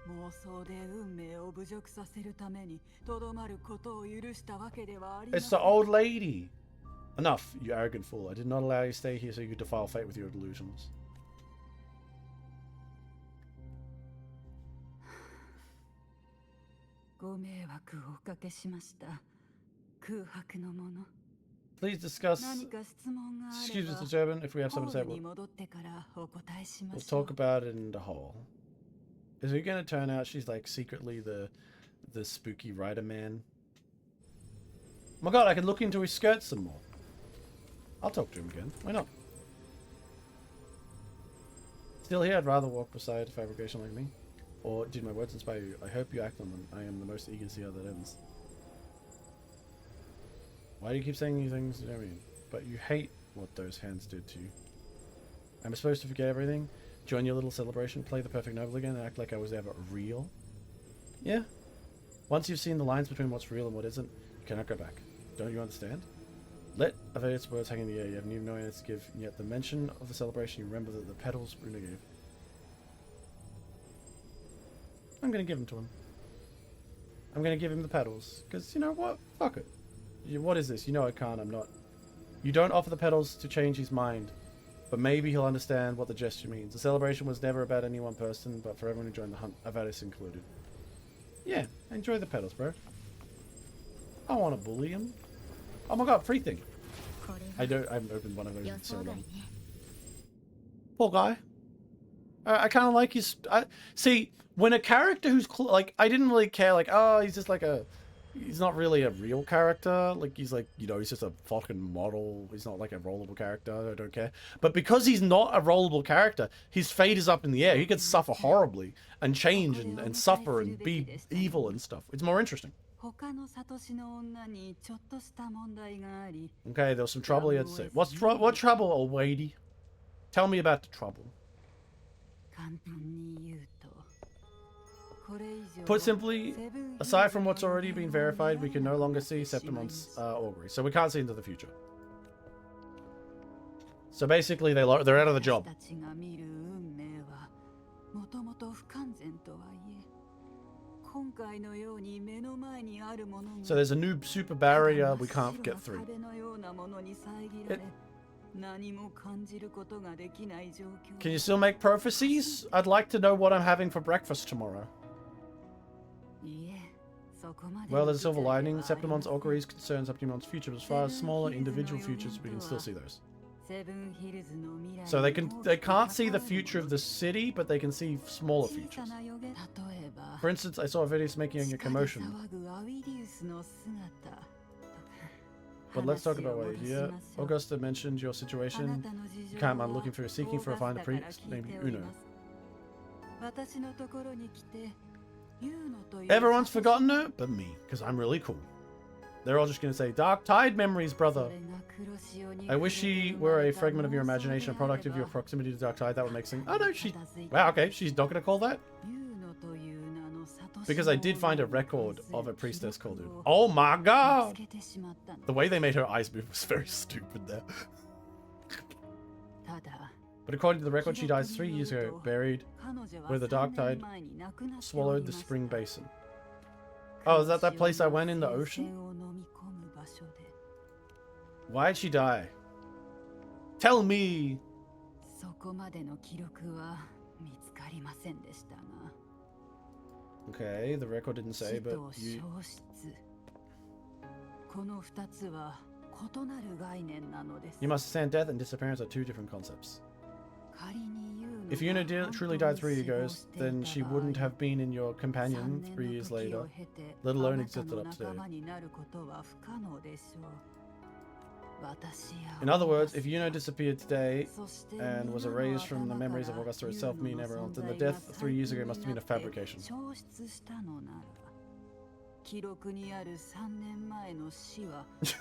妄想で運命を侮辱させるためにとどまることを許したわけではありません。 It's the old lady. Enough, you arrogant fool. I did not allow you to stay here so you could defile fate with your delusions. ご迷惑をおかけしました。空白のもの。 Please discuss. Excuse Mr. German if we have something to say. We'll talk about it in the hall. Is it going to turn out she's like secretly the spooky writer man? Oh my god, I can look into his skirt some more. I'll talk to him again. Why not? Still here, I'd rather walk beside a fabrication like me. Or did my words inspire you? I hope you act on them. I am the most eager to see how that ends. Why do you keep saying these things? You know what I mean? But you hate what those hands did to you. Am I supposed to forget everything? Join your little celebration, play the perfect noble again, and act like I was ever real? Yeah. Once you've seen the lines between what's real and what isn't, you cannot go back. Don't you understand? Let Avedi's words hang in the air. You have no answer to give, and yet the mention of the celebration, you remember that the petals Bruna gave. I'm gonna give them to him. I'm gonna give him the petals. Because, you know what? Fuck it. What is this? You know I can't, I'm not. You don't offer the petals to change his mind, but maybe he'll understand what the gesture means. The celebration was never about any one person, but for everyone who joined the hunt, Avadis included. Yeah, enjoy the petals, bro. I don't want to bully him. Oh my god, free thing. I haven't opened one of those in so long. Poor guy. I kind of like his... see, when a character who's... like, I didn't really care, like, oh, he's just like a... He's not really a real character. Like, he's like, you know, he's just a fucking model. He's not like a rollable character. I don't care. But because he's not a rollable character, his fate is up in the air. He could suffer horribly and change and suffer and be evil and stuff. It's more interesting. Okay, there was some trouble he had to say. What trouble, old lady? Tell me about the trouble. Put simply, aside from what's already been verified, we can no longer see Septimon's augury, so we can't see into the future. So basically, they're out of the job. So there's a new super barrier we can't get through. 何も感じることができない状況。 Can you still make prophecies? I'd like to know what I'm having for breakfast tomorrow. いえ、そこまで Well, の there's a silver 事態 lining. ではありま Septimon's せん。 auguries concerns Septimon's future, but as far as smaller individual futures, we can still see those. セブンヒルズの未来 So they に can't 大き see く the 関わる future of the city, but they can see smaller 小 futures. さな予言。例えば For instance, I saw a video making a 地下で commotion. 騒ぐアウィリウスの姿。 But let's talk 話 about を what 戻し here. ましょう。 Augusta mentioned your あな situation. たの事 You 情 can't は mind looking for seeking for a find a オーガスタから priest 聞い named ており Uno. ます。私のところに来て、ユーノという Everyone's forgotten her, but me, because I'm really cool. They're all just gonna say, Dark Tide memories, そ brother. れが黒潮に I wish she 触れ were て a 生まれ fragment of your た妄想 imagination, a で product あ of れ your ば proximity to Dark Tide. That would make sense. Oh no, she. 片付いて Wow, okay, she's not gonna call that? ユーノという名のサトシ Because I did find a の女に record 関 of a する priestess 記録 called を Uno. Oh my 見 god! つけてしまったの。 The way they made her eyes move was very stupid there. ただ、 But according to the record, she died 3 years ago, buried 彼女は where the dark 3 tide 年前に亡くなってお swallowed り the ました。 spring basin. Oh, is that that place I went in the 黒 ocean? 潮の聖戦を飲み込む場所で Why'd she die? Tell me! そこまでの記録は見つかりませんでしたが、 Okay, the record didn't say, 死 but と you... 消失、この2つは異なる概念なのです。 You must understand death and disappearance are two different concepts. 仮にユーノ If Una が truly 本 died 当に 3 years 死亡 ago, してい then た she 場合 wouldn't have been in your 3 companion 年 3 years の時 later. を経て let alone あなた existed の up to 仲 today. 間になることは不可能でしょう。私や In other オーガ words, ス if Una disappeared today そして and was 皆の erased from the 頭 memories か of ら Augusta ユー herself, ノ me の and everyone, 存 then the 在が death 3 years ago 最 must have been a 近になって fabrication. 消失したのなら記録にある3年前の死は虚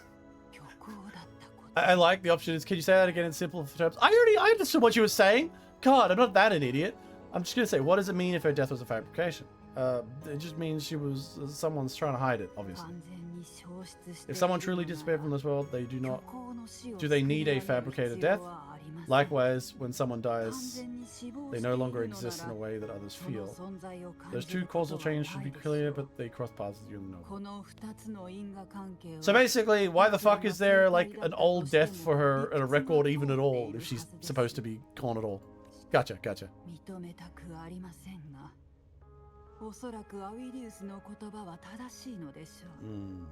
構だったこと I like the option is, can you say that again in simple terms? I understood what you were saying. God, I'm not that an idiot. I'm just gonna say, what does it mean if her death was a fabrication? It just means she was someone's trying to hide it, obviously. 完全に消失してい If る someone の truly なら disappeared from this world, they do not. 虚構の死を Do they need a 作り上げる fabricated 必要 death? はありません。 Likewise, when someone 完 dies, 全に死亡 they して no いる longer のな exist in a ら way that others その feel. 存在を感 Those じ じ two ること causal は chains な should い be でし clear, ょう but they cross paths as you know. この2つの因果関係は So basically, why the fuck is there like an old death for her and a record even at all if she's supposed to be gone at all? Gotcha, gotcha. 認めたくありませんが、おそらくアウィリウスの言葉は正しいのでしょう。 Mm.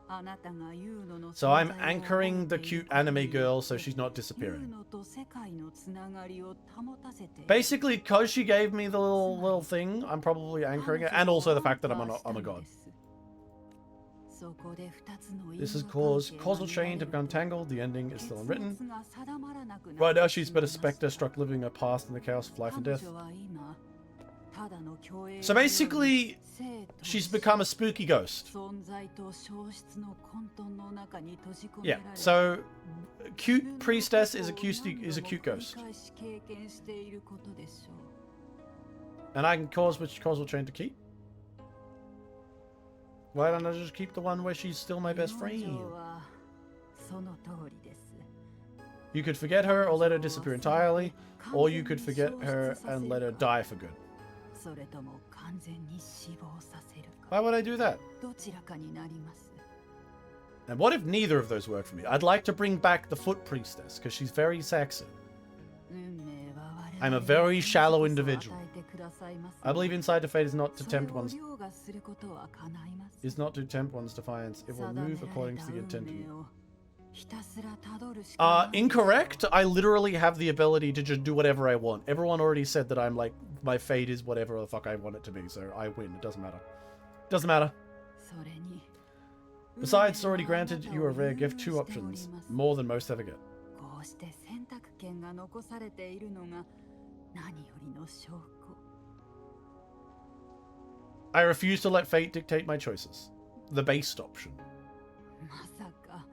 あなたがユーノの So 存 I'm 在を anchoring the 覚えている cute anime 限り girl so she's not ユー disappearing. ノと世界のつながりを保たせている。 Basically, because she gave me the little thing, I'm probably anchoring it, and also the fact that I'm a god. そこで2つの因 This has 果関係 caused が causal chain to 乱れ become ると tangled. The ending is still 結 unwritten. 末が定まらなくな Right って now, し she's ま but い a ました specter struck living her past in the chaos of life and 彼 death. 女は今ただの虚栄 So basically, 生と she's 死 become a spooky ghost. 存在と消失の混沌の中に閉じ込め Yeah. られ So, cute priestess is a cute ghost, 繰り返し経験していることでしょう。 and I can cause which causal chain to keep. Why don't I just keep the one where she's still my best 日 friend? 本上はその通りです。 You could forget her or let her disappear entirely, or you could forget her and let her die for good. それとも完全に死亡させる Why か would I do that? どちらかになります。 And what if neither of those work for me? I'd like to bring back the foot priestess because she's very sexy. 運命は我 I'm 々 a に very チャンス shallow を individual. 与えてくださいます I believe inside the fate is not to それ tempt を one's 凌駕することは叶います。 is not to tempt one's defiance. It will 定め move られ according た to the 運 intended. 命をひたすら辿るしかない Incorrect. I literally have the ability to just do whatever I want. Everyone already said that I'm like my fate is whatever the fuck I want it to be, so I win. It doesn't matter. Doesn't matter. それに Besides, it's already granted you a rare gift, 2 options, more than most ever get. こうして選択権が残されているのが何よりの証拠。 I refuse to let fate dictate my choices. The based option. まさか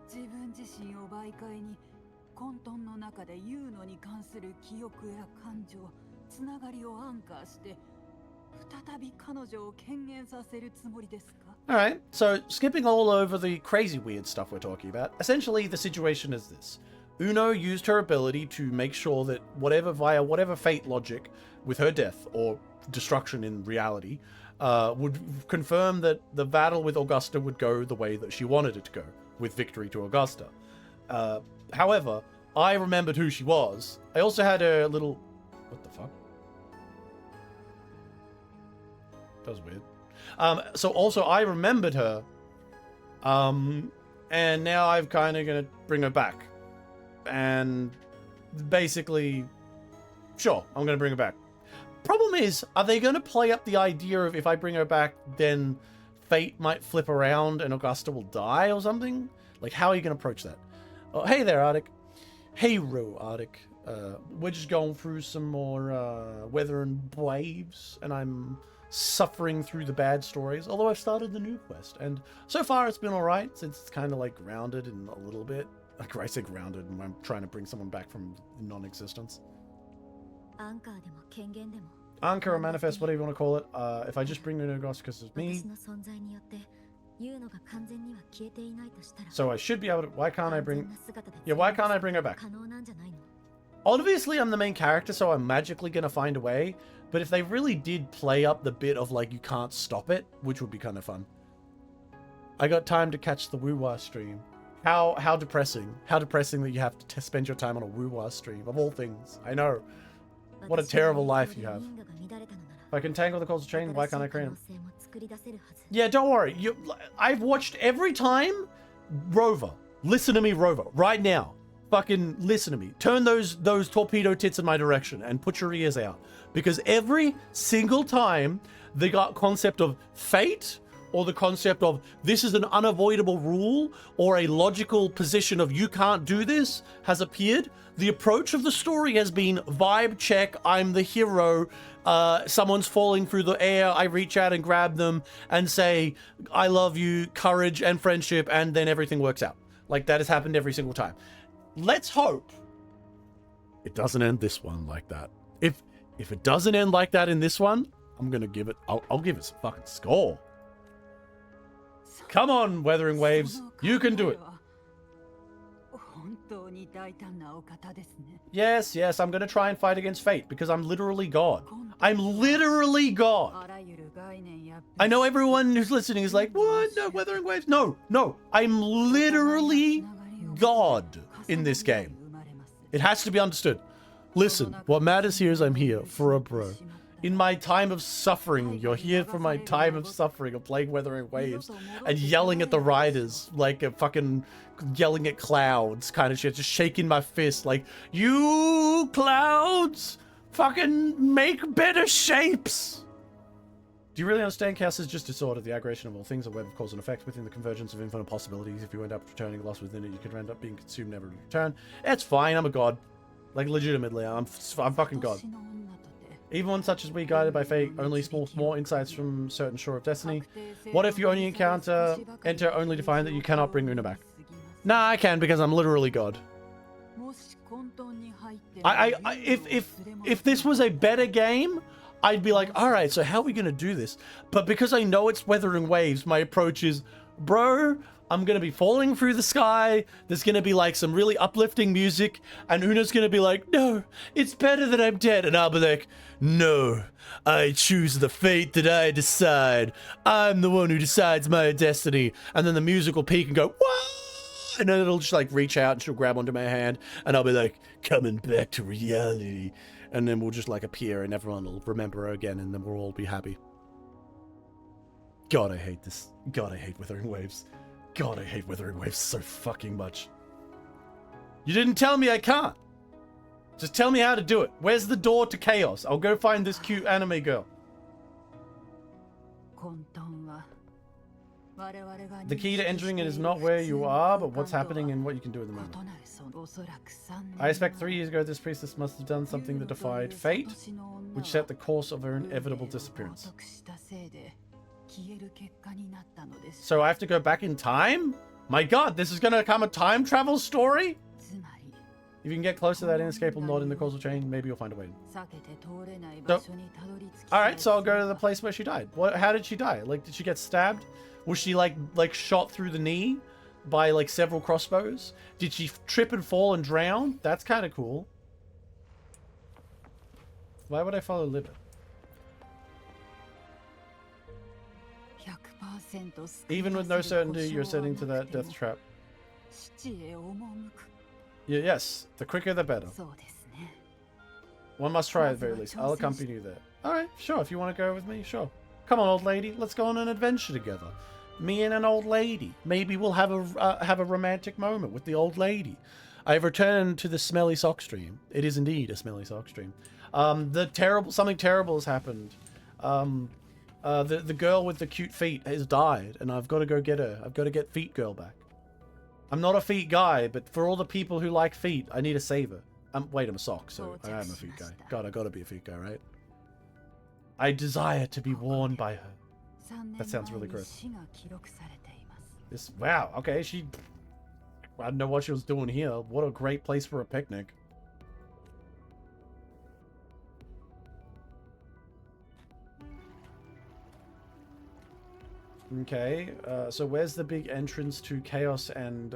自分自身を媒介に混沌の中でユーノに関する記憶や感情、つながりをアンカーして再び彼女を権限させるつもりですか？ Alright, so skipping all over the crazy weird stuff we're talking about, essentially the situation is this. Uno used her ability to make sure that via whatever fate logic with her death or destruction in reality, would confirm that the battle with Augusta would go the way that she wanted it to go, with victory to Augusta. However, I remembered who she was. I also had a little... What the fuck? That was weird. So also I remembered her. And now I'm kind of going to bring her back. And basically, sure, I'm going to bring her back. Problem is, are they going to play up the idea of if I bring her back, then fate might flip around and Augusta will die or something? Like, how are you going to approach that? Oh, hey there, Arctic. Hey, Arctic. We're just going through some more weather and waves, and I'm suffering through the bad stories, although I've started the new quest, and so far it's been alright, since it's kind of like grounded in a little bit. Like, I say grounded, and I'm trying to bring someone back from non-existence. Anchor or manifest, whatever you want to call it. If I just bring in Augusta because it's me. So I should be able to... Why can't I bring... Yeah, why can't I bring her back? Obviously, I'm the main character, so I'm magically going to find a way. But if they really did play up the bit of, like, you can't stop it, which would be kind of fun. I got time to catch the WuWa stream. How depressing. How depressing that you have to spend your time on a WuWa stream, of all things. I know. What a terrible life you have. If I can tangle the causal chain, why can't I create them? Yeah, don't worry. I've watched every time. Rover. Listen to me, Rover. Right now. Fucking listen to me. Turn those torpedo tits in my direction and put your ears out. Because every single time the concept of fate or the concept of this is an unavoidable rule or a logical position of you can't do this has appeared, the approach of the story has been vibe check, I'm the hero, someone's falling through the air, I reach out and grab them and say, I love you, courage and friendship, and then everything works out. Like, that has happened every single time. Let's hope it doesn't end this one like that. If it doesn't end like that in this one, I'm gonna give it, I'll give it some fucking score. Come on, Weathering Waves, you can do it. Yes, I'm gonna try and fight against fate because I'm literally God. I'm literally God. I know everyone who's listening is like, what? No, Weathering Waves? No, I'm literally God in this game. It has to be understood. Listen, what matters here is I'm here for a bro. In my time of suffering, you're here for my time of suffering of playing Weathering Waves and yelling at the riders like a fucking yelling at clouds kind of shit, just shaking my fist like, you clouds, fucking make better shapes. Do you really understand? Chaos is just disorder, the aggregation of all things, a web of cause and effect within the convergence of infinite possibilities. If you end up returning lost within it, you could end up being consumed, never return. It's fine, I'm a god. Like, legitimately, I'm fucking god. Even one such as we, guided by fate, only small insights from certain shore of destiny. What if you only enter only to find that you cannot bring Una back? Nah, I can, because I'm literally God. If this was a better game, I'd be like, alright, so how are we gonna do this? But because I know it's Weathering Waves, my approach is, bro, I'm gonna be falling through the sky, there's gonna be like some really uplifting music, and Una's gonna be like, no, it's better that I'm dead, and I'll be like, no, I choose the fate that I decide. I'm the one who decides my destiny. And then the music will peak and go, whoa! And then it'll just like reach out and she'll grab onto my hand, and I'll be like, coming back to reality. And then we'll just like appear and everyone will remember her again, and then we'll all be happy. God, I hate this. God, I hate Weathering Waves. God, I hate Weathering Waves so fucking much. You didn't tell me I can't. Just tell me how to do it. Where's the door to chaos? I'll go find this cute anime girl. The key to entering it is not where you are, but what's happening and what you can do at the moment. I expect 3 years ago this priestess must have done something that defied fate, which set the course of her inevitable disappearance. So I have to go back in time? My god, this is gonna become a time travel story? If you can get close to that inescapable knot in the causal chain, maybe you'll find a way. So, alright, so I'll go to the place where she died. How did she die? Like, did she get stabbed? Was she like shot through the knee by like several crossbows? Did she trip and fall and drown? That's kind of cool. Why would I follow Libet? Even with no certainty, you're setting to that death trap. Yes, the quicker the better. そうですね。 One must try at the very least. I'll accompany you there. Alright, sure, if you want to go with me, sure. Come on, old lady, let's go on an adventure together. Me and an old lady. Maybe we'll have a romantic moment with the old lady. I have returned to the smelly sock stream. It is indeed a smelly sock stream. Something terrible has happened. The girl with the cute feet has died, and I've got to go get her. I've got to get Feet Girl back. I'm not a feet guy, but for all the people who like feet, I need to save her. Wait, I'm a sock, so I am a feet guy. God, I gotta be a feet guy, right? I desire to be worn by her. That sounds really gross. This, wow, okay, I don't know what she was doing here. What a great place for a picnic. Okay, so where's the big entrance to Chaos, and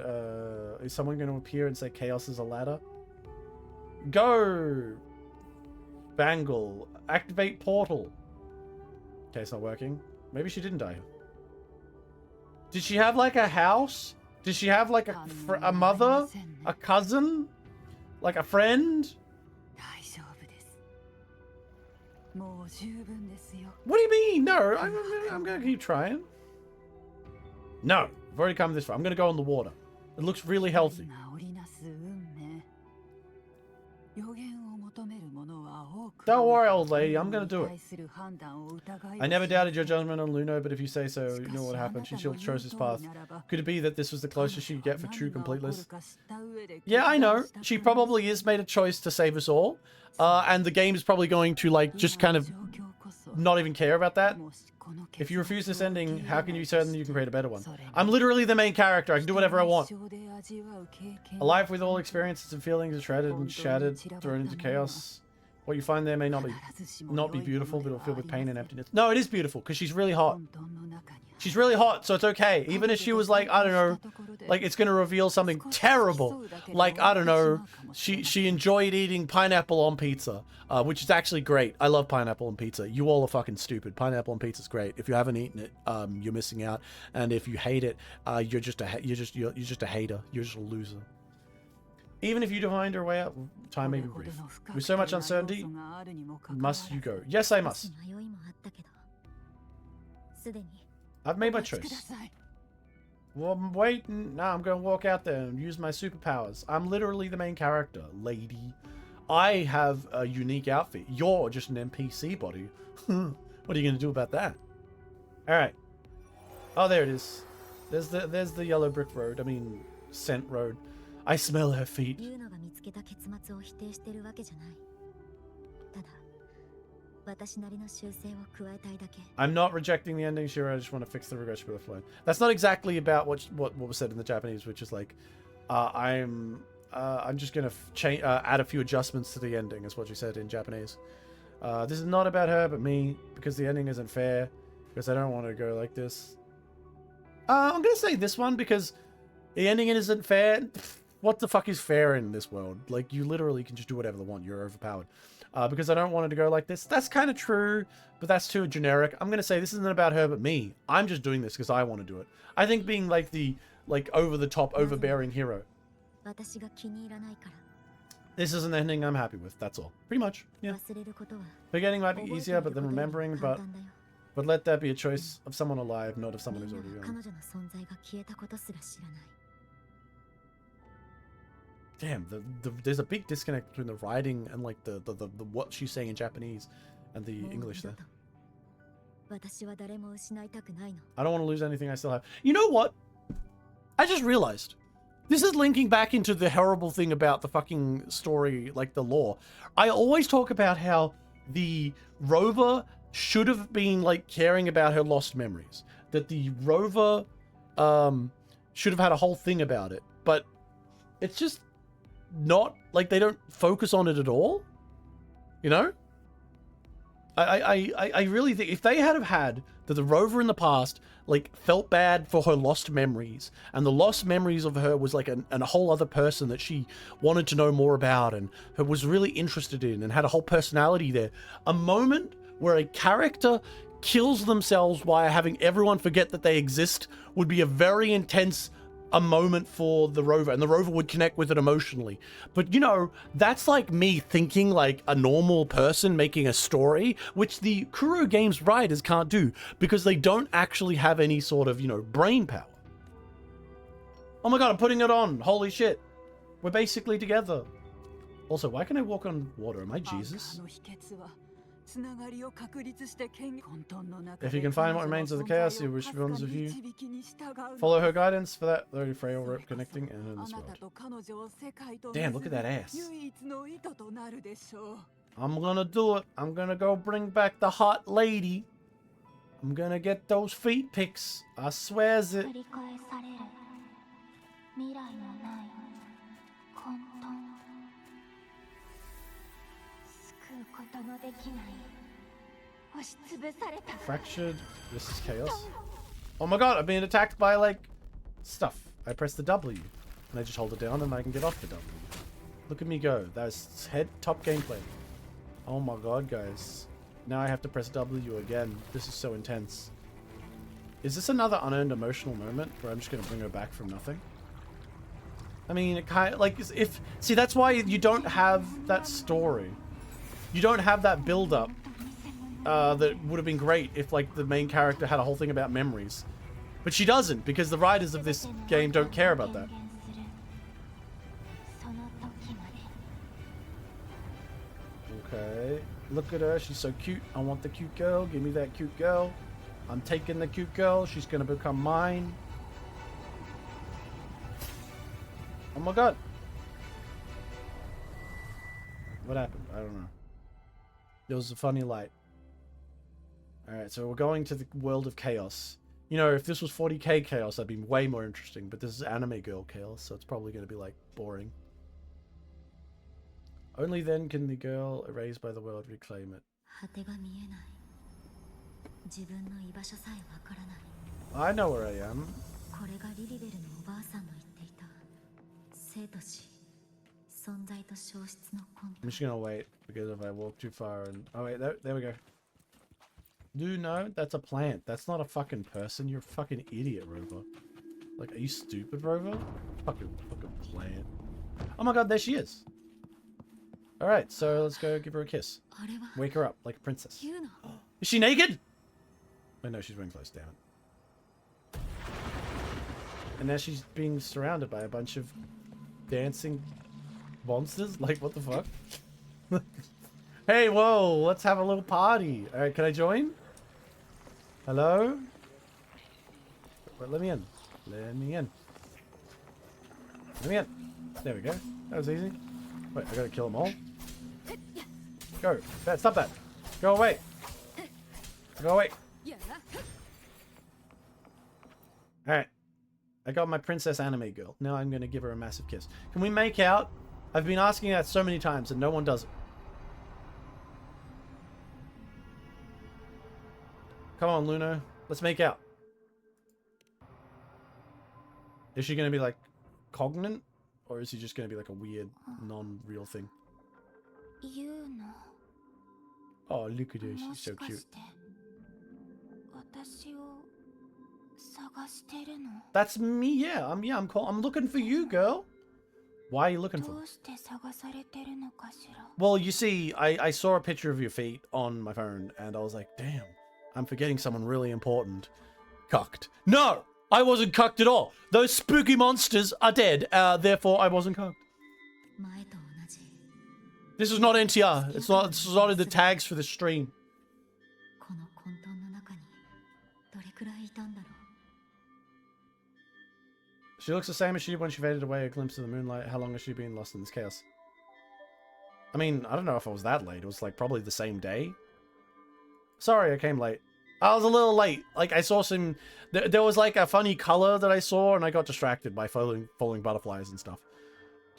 is someone going to appear and say Chaos is a ladder? Go! Bangle. Activate portal. Okay, it's not working. Maybe she didn't die. Did she have like a house? Did she have like a mother? A cousin? Like a friend? What do you mean? No, I'm going to keep trying. No, I've already come this far. I'm going to go in the water. It looks really healthy. Don't worry, old lady. I'm going to do it. I never doubted your judgment on Luno, but if you say so, you know what happened. She chose his path. Could it be that this was the closest she could get for true completeness? Yeah, I know. She probably is made a choice to save us all. And the game is probably going to, like, just kind of not even care about that. If you refuse this ending, how can you be certain that you can create a better one? I'm literally the main character. I can do whatever I want. A life with all experiences and feelings is shredded and shattered, thrown into chaos. What you find there may not be beautiful, but it'll fill with pain and emptiness. No, it is beautiful, because she's really hot. She's really hot, so it's okay. Even if she was like, I don't know, like it's going to reveal something terrible. Like, I don't know, she enjoyed eating pineapple on pizza, which is actually great. I love pineapple on pizza. You all are fucking stupid. Pineapple on pizza is great. If you haven't eaten it, you're missing out. And if you hate it, you're just a hater. You're just a loser. Even if you divined her way out, time may be brief. With so much uncertainty, must you go? Yes, I must. I've made my choice. Well, I'm waiting. Now I'm going to walk out there and use my superpowers. I'm literally the main character, lady. I have a unique outfit. You're just an NPC body. What are you going to do about that? All right. Oh, there it is. There's the yellow brick road. I mean, scent road. I smell her feet. I'm not rejecting the ending, Shiro. I just want to fix the regression with the flow. That's not exactly about what was said in the Japanese, which is like, I'm just gonna add a few adjustments to the ending, is what you said in Japanese. This is not about her, but me, because the ending isn't fair. Because I don't want to go like this. I'm gonna say this one because the ending isn't fair. What the fuck is fair in this world? Like, you literally can just do whatever you want. You're overpowered. Because I don't want it to go like this. That's kind of true, but that's too generic. I'm going to say this isn't about her but me. I'm just doing this because I want to do it. I think being like the over-the-top, overbearing hero. This isn't the ending I'm happy with. That's all. Pretty much, yeah. Forgetting might be easier, but then remembering, but let that be a choice of someone alive, not of someone who's already gone. Damn, there's a big disconnect between the writing and like the what she's saying in Japanese and the English there. I don't want to lose anything I still have. You know what? I just realized. This is linking back into the horrible thing about the fucking story, like the lore. I always talk about how the rover should have been like caring about her lost memories. That the rover should have had a whole thing about it. But it's just not like they don't focus on it at all, you know. I really think if they had that the rover in the past like felt bad for her lost memories, and the lost memories of her was like a whole other person that she wanted to know more about and was really interested in and had a whole personality there, a moment where a character kills themselves by having everyone forget that they exist would be a very intense a moment for the rover, and the rover would connect with it emotionally. But, you know, that's like me thinking like a normal person making a story, which the Kuro Games writers can't do because they don't actually have any sort of, you know, brain power. Oh my god, I'm putting it on. Holy shit. We're basically together. Also, why can I walk on water? Am I Jesus? If you can find what remains of the chaos, you wish ones of you. Follow her guidance for that very frail rope connecting and in this world. Damn, look at that ass. I'm gonna do it. I'm gonna go bring back the hot lady. I'm gonna get those feet pics. I swears it. 繰り返される未来のない混沌救うことのできない押しつぶされた Fractured. This is chaos. Oh my god, I'm being attacked by like stuff. I press the W and I just hold it down and I can get off the W. Look at me go. That's top gameplay. Oh my god, guys. Now I have to press W again. This is so intense. Is this another unearned emotional moment where I'm just going to bring her back from nothing? I mean, it kind of like if see, that's why you don't have that story. You don't have that build up. That would have been great if like the main character had a whole thing about memories. But she doesn't, because the writers of this game don't care about that. Okay, look at her, she's so cute. I want the cute girl, give me that cute girl. I'm taking the cute girl, she's gonna become mine. Oh my god. What happened? I don't know. There was a funny light. Alright, so we're going to the world of chaos. You know, if this was 40k chaos, that'd be way more interesting. But this is anime girl chaos, so it's probably going to be, like, boring. Only then can the girl erased by the world reclaim it. I know where I am. I'm just gonna wait, because if I walk too far and... Oh wait, there we go. Do no, that's a plant. That's not a fucking person. You're a fucking idiot, Rover. Like, are you stupid, Rover? Fucking plant. Oh my god, there she is. Alright, so let's go give her a kiss. Wake her up like a princess. Is she naked? Oh no, she's wearing clothes, damn it. And now she's being surrounded by a bunch of dancing monsters? Like, what the fuck? Hey, whoa, let's have a little party. Alright, can I join? Hello? Wait, let me in. Let me in. Let me in. There we go. That was easy. Wait, I gotta kill them all. Go. Dad, stop that. Go away. Go away. Alright. I got my princess anime girl. Now I'm gonna give her a massive kiss. Can we make out? I've been asking that so many times and no one does it. Come on, Luna. Let's make out. Is she going to be like cognate? Or is he just going to be like a weird, non-real thing? Oh, look at her. She's so cute. That's me, yeah. I'm looking for you, girl. Why are you looking for me? Well, you see, I saw a picture of your feet on my phone and I was like, damn. I'm forgetting someone really important. Cucked. No! I wasn't cucked at all. Those spooky monsters are dead. Therefore, I wasn't cucked. This is not NTR. This is not in the tags for the stream. She looks the same as she did when she faded away, a glimpse of the moonlight. How long has she been lost in this chaos? I mean, I don't know if I was that late. It was like probably the same day. Sorry, I came late. I was a little late. Like, I saw some... There was, like, a funny color that I saw, and I got distracted by following butterflies and stuff.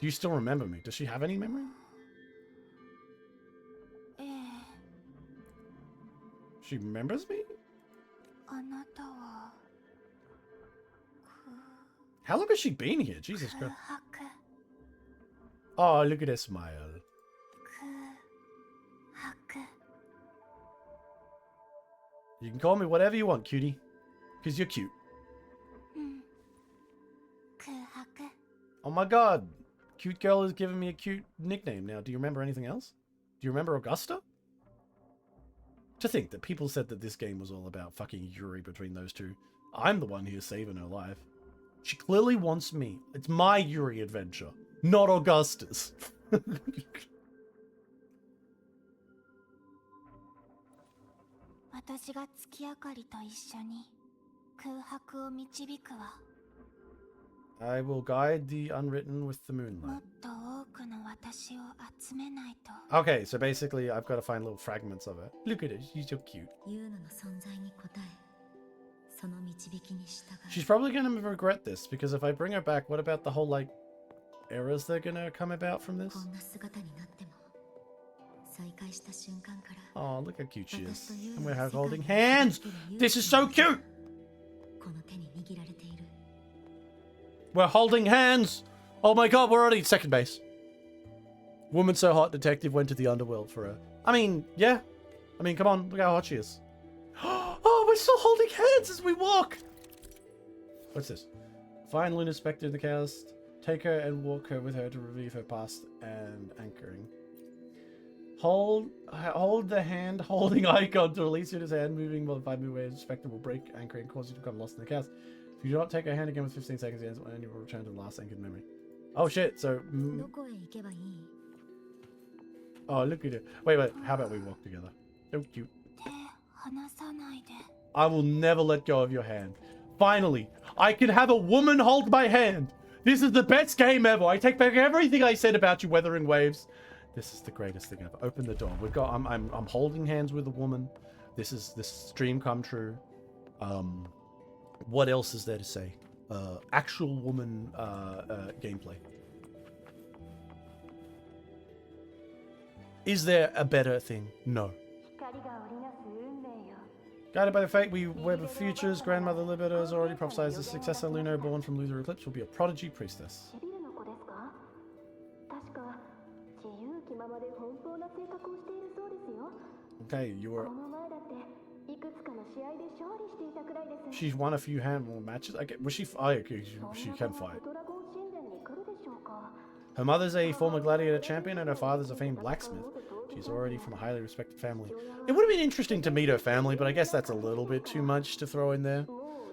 Do you still remember me? Does she have any memory? She remembers me? How long has she been here? Jesus Christ. Oh, look at her smile. You can call me whatever you want, cutie. Because you're cute. my god. Cute girl is giving me a cute nickname now. Do you remember anything else? Do you remember Augusta? To think that people said that this game was all about fucking Yuri between those two. I'm the one here saving her life. She clearly wants me. It's my Yuri adventure, not Augusta's. 私が月明かりと一緒に空白を導くわ。 I will guide the unwritten with the も moonlight. っと多くの私を集めないと。 Okay, so basically I've got to find little fragments of it. Look at it, she's so cute. ユーノの存在に応え、その導きに従う。 She's probably going to regret this, because if I bring her back, what about the whole, like, errors that are going to come about from this? こんな姿になっても、再会した瞬間から。 Oh, look how cute she 私 is. とユー And ノ we're の世界 holding に hands! 生きる勇 This 気 is so cute! この手に握られている。 We're holding hands! Oh my god, we're already second base. Woman so hot, detective went to the underworld for her. I mean, yeah. I mean, come on, look how hot she is. Oh, we're still holding hands as we walk! What's this? Find Luna Spectre in the cast. Take her and walk her with her to relieve her past and anchoring. Hold the hand holding icon to release Luna's hand, moving while the 5 move away. Spectre will break anchoring and cause you to become lost in the cast. If you do not take her hand again with 15 seconds, and you will return to the last anchored memory. Oh shit, so... どこへ行けばいい？ oh, look at it. Wait, how about we walk together? So cute. 手離さないで。 I will never let go of your hand. Finally, I can have a woman hold my hand. This is the best game ever. I take back everything I said about you, Weathering Waves. This is the greatest thing ever. Open the door. I'm holding hands with a woman. This dream come true. What else is there to say? Actual woman gameplay. Is there a better thing? No. Guided by the fate we web of futures, Grandmother Liberator has already prophesied the successor Luno born from Lunar Eclipse will be a prodigy priestess. Okay, you were... She's won a few handball matches. Okay, was she... Oh, okay, she can fight. Her mother's a former gladiator champion and her father's a famed blacksmith. She's already from a highly respected family. It would have been interesting to meet her family, but I guess that's a little bit too much to throw in there.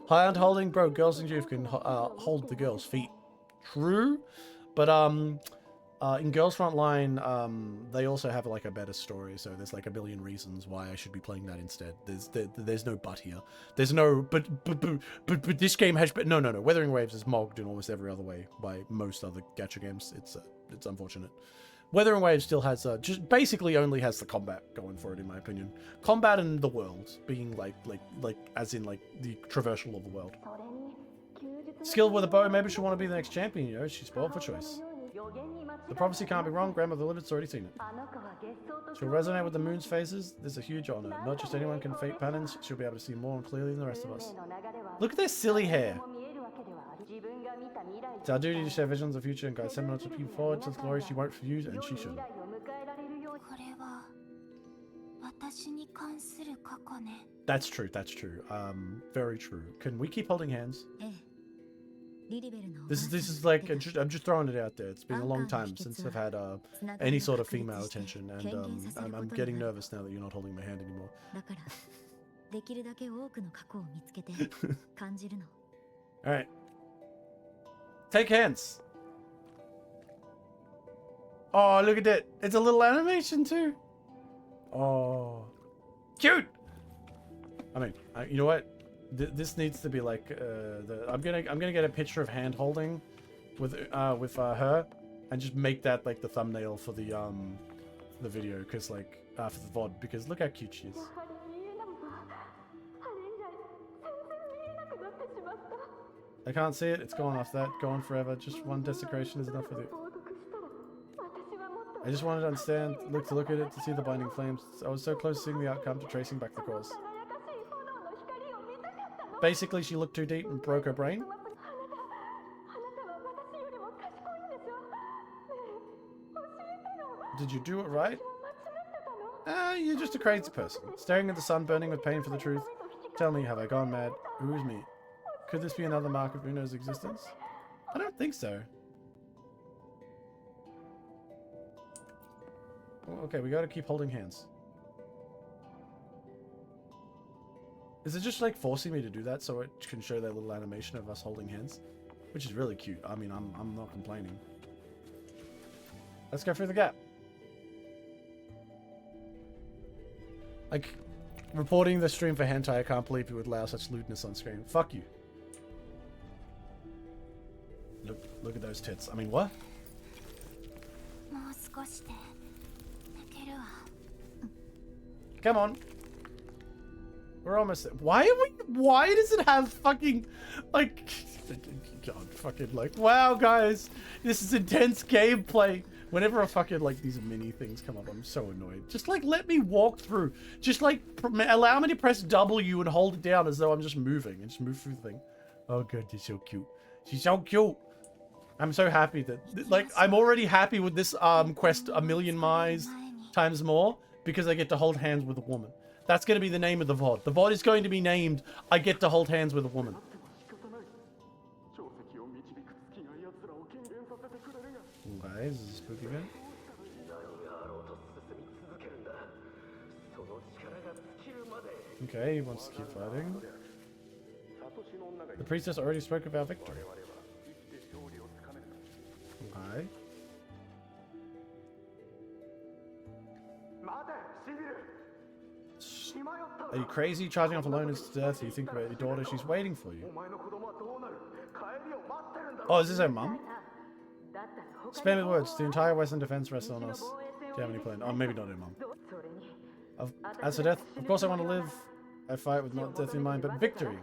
High-hand holding, bro. Girls in youth can hold the girls' feet. True, but in Girls Frontline, they also have like a better story. So there's like a million reasons why I should be playing that instead. There's no but here. There's no but this game has no. Weathering Waves is mogged in almost every other way by most other gacha games. It's unfortunate. Weathering Waves still has just basically only has the combat going for it, in my opinion. Combat and the world being like as in like the traversal of the world. Skilled with a bow, maybe she'll want to be the next champion. You know, she's spoiled for choice. The prophecy can't be wrong. Grandmother Limit's already seen it. She'll resonate with the moon's phases. There's a huge honor. Not just anyone can fate patterns. She'll be able to see more and clearly than the rest of us. Look at their silly hair. It's our duty to share visions of the future and guide someone to people forward to the glory she won't refuse, and she shouldn't. That's true, that's true. Very true. Can we keep holding hands? This is like, I'm just throwing it out there. It's been a long time since I've had any sort of female attention, and I'm getting nervous now that you're not holding my hand anymore. Alright. Take hands. Oh, look at that. It's a little animation too. Oh. Cute! I mean, you know what? This needs to be like I'm gonna get a picture of hand holding with her and just make that like the thumbnail for the video, because like for the VOD, because look how cute she is. I can't see it. It's gone off that. Gone forever. Just one desecration is enough for it. I just wanted to understand, look at it, to see the binding flames. I was so close to seeing the outcome, to tracing back the cause. Basically, she looked too deep and broke her brain. Did you do it right? You're just a crazy person. Staring at the sun, burning with pain for the truth. Tell me, have I gone mad? Who is me? Could this be another mark of Uno's existence? I don't think so. Okay, we gotta keep holding hands. Is it just like forcing me to do that so it can show that little animation of us holding hands? Which is really cute. I mean, I'm not complaining. Let's go through the gap. Like, reporting the stream for hentai, I can't believe you would allow such lewdness on screen. Fuck you. Look at those tits. I mean, what? もう少しで寝てるわ。 Come on. We're almost there. Why does it have fucking, like, God, fucking, like, wow, guys, this is intense gameplay. Whenever a fucking, like, these mini things come up, I'm so annoyed. Just, like, let me walk through. Just, like, allow me to press W and hold it down as though I'm just moving and just move through the thing. Oh, God, she's so cute. She's so cute. I'm so happy that, like, I'm already happy with this quest a million times more because I get to hold hands with a woman. That's going to be the name of the VOD. The VOD is going to be named I Get to Hold Hands with a Woman. Okay, is this a spooky event? Okay, he wants to keep fighting. The priestess already spoke about victory. Okay. Are you crazy? Charging off alone is to death. You think about your daughter, she's waiting for you. Oh, is this her mum? Spare me the words. The entire Western defense rests on us. Do you have any plan? Oh, maybe not her mum. As for death, of course I want to live. I fight with not death in mind, but victory.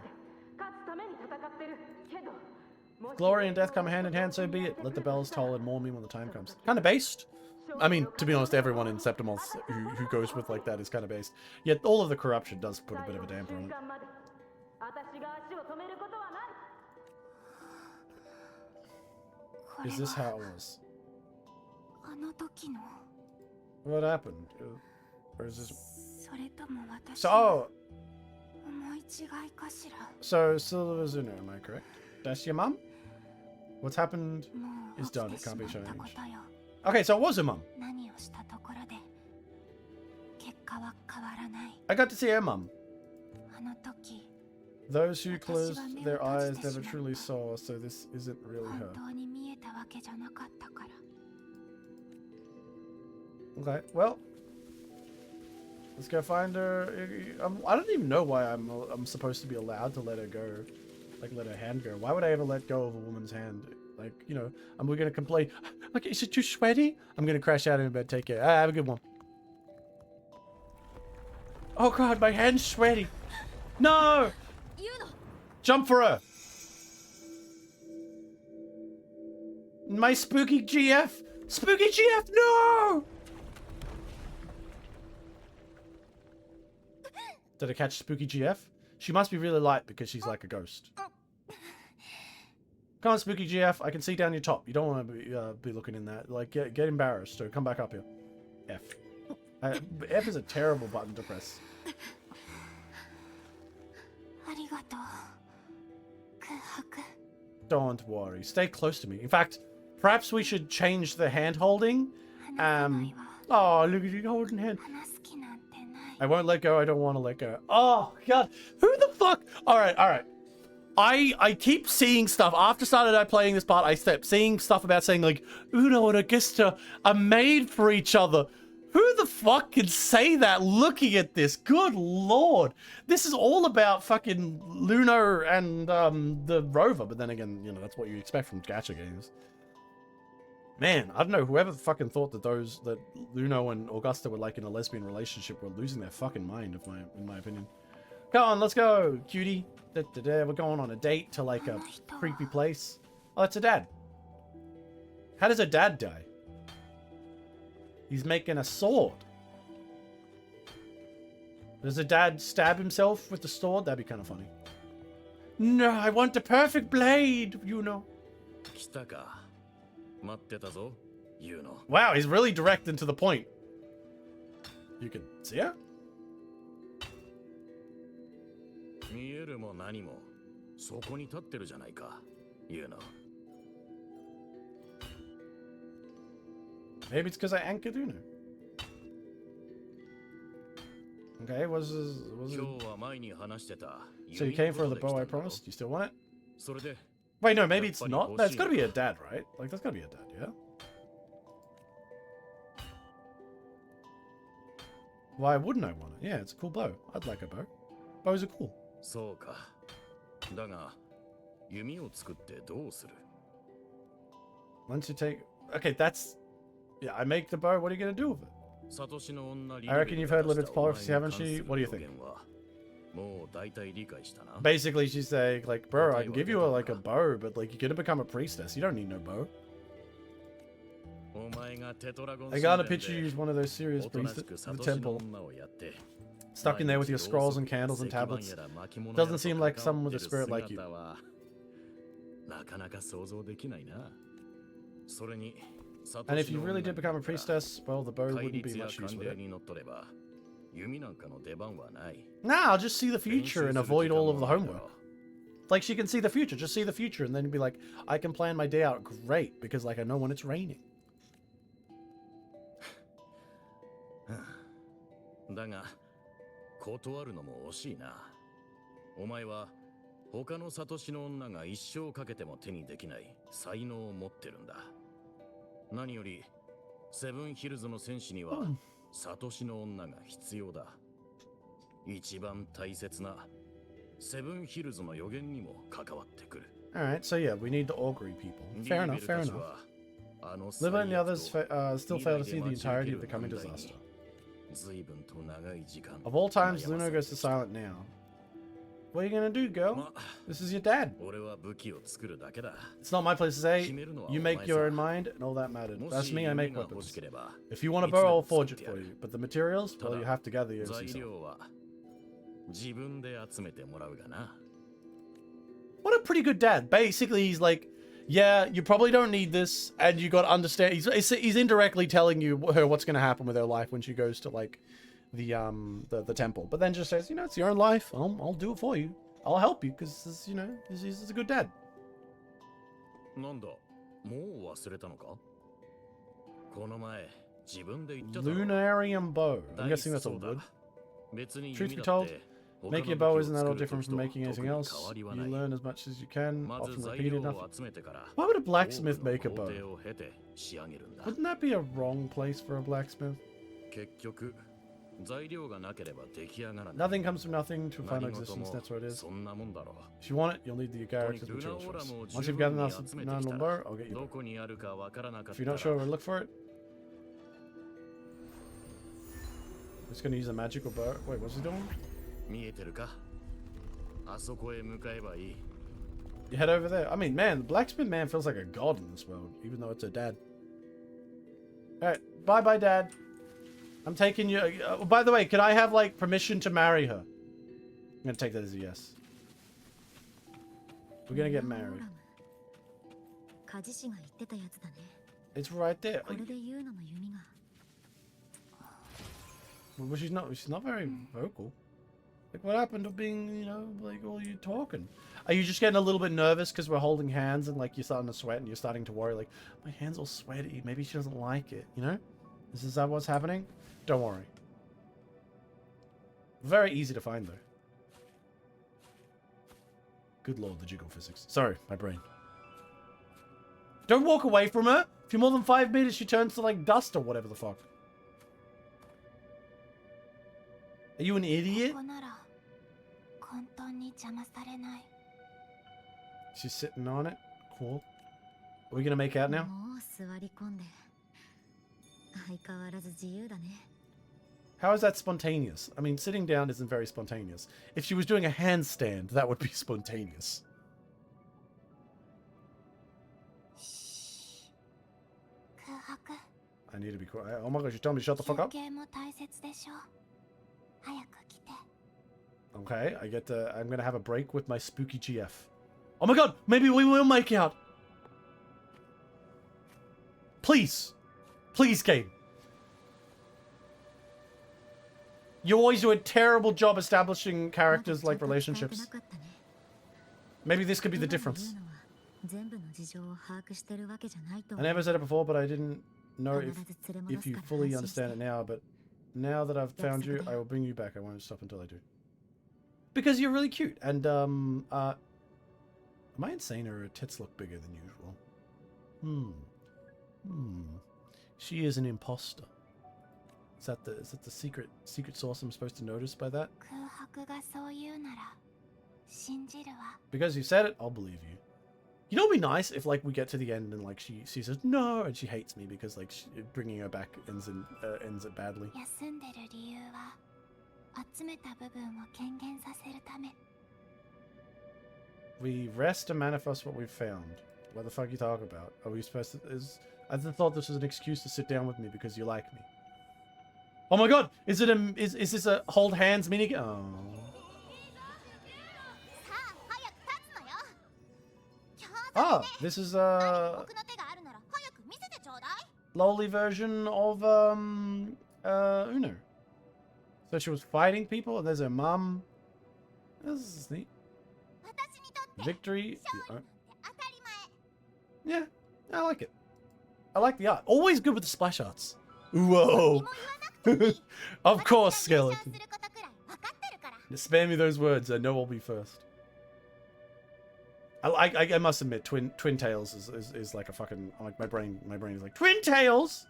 Glory and death come hand in hand, so be it. Let the bells toll and mourn me when the time comes. Kind of based. I mean, to be honest, everyone in Septimus who goes with like that is kind of based. Yet all of the corruption does put a bit of a damper on it. Is this how it was? What happened? Or is this... So, so Silver Zuno, am I correct? That's your mum? What's happened is done, it can't be changed. Okay, so it was her mum. I got to see her mum. Those who closed their eyes never truly saw, so this isn't really her. Okay, well, let's go find her. I don't even know why I'm supposed to be allowed to let her go, like let her hand go. Why would I ever let go of a woman's hand? Like, you know, and we're gonna complain. Like, is it too sweaty? I'm gonna crash out in bed. Take care. Have a good one. Oh God, my hand's sweaty. No! Jump for her. My spooky GF. Spooky GF, no! Did I catch spooky GF? She must be really light because she's like a ghost. Come on, spooky GF. I can see down your top. You don't want to be looking in that. Like, get embarrassed. So come back up here. F. F is a terrible button to press. Don't worry. Stay close to me. In fact, perhaps we should change the hand holding. Oh, look at you holding hand. I won't let go. I don't want to let go. Oh, God. Who the fuck? All right, all right. I keep seeing stuff. After started playing this part, I kept seeing stuff about saying, like, Uno and Augusta are made for each other. Who the fuck can say that looking at this? Good lord. This is all about fucking Luno and the rover. But then again, you know, that's what you expect from gacha games. Man, I don't know. Whoever fucking thought that that Luno and Augusta were like in a lesbian relationship were losing their fucking mind, in my opinion. Come on, let's go, cutie. We're going on a date to like a creepy place. Oh, that's her dad. How does her dad die? He's making a sword. Does the dad stab himself with the sword? That'd be kind of funny. No, I want the perfect blade, you know. Wow, he's really direct and to the point. You can see her? Maybe it's because I anchored Uno. Okay, was it? 今日は前に話してた So you 弓 came の for こ the とで bow 来 I たんだろ promised? You still want it? それで Wait, no, maybe it's Buddy, not. That's got to be a Hoshino. dad, right? Like that's got to be a dad, yeah. Why wouldn't I want it? Yeah, it's a cool bow. I'd like a bow. Bows are cool. そうかだが弓を作ってどうする Once you take, okay, that's yeah. I make the bow. What are you gonna do with it? サトシの女リ I リ reckon ベル you've が heard 出した Livet's お前 policy, に haven't 関す she? る What do you 予 think? 言はもう大体理解したな Basically, she's saying like, bro, I can give you like a bow, but like you're gonna become a priestess. You don't need no bow. お前がテトラゴン I 神 gotta 殿 picture you で as one of those serious おとな priests しく at サ the トシの temple, 女をやって stuck in there with your scrolls and candles and 石板 tablets. やら巻物 Doesn't やらと seem like 関 someone わ with っ a てる spirit like you. 姿はなかなか想像できないなそれに And if you really did become a priestess, well, the bow 戒 wouldn't be 律や much use 慣 with 例 it. にのっとれば弓なんかの出番はない Nah, I'll just see the 練 future 習する and 時 avoid 間 all も of the ないだろ homework. Like she can see the future, just see the future, and then be like, I can plan my day out great because like I know when it's raining. だが断るのも惜しいなお前は他のサトシの女が一生かけても手にできない才能を持ってるんだ何よりセブンヒルズの戦士にはサトシの女が必要だ一番大切なセブンヒルズの予言にも関わってくる Alright, so yeah, we need the augury people. リ Fair リベ enough, ル fair たち enough. はあの Liver and the 最悪 others と still fail to see the entirety of the coming disaster. 随分と長い時間 Of all times, 悩ま Luna され goes て to きた silent now. What are you gonna do, girl? ま This is your dad. 俺は武器を作るだけだ It's not my place to say. 決めるのは You お make 前 your さ own mind, and all that mattered. も That's し me, I 弓 make が欲し weapons. ければ If you want a いつ bow, で I'll も forge 作っ it てや for る you. But the materials, た well, だ you have to gather your 材 yourself. 料は自分で集めてもらうがな What a pretty good dad. Basically, he's like, yeah, you probably don't need this, and you got to understand. He's indirectly telling you her what's going to happen with her life when she goes to like the temple. But then just says, you know, it's your own life. I'll do it for you. I'll help you because you know he's a good dad. なんだもう忘れたのかこの前自分で言ってたろ Lunarium bow. I'm 大 guessing that's a そうだ wood. 別に Truth 弓 be だっ told, て Making a bow isn't that all different from making anything else. 変わり You はない learn as much as you can, まず often 材 repeat 料 enough. を集めてから Why would a 多く blacksmith の make a 工 bow? 程を経て仕上げるんだ Wouldn't that be a wrong place for a blacksmith? 結局材料がなければ出来上がらない Nothing comes from nothing to final 何事 existence. も That's what it is. そんなもんだろ If you want it, you'll need the とに character's かくルナ materials オーラ first. も Once 十 you've 分 gathered に enough 集めてき nine た on ら bow, I'll get you ど bow. こにあるかわからなかっ If た you're ら not sure where to look for it, I'm just gonna use a magical bow. Wait, what's he doing? 見えてるかあそこへ向かえばいい You head over there. I mean, man, the blacksmith man feels like a god in this world, even though it's her dad. Alright, bye-bye, Dad. I'm taking you... by the way, could I have, like, permission to marry her? I'm gonna take that as a yes. We're gonna get married. 鍛冶師が言ってたやつだね It's right there. これで言うのの弓が Well, she's not very vocal. Like, what happened to being, you know, like, all you talking? Are you just getting a little bit nervous because we're holding hands and, like, you're starting to sweat and you're starting to worry, like, my hand's all sweaty. Maybe she doesn't like it, you know? Is that what's happening? Don't worry. Very easy to find, though. Good lord, the jiggle physics. Sorry, my brain. Don't walk away from her! If you're more than 5 meters, she turns to, like, dust or whatever the fuck. Are you an idiot? ここなら簡単に邪魔されない She's sitting on it. Cool. Are we gonna make out now? もう座り込んで相変わらず自由だね How is that spontaneous? I mean, sitting down isn't very spontaneous. If she was doing a handstand, that would be spontaneous. 空白 I need to be quiet. Oh my gosh, you told me to shut the fuck 休 up? 憩も大切でしょ早く来て Okay, I'm gonna have a break with my spooky GF. Oh my god, maybe we will make out! Please! Please, game! You always do a terrible job establishing characters like relationships. Maybe this could be the difference. 全部の事情を把握してるわけじゃないと I never said it before, but I didn't know 必ず連れ戻 if す you から fully 安心して understand it now, but Now that I've found you, I will bring you back. I won't stop until I do. Because you're really cute. And, am I insane or her tits look bigger than usual? She is an imposter. Is that the secret source I'm supposed to notice by that? 空白がそう言うなら信じるわ。 Because you said it, I'll believe you. You know, it'd be nice if like we get to the end and like she says no and she hates me because like bringing her back ends it badly. 休んでる理由は集めた部分を権限させるため。 We rest to manifest what we've found. What the fuck you talk about? Are we supposed to? I thought this was an excuse to sit down with me because you like me. Oh my god! Is this a hold hands mini? Oh. さあ早く立つのよ。今日 Ah, this is 僕の手があるなら早く見せてちょうだい。 lowly version of Uno. So she was fighting people, and there's her mum. This is neat. 私にとって Victory. 勝利なんて当たり前。 Yeah, I like it. I like the art. Always good with the splash arts. Whoa. 何も言わなくていい。 Of course, 私が優勝 skeleton. することくらい分かってるから。 Spare me those words. I know I'll be first. I must admit, twin tails is like a fucking like my brain is like twin tails.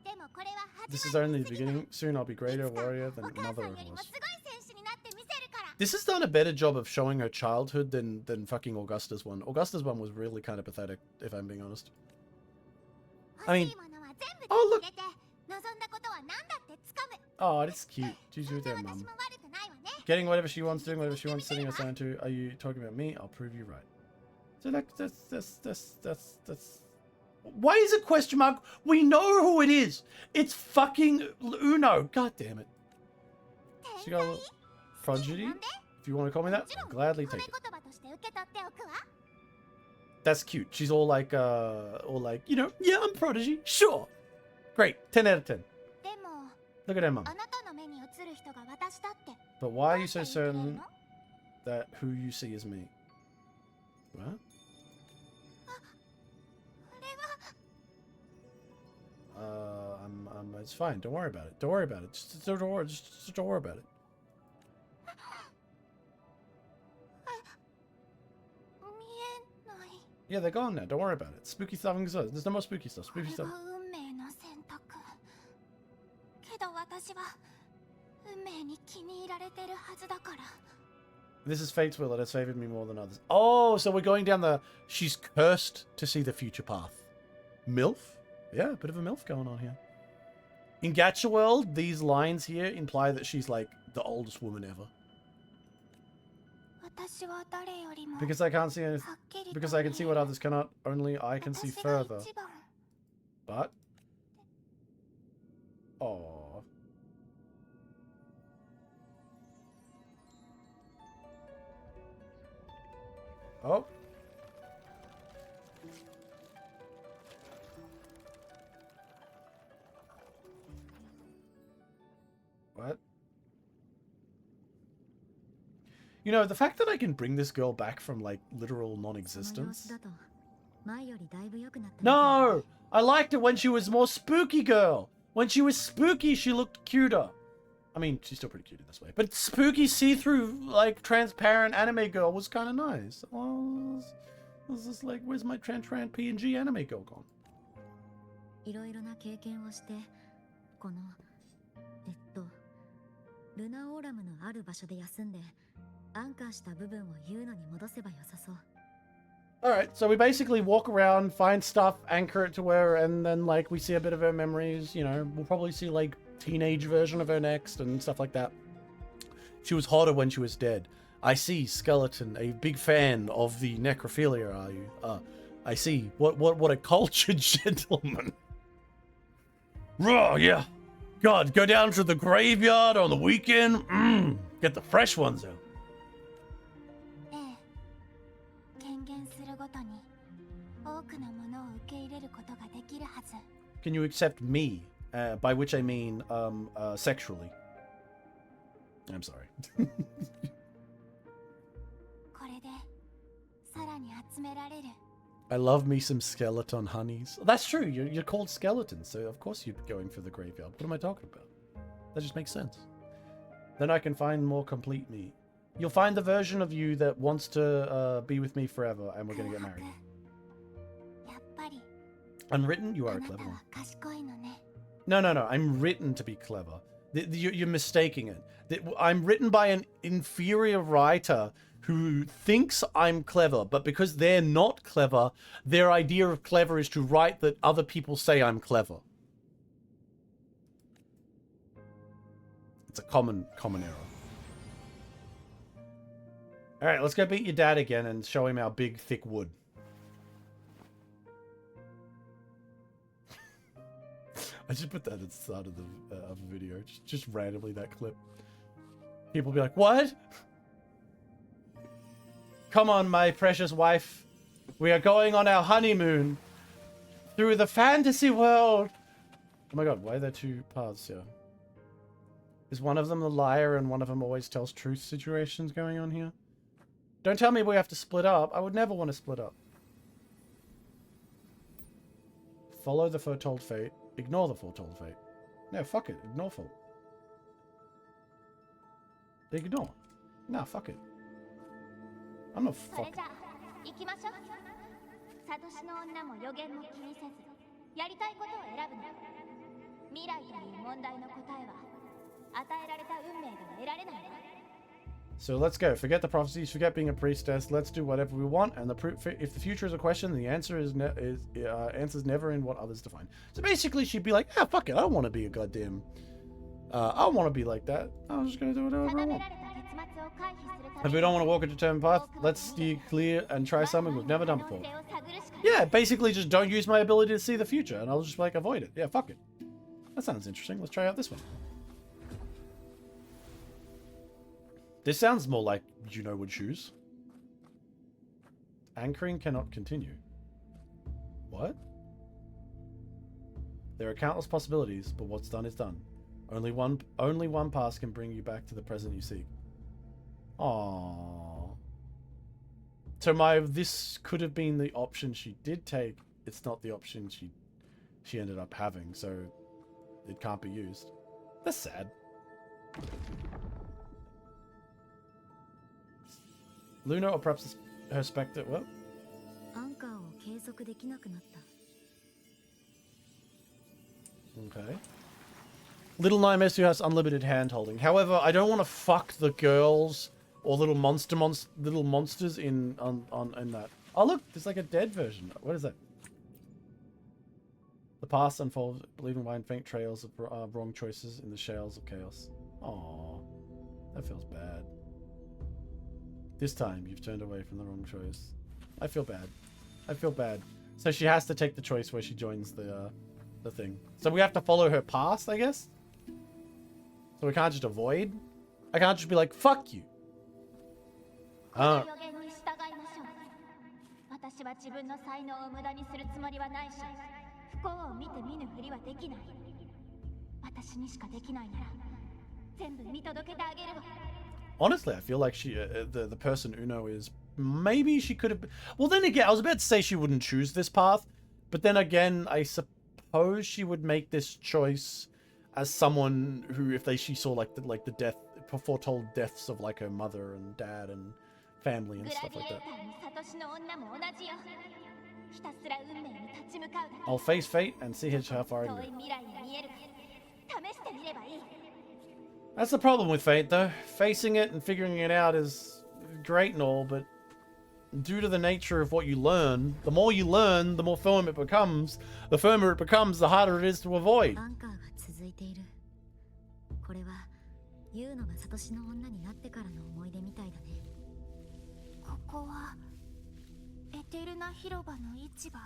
でもこれは This 始 is まり only に the 過ぎない beginning. Soon I'll be い greater つか warrior お than 母さ mother んよりも was. すごい選手になってみせるから。 This has done a better job of showing her childhood than fucking Augusta's one. Augusta's one was really kind of pathetic, if I'm being honest. I 欲 mean, しいものは全部手 oh に look. 入れて、望んだことは何だって掴む。 Oh, that's cute. She's そん with な their 私 mum. も悪くないわね。 Getting whatever she wants, doing whatever she wants, setting us down to. Are you talking about me? I'll prove you right. So that's. Why is it question mark? We know who it is. It's fucking Uno. God damn it. She got a little prodigy. If you want to call me that, もちろ I'll ん gladly 褒め take 言 it. 葉として受け取っておくわ。 That's cute. She's all like, you know, yeah, I'm prodigy. Sure. Great. 10 out of 10. でも Look at her mum. あなたの目に映る人が私だって But why are ど you うして so 言ってくれる certain の？ that who you see is me? What? あれは It's fine. Don't worry about it. Don't worry about it. Just don't worry. Just don't worry about it. 見えない。 Yeah, they're gone now. Don't worry about it. Spooky stuff exists. There's no more spooky stuff. これ Spooky が stuff. 運命の選択。けど私は運命に気に入られてるはずだから。 This is fate's will that has favored me more than others. Oh, so we're going down the... She's cursed to see the future path. MILF? Yeah, a bit of a MILF going on here. In Gacha World, these lines here imply that she's like the oldest woman ever. 私は誰よりも Because I can't see anything. はっきりと Because I can see what 見える others cannot. Only I can see 私が further. 一番 But... Oh. Oh. What? You know, the fact that I can bring this girl back from, like, literal non-existence... No! I liked it when she was more spooky girl! When she was spooky, she looked cuter. I mean, she's still pretty cute in this way. But spooky, see-through, like, transparent anime girl was kind of nice. Oh, this is like, where's my transparent PNG anime girl gone? いろいろな経験をしてこのルナオーラムのある場所で休んでアンカーした部分をユーノに戻せばよさそう。 Alright, so we basically walk around, find stuff, anchor it to her, and then, like, we see a bit of her memories, you know, we'll probably see, like, teenage version of her next, and stuff like that. She was hotter when she was dead. I see, skeleton, a big fan of the necrophilia, are you? I see. What a cultured gentleman. Raw, yeah. God, go down to the graveyard on the weekend, get the fresh ones out. ええ権限するごとに多くのものを受け入れることができるはず。 Can you accept me? By which I mean, sexually. I'm sorry. これでさらに集められる。I love me some skeleton honeys. That's true. You're called skeletons, so of course you're going for the graveyard. What am I talking about? That just makes sense. Then I can find more complete me. You'll find the version of you that wants to be with me forever, and we're gonna get married. やっぱり Unwritten, you あ are a なた clever one. は賢いのね。 No. I'm written to be clever. You're mistaking it. I'm written by an inferior writer who thinks I'm clever, but because they're not clever, their idea of clever is to write that other people say I'm clever. It's a common error. All right, let's go beat your dad again and show him our big, thick wood. I just put that at the start of the video, just randomly that clip. People be like, "What? Come on, my precious wife. We are going on our honeymoon through the fantasy world." Oh my god, why are there two paths here? Is one of them the liar and one of them always tells truth situations going on here? Don't tell me we have to split up. I would never want to split up. Follow the foretold fate. Ignore the foretold fate. No, fuck it. Ignore fault. Ignore. Nah, fuck it. I'm not それ fucking... じゃあ行きましょう。サトシの女も予言も気にせず、やりたいことを選ぶの。未来という問題の答えは与えられた運命が得られないわ。 So let's go. Forget the prophecies. Forget being a priestess. Let's do whatever we want. And if the future is a question, the answer is answer's never in what others define. So basically, she'd be like, "Ah, fuck it. I don't want to be a goddamn. I don't want to be like that. I'm just gonna do whatever I 定め want." られた結末を回避するた If め we に don't want to walk a determined path, let's steer clear and try something we've never done 可 before. 能性を探るしかない。 Yeah, basically just don't use my ability to see the future, and I'll just like avoid it. Yeah, fuck it. That sounds interesting. Let's try out this one. This sounds more like Juno would choose. Anchoring cannot continue. What? There are countless possibilities, but what's done is done. Only one path can bring you back to the present you seek. Aww. So this could have been the option she did take. It's not the option she ended up having, so it can't be used. That's sad. Luna, or perhaps her spectre. What? アンカーを継続できなくなった。 Okay. Little Nightmares 2 has unlimited hand-holding. However, I don't want to fuck the girls or little monsters in that. Oh look, there's like a dead version. What is that? The past unfolds, leaving behind faint trails of wrong choices in the shales of chaos. Aww, that feels bad. This time, you've turned away from the wrong choice. I feel bad. I feel bad. So she has to take the choice where she joins the thing. So we have to follow her past, I guess? So we can't just avoid? I can't just be like, fuck you. この予言に従いましょう。私は自分の才能を無駄にするつもりはないし、不幸を見て見ぬふりはできない。私にしかできないなら、全部見届けてあげるわ。 Honestly, I feel like she, the person Uno is, maybe she could have. Well, then again, I was about to say she wouldn't choose this path, but then again, I suppose she would make this choice as someone who, if she saw like the death, foretold deaths of like her mother and dad and family and stuff like that. I'll face fate and see how far I can go. That's the problem with fate, though. Facing it and figuring it out is great and all, but due to the nature of what you learn, the more you learn, the more firm it becomes. The firmer it becomes, the harder it is to avoid. アンカーが続いている。これはユウノがサトシの女になってからの思い出みたいだね。ここはエテルナ広場の市場。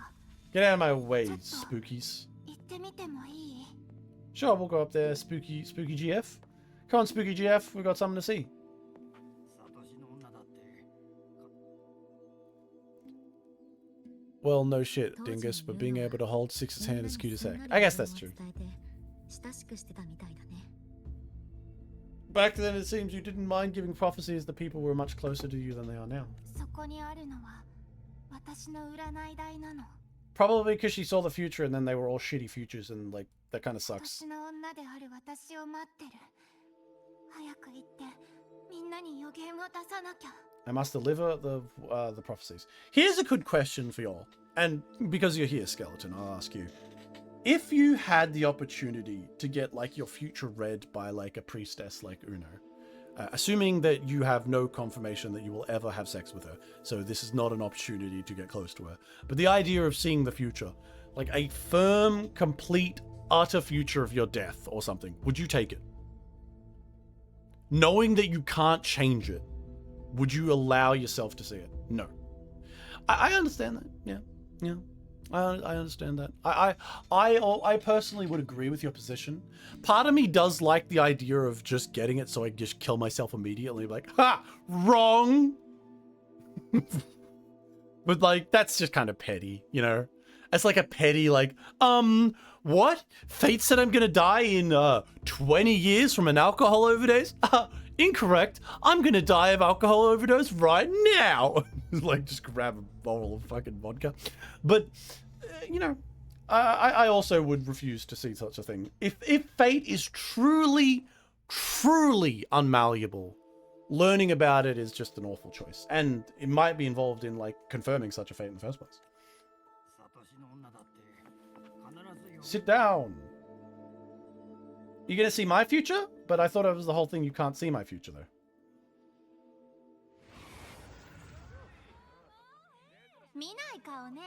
Get out of my way, spookies. 行ってみてもいい？ Sure, we'll go up there, spooky GF. Come on, spooky GF, we've got something to see. サトシの女だって Well, no shit, Dingus, but being able to hold Six's hand is cute as heck. I guess that's true. 親しくしてたみたいだね。 Back then, it seems you didn't mind giving prophecies to people who were much closer to you than they are now. そこにあるのは私の占い台なの。 Probably because she saw the future and then they were all shitty futures and like that kind of sucks. 私の女である私を待ってる。早く行ってみんなに予言を出さなきゃ。 I must deliver the prophecies. Here's a good question for y'all, and because you're here, Skeleton, I'll ask you: if you had the opportunity to get like your future read by like a priestess like Uno, assuming that you have no confirmation that you will ever have sex with her, so this is not an opportunity to get close to her, but the idea of seeing the future, like a firm, complete, utter future of your death or something, would you take it? Knowing that you can't change it, would you allow yourself to see it? No. I understand that. Yeah. I understand that. I personally would agree with your position. Part of me does like the idea of just getting it so I just kill myself immediately. Like, ha! Wrong! But like, that's just kind of petty, you know? It's like a petty, like, what? Fate said I'm gonna die in 20 years from an alcohol overdose? Incorrect. I'm gonna die of alcohol overdose right now. Like, just grab a bottle of fucking vodka. But, you know, I also would refuse to see such a thing. If fate is truly, truly unmalleable, learning about it is just an awful choice. And it might be involved in, like, confirming such a fate in the first place. サトシの女だって必ず Sit down. You gonna see my future? But I thought it was the whole thing you can't see my future, though. 見ない顔ね。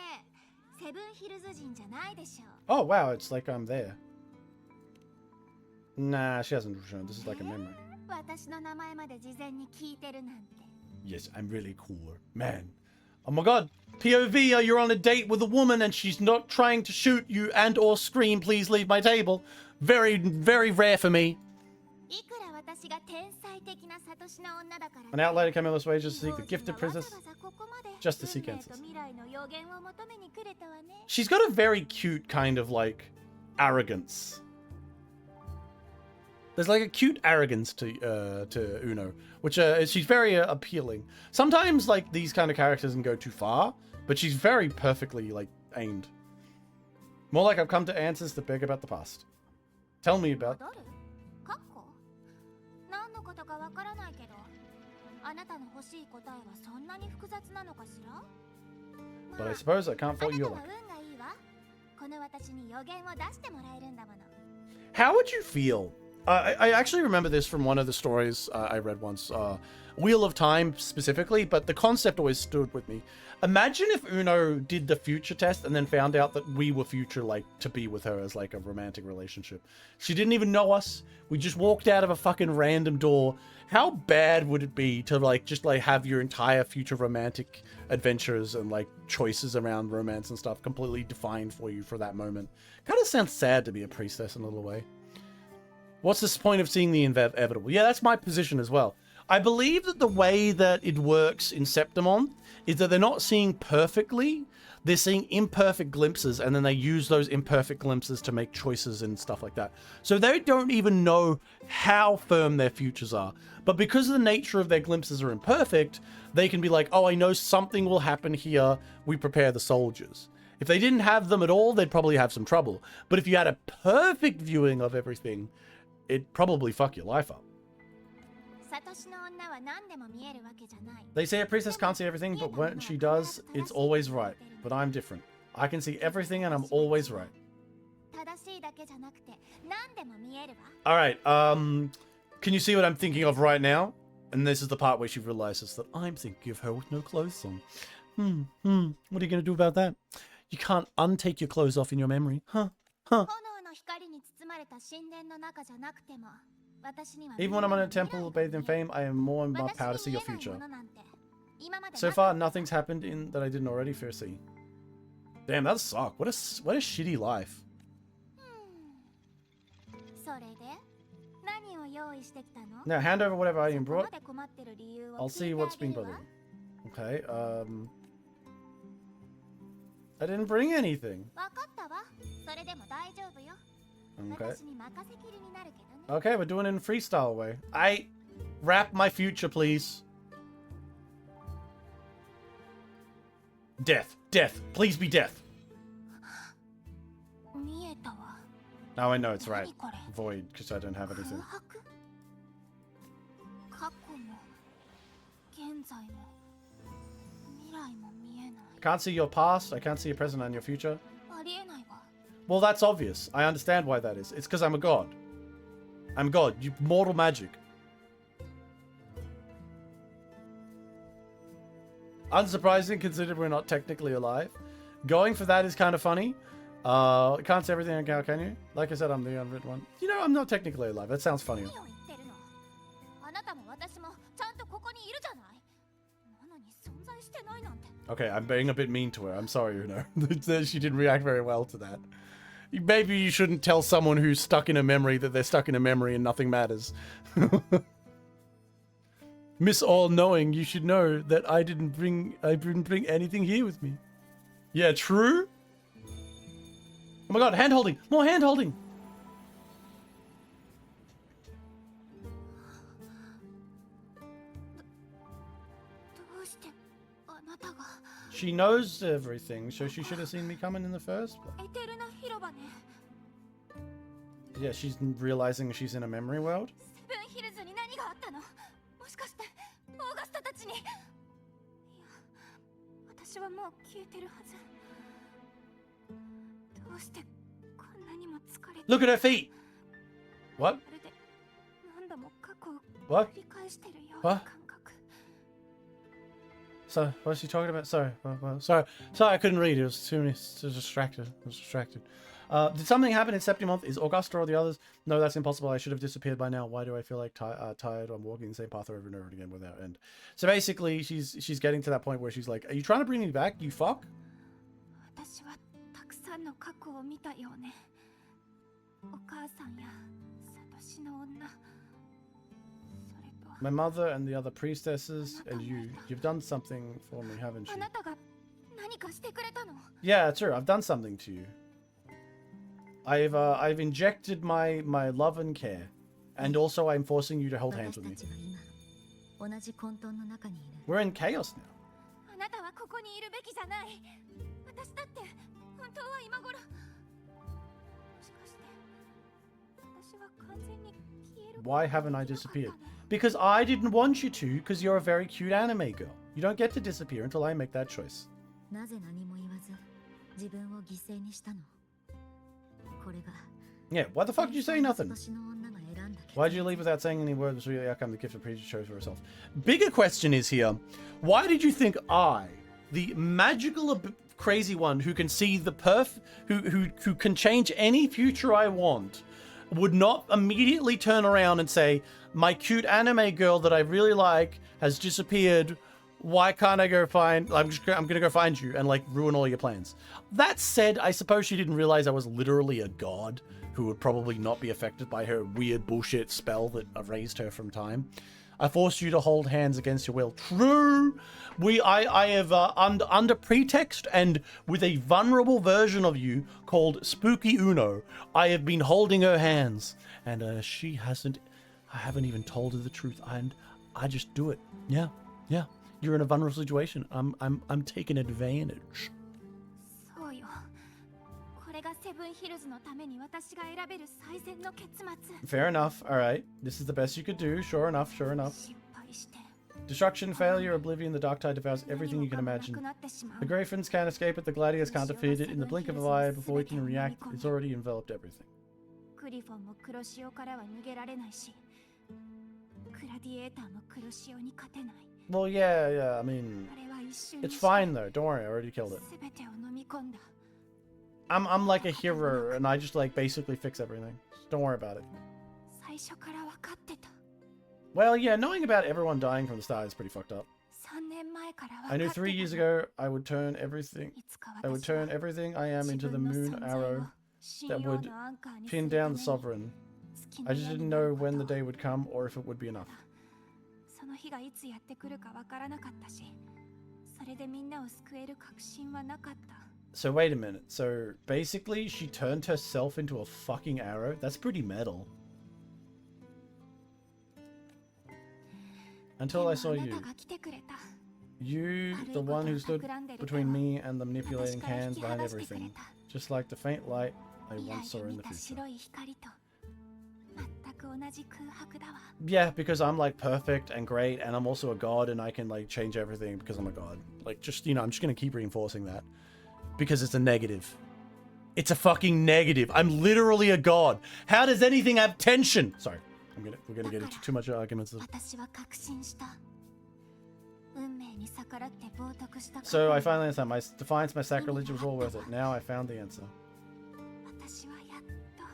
セブンヒルズ人じゃないでしょ。 Oh, wow, it's like I'm there. Nah, she hasn't returned. This is like a memory. 私の名前まで事前に聞いてるなんて。 Yes, I'm really cool. Man. Oh my god. POV, you're on a date with a woman and she's not trying to shoot you and or scream, please leave my table. Very, very rare for me. いくら私が天才的なサトシの女だから。 An outlater came this way just to seek the gifted わ princess. ざわざここまで Just to seek 運命と answers. 未来の予言を求めに来れたわね。 She's got a very cute kind of like arrogance. There's like a cute arrogance to Uno, which she's very appealing. Sometimes like these kind of characters can go too far, but she's very perfectly like aimed. More like I've come to answers to beg about the past. Tell me about. 戻る？カッコ？何のことかわからないけど、あなたの欲しい答えはそんなに複雑なのかしら？ But I suppose I can't あなた fault は your 運 luck. がいいわ。この私に予言を出してもらえるんだもの。 How would you feel? I actually remember this from one of the stories I read once. Wheel of Time specifically, but the concept always stood with me. Imagine if Uno did the future test and then found out that we were future, like, to be with her as, like, a romantic relationship. She didn't even know us. We just walked out of a fucking random door. How bad would it be to, like, just, like, have your entire future romantic adventures and, like, choices around romance and stuff completely defined for you for that moment? Kind of sounds sad to be a priestess in a little way. What's this point of seeing the inevitable? Yeah, that's my position as well. I believe that the way that it works in Septimon is that they're not seeing perfectly. They're seeing imperfect glimpses, and then they use those imperfect glimpses to make choices and stuff like that. So they don't even know how firm their futures are. But because of the nature of their glimpses are imperfect, they can be like, oh, I know something will happen here. We prepare the soldiers. If they didn't have them at all, they'd probably have some trouble. But if you had a perfect viewing of everything, it'd probably fuck your life up. They say a princess can't see everything, but when she does, it's always right. But I'm different. I can see everything and I'm always right. Alright, can you see what I'm thinking of right now? And this is the part where she realizes that I'm thinking of her with no clothes on. What are you going to do about that? You can't untake your clothes off in your memory. Huh? Even when I'm in a temple bathed in fame, I am more and more proud to see your future. So far, nothing's happened in that I didn't already foresee. Damn, that suck. What a shitty life. Now, hand over whatever item you brought. I'll see what's been bothering. Okay, I didn't bring anything. Okay. Okay, we're doing it in freestyle way. I wrap my future, please. Death. Death. Please be death. 見えたわ。 Now I know it's right. 何これ Void, because I don't have 空 anything. 白過去も現在も未来も見えない。 I can't see your past, I can't see your present and your future. ありえないわ。 Well, that's obvious. I understand why that is. It's because I'm a god. I'm God. You mortal magic. Unsurprising, considering we're not technically alive. Going for that is kind of funny. Can't say everything now, can you? Like I said, I'm the unwritten one. You know, I'm not technically alive. That sounds funnier. 何を言ってるの？あなたも私もちゃんとここにいるじゃない。なのに存在してないなんて。 Okay, I'm being a bit mean to her. I'm sorry, Uno. She didn't react very well to that. Maybe you shouldn't tell someone who's stuck in a memory that they're stuck in a memory and nothing matters. Miss All-Knowing, you should know that I didn't bring anything here with me. Yeah, true? Oh my god, hand-holding! More hand-holding! どうしてあなたが She knows everything, so she should have seen me coming in the first place. エテルナ広場ね。 Yeah, she's realizing she's in a memory world. セブンヒルズに何があったの？もしかしてオーガスタたちに？いや、私はもう消えてるはず。どうしてこんなにも疲れて。 Look at her feet! What? まるで何度も過去を What? 繰り返してるような What? 感覚。 So, what was she talking about? Sorry. Sorry, I couldn't read. It was too many. Distracted. I was distracted. Did something happen in Septimonth? Is Augusta or the others? No, that's impossible. I should have disappeared by now. Why do I feel like tired? I'm walking the same path over and over again without end. So basically, she's getting to that point where she's like, "Are you trying to bring me back? You fuck." 私はたくさんの過去を見たよね。お母さんやサトシの女。それと My mother and the other priestesses and you've done something for me, haven't you? あなたが何かしてくれたの？ Yeah, it's true. I've done something to you. I've injected my love and care, and also I'm forcing you to hold hands with me. 私たちは今同じ混沌の中にいる。 We're in chaos now. あなたはここにいるべきじゃない。私だって本当は今頃。もしかして私は完全に消える。 Why haven't I disappeared? Because I didn't want you to, because you're a very cute anime girl. You don't get to disappear until I make that choice. なぜ何も言わず自分を犠牲にしたの？これが Yeah, why the fuck did you say nothing? 年の女が選んだ結 Why'd you leave without saying any words? Really outcome the gift of preacher chose for herself. Bigger question is here. Why did you think I, the magical crazy one who can see the who can change any future I want, would not immediately turn around and say, my cute anime girl that I really like has disappeared. Why can't I go find... I'm gonna go find you and, like, ruin all your plans. That said, I suppose she didn't realize I was literally a god who would probably not be affected by her weird bullshit spell that erased her from time. I forced you to hold hands against your will. True! I have, under pretext and with a vulnerable version of you called Spooky Uno, I have been holding her hands. And, she hasn't... I haven't even told her the truth. And I just do it. Yeah. You're in a vulnerable situation. I'm taking advantage. そうよ。これがセブンヒルズのために私が選べる最善の結末。 Fair enough. All right. This is the best you could do. Sure enough. 失敗して。 Destruction, failure, oblivion, the dark tide devours everything you can 何もか imagine. もなくなってしまう。 The Griffins can't escape it. The Gladiators can't defeat it. In the blink of an eye, before we can react, it's already enveloped everything. グリフォンも黒潮からは逃げられないし、クラディエーターも黒潮に勝てない。 Well, yeah. I mean, あれは一瞬に it's して fine though. Don't worry. I already killed it. 全てを飲み込んだ。 I'm like a hero, and I just like basically fix everything. Just don't worry about it. 最初から分かってた。 Well, yeah. Knowing about everyone dying from the start is pretty fucked up. 3年前から分か I って knew た。 3 years ago I would turn everything. いつか I would 私は turn everything I am 自 into the 分の moon 存在を arrow 信 that 用 would のアンカーにす pin るた down め the に sovereign. 好きな I just よう didn't になる know こと when the day would come or if it would be enough. その日がいつやってくるか分からなかったし、それでみんなを救える確信はなかった。 So wait a minute. So basically she turned herself into a fucking arrow? That's pretty metal. Until I saw でもあ you. なたが来てくれた。You, the one who stood between me and the manipulating hands behind everything. Just like the faint light I once saw in the future. Yeah, because I'm like perfect and great, and I'm also a god, and I can like change everything because I'm a god. Like, just, you know, I'm just gonna keep reinforcing that. Because it's a negative. It's a fucking negative. I'm literally a god. How does anything have tension? Sorry, we're gonna get into too much arguments. So I finally understand. My defiance, my sacrilege was all worth it. Now I found the answer.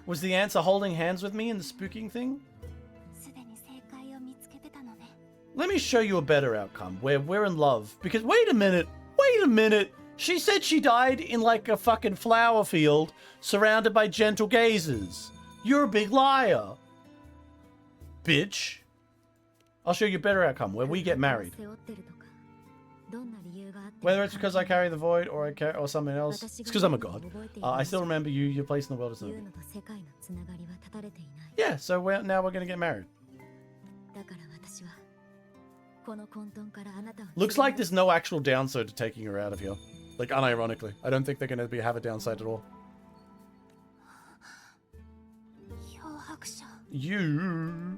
Was the answer holding hands with me in the spooking thing? Let me show you a better outcome where we're in love. Because wait a minute. She said she died in like a fucking flower field surrounded by gentle gazers. You're a big liar. Bitch. I'll show you a better outcome where we get married. Whether it's because I carry the void or or something else, it's because I'm a god. I still remember you. Your place in the world is nothing. Yeah, so now we're gonna get married. Looks like there's no actual downside to taking her out of here. Like, unironically, I don't think they're gonna have a downside at all. You.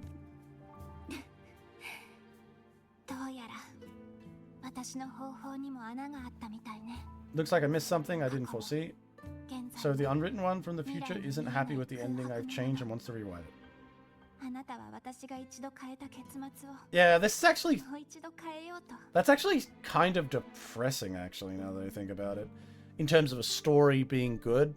Looks like I missed something I didn't foresee. So the unwritten one from the future isn't happy with the ending I've changed and wants to rewrite it. Yeah, this is actually... That's actually kind of depressing, actually, now that I think about it. In terms of a story being good.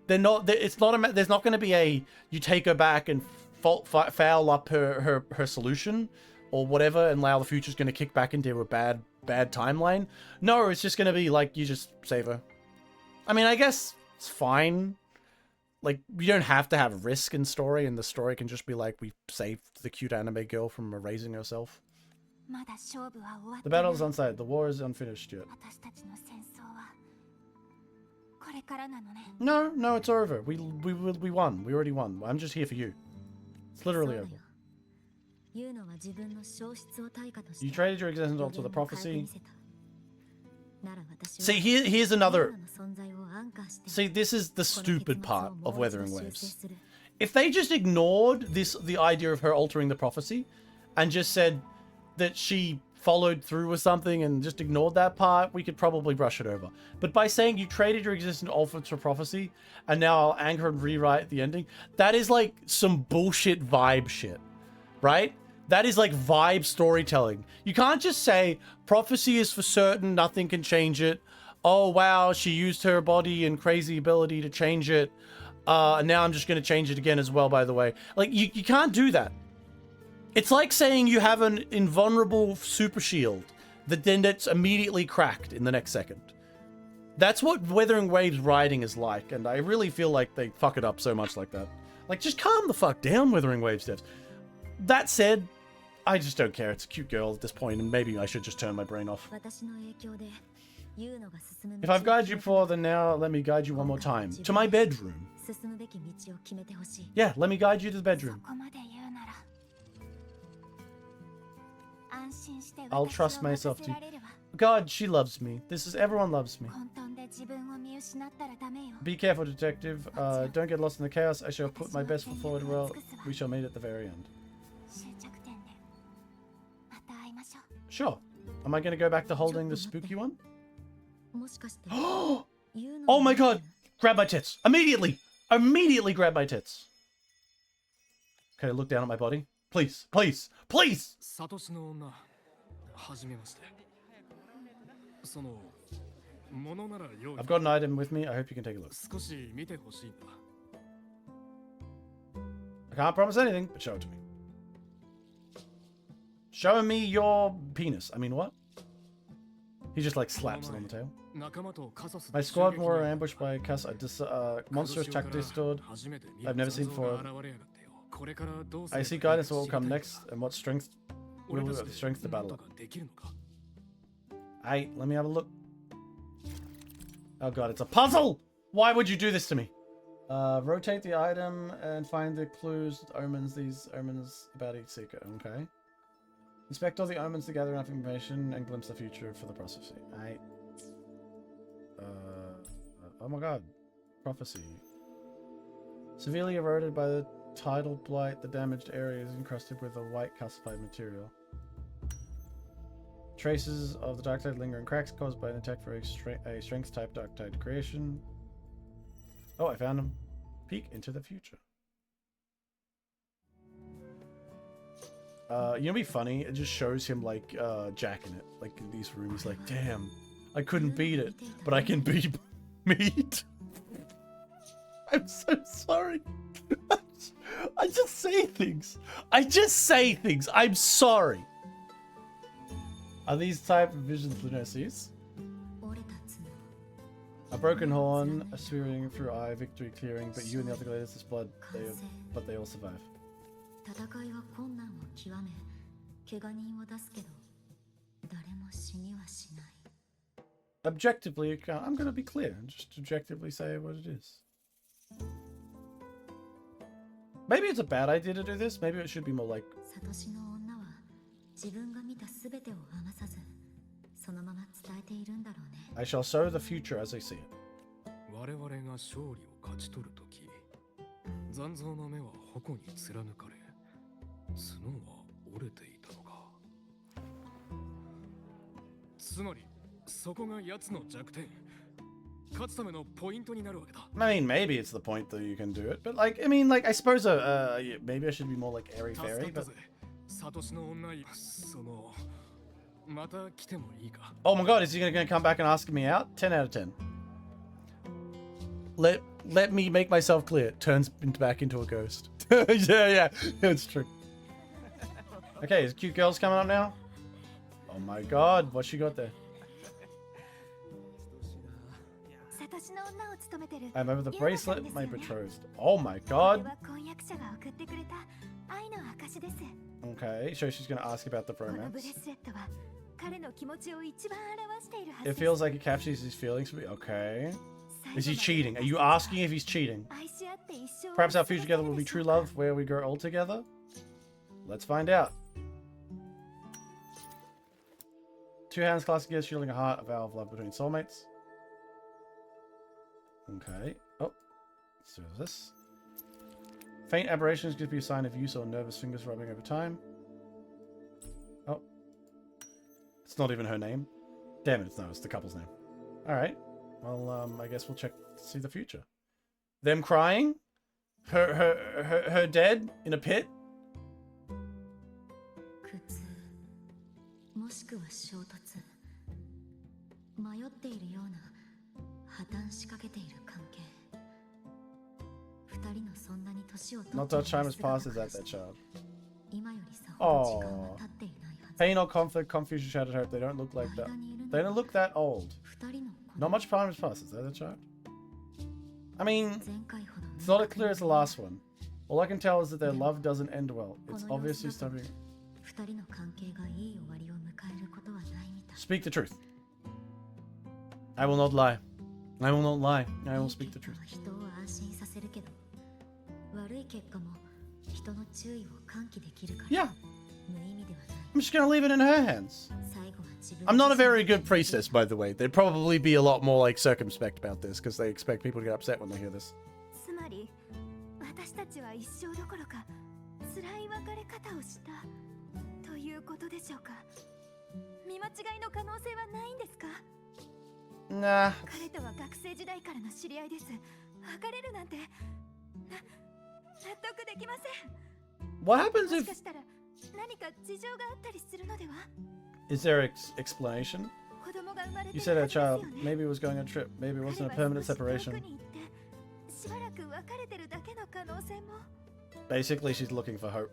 There's not going to be a... You take her back and foul up her solution or whatever, and now the future's going to kick back into a bad timeline. No, it's just going to be like, you just save her. I mean, I guess it's fine. Like, you don't have to have risk in story, and the story can just be like, we saved the cute anime girl from erasing herself. The battle is undecided. The war is unfinished yet. No, it's over. We won. We already won. I'm just here for you. It's literally over. You traded your existence to the prophecy. See, here's another... See, this is the stupid part of Weathering Waves. If they just ignored the idea of her altering the prophecy and just said that she followed through with something and just ignored that part, we could probably brush it over. But by saying you traded your existing offers for prophecy and now I'll anchor and rewrite the ending, that is like some bullshit vibe shit, right? That is like vibe storytelling. You can't just say prophecy is for certain, nothing can change it. Oh wow, she used her body and crazy ability to change it. And now I'm just going to change it again as well, by the way. Like, you can't do that. It's like saying you have an invulnerable super shield that then gets immediately cracked in the next second. That's what Weathering Waves writing is like, and I really feel like they fuck it up so much like that. Like, just calm the fuck down, Weathering Waves devs. That said, I just don't care. It's a cute girl at this point, and maybe I should just turn my brain off. If I've guided you before, then now let me guide you one more time. To my bedroom. Yeah, let me guide you to the bedroom. I'll trust myself to... God, she loves me. Everyone loves me. Be careful, detective. Don't get lost in the chaos. I shall put my best foot forward. Well, we shall meet at the very end. Sure. Am I going to go back to holding the spooky one? Oh my god! Grab my tits. Immediately! Immediately grab my tits. Can I look down at my body? Please, please, please! I've got an item with me. I hope you can take a look. I can't promise anything, but show it to me. Show me your penis. I mean, what? He just like slaps it on the tail. My squad were ambushed by a monstrous tactistod I've never seen before. I see guidance what will come next, and what strength will strength the battle. Hey, let me have a look. Oh god, it's a puzzle! Why would you do this to me? Rotate the item and find the clues, omens, these omens about each seeker. Okay. Inspect all the omens to gather enough information and glimpse the future for the prophecy. Oh my god. Prophecy. Severely eroded by the tidal blight, the damaged area is encrusted with a white calcified material. Traces of the dark tide linger in cracks caused by an attack for a strength type dark tide creation. Oh, I found him. Peek into the future. You know, what'd be funny? It just shows him like jacking it, like in these rooms. Like, damn, I couldn't beat it, but I can beat meat. I'm so sorry. I just say things. I'm sorry. Are these type of visions lunacies? A broken horn, a swearing through eye, victory clearing, but you and the other gladiators blood, but they all survive. Objectively, I'm going to be clear and just objectively say what it is. Maybe it's a bad idea to do this. Maybe it should be more like... I shall sow the future as I see it. I mean, maybe it's the point that you can do it, but like, I mean, like, I suppose maybe I should be more like airy-fairy, but... Oh my god, is he gonna come back and ask me out? 10 out of 10. Let me make myself clear. Turns back into a ghost. yeah, it's true. Okay, is cute girls coming up now? Oh my god, what she got there? I'm over the bracelet, my betrothed. Oh my god. Okay, so she's gonna ask about the romance. It feels like it captures his feelings for me. Okay. Is he cheating? Are you asking if he's cheating? Perhaps our future together will be true love, where we grow old together? Let's find out. Two hands clasped together, shielding a heart, a vow of love between soulmates. Okay. Oh. Let's do this. Faint aberrations could be a sign of use or nervous fingers rubbing over time. Oh. It's not even her name. Damn it, no, it's the couple's name. Alright. Well, I guess we'll check to see the future. Them crying? Her dead in a pit? Not much time has passed as that child. Oh. Pain or conflict, confusion, shattered hope. They don't look like that. They don't look that old. Not much time has passed. Is that a child? I mean, it's not as clear as the last one. All I can tell is that their love doesn't end well. It's obviously starting. Speak the truth. I will not lie. I will not lie. I will speak the truth. Yeah. I'm just gonna leave it in her hands. I'm not a very good priestess, by the way. They'd probably be a lot more like circumspect about this because they expect people to get upset when they hear this. Nah. What happens if... Is there an explanation? You said a child. Maybe it was going on a trip. Maybe it wasn't a permanent separation. Basically, she's looking for hope.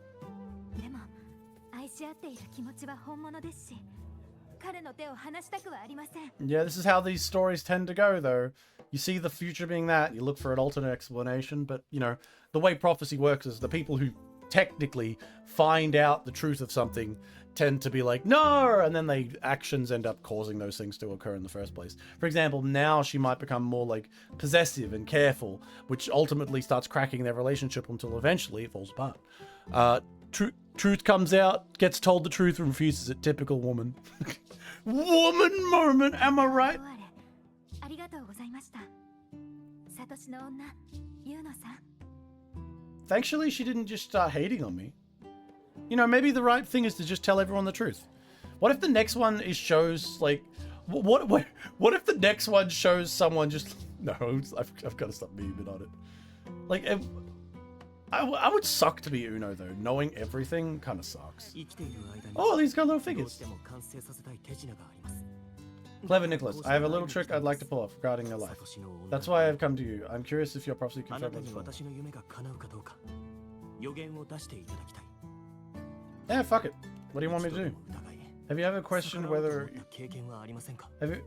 Yeah, this is how these stories tend to go, though. You see the future being that, you look for an alternate explanation, but, you know, the way prophecy works is the people who technically find out the truth of something tend to be like, no, and then they actions end up causing those things to occur in the first place. For example, now she might become more like possessive and careful, which ultimately starts cracking their relationship until eventually it falls apart. Truth comes out, gets told the truth, and refuses it. Typical woman. Woman moment, am I right? ありがとうございました。サトシの女、ユーノさん。 Thankfully, she didn't just start hating on me. You know, maybe the right thing is to just tell everyone the truth. What if the next one is shows like, what if the next one shows someone just no? I've got to stop memeing on it. Like, I would suck to be Uno though. Knowing everything kind of sucks. Oh, these got little figures. Clever Nicholas, I have a little trick I'd like to pull off regarding your life. That's why I've come to you. I'm curious if you're prophecy confirmed as well. Yeah, fuck it. What do you want me to do? Have you ever questioned whether...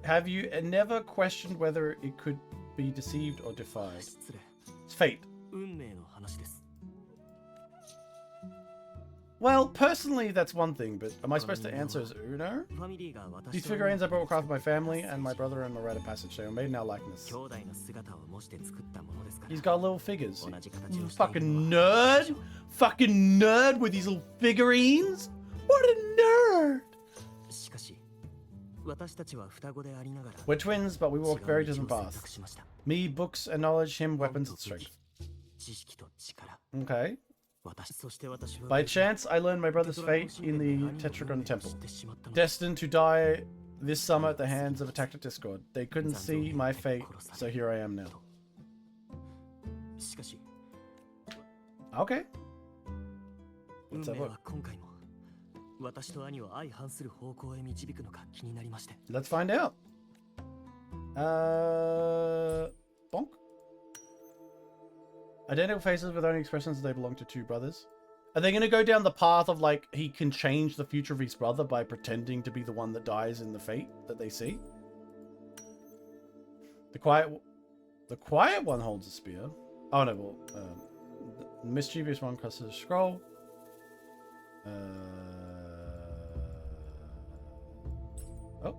Have you never questioned whether it could be deceived or defied? It's fate. Well, personally, that's one thing, but am I supposed to answer as Uno? These figurines I brought were crafted by my family and my brother and my rite of passage. They were made in our likeness. He's got little figures. Fucking nerd! Fucking nerd with these little figurines! What a nerd! We're twins, but we walk very different paths. Me, books and knowledge, him, weapons and strength. Okay. By chance, I learned my brother's fate in the Tetragon Temple. Destined to die this summer at the hands of a tactic discord. They couldn't see my fate, so here I am now. Okay. Let's have a look. Let's find out. Bonk. Identical faces with only expressions they belong to two brothers. Are they going to go down the path of like he can change the future of his brother by pretending to be the one that dies in the fate that they see? The quiet one holds a spear. Oh no, well, the mischievous one crosses a scroll. Oh,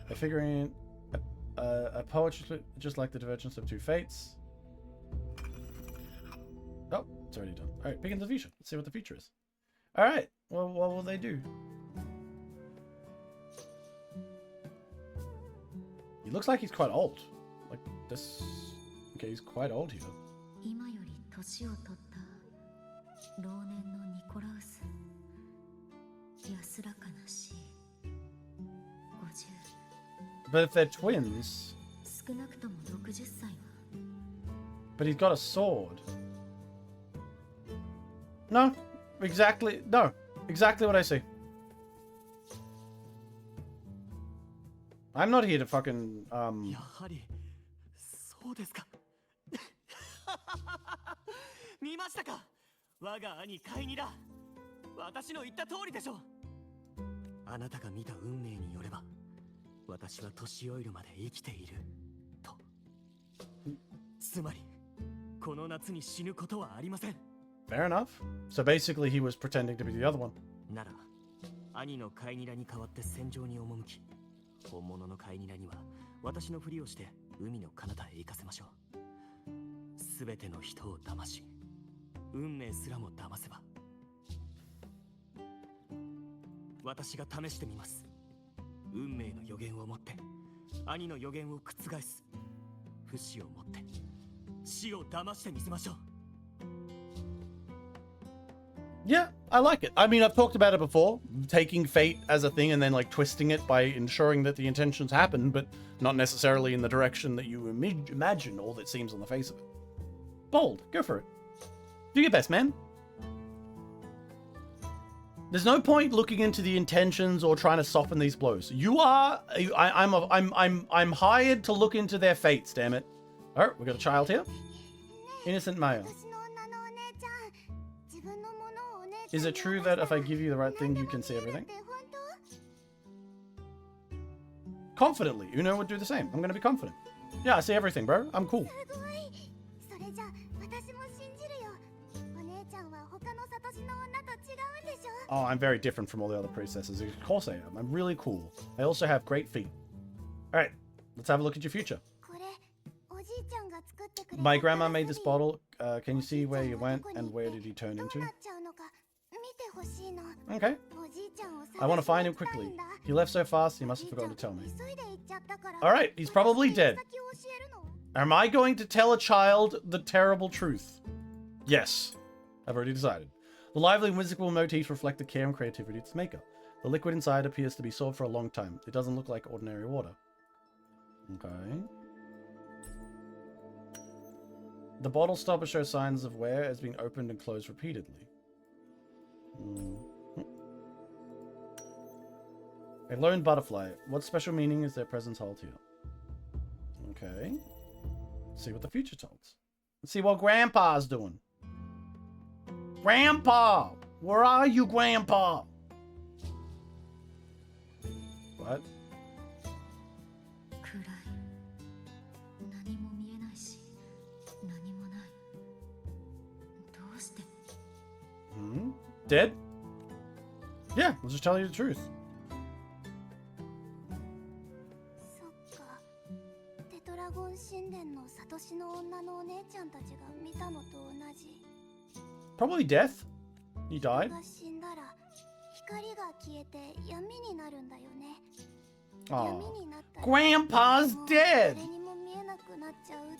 a figurine, a poetry just like the divergence of two fates. Oh, it's already done. All right, peek into the future. Let's see what the future is. All right. Well, what will they do? He looks like he's quite old. Like this. Okay, he's quite old here. But if they're twins. But he's got a sword. No, exactly what I see. I'm not here to fucking, そうですか。見ましたか。我が兄カイニだ。私の言った通りでしょ。あなたが見た運命によれば、私は年老いるまで生きていると。つまり、この夏に死ぬことはありません。 Fair enough. So basically he was pretending to be the other one. なら、兄のカイニラに代わって戦場に赴き、本物のカイニラには私のふりをして海の彼方へ行かせましょう。すべての人を騙し、運命すらも騙せば。私が試してみます。運命の予言を持って、兄の予言を覆す。不死をもって、死を騙してみせましょう。 Yeah, I like it. I mean, I've talked about it before, taking fate as a thing and then like twisting it by ensuring that the intentions happen, but not necessarily in the direction that you imagine or that seems on the face of it. Bold, go for it. Do your best, man. There's no point looking into the intentions or trying to soften these blows. You are, I'm hired to look into their fates. Damn it! All right, we got a child here. Innocent male. Is it true that if I give you the right thing, you can see everything? Confidently, Uno would do the same. I'm going to be confident. Yeah, I see everything, bro. I'm cool. Oh, I'm very different from all the other priestesses. Of course I am. I'm really cool. I also have great feet. Alright, let's have a look at your future. My grandma made this bottle. Can you see where he went and where did he turn into? Okay. I want to find him quickly. He left so fast, he must have forgotten to tell me. Alright, he's probably dead. Am I going to tell a child the terrible truth? Yes. I've already decided. The lively whimsical motifs reflect the care and creativity of its maker. The liquid inside appears to be stored for a long time. It doesn't look like ordinary water. Okay. The bottle stopper shows signs of wear as being opened and closed repeatedly. A lone butterfly. What special meaning is their presence hold here? Okay. Let's see what the future holds. Let's see what Grandpa's doing. Grandpa! Where are you, Grandpa? What? Dead? Yeah, let's just tell you the truth. Probably death. He died. Oh. Grandpa's dead!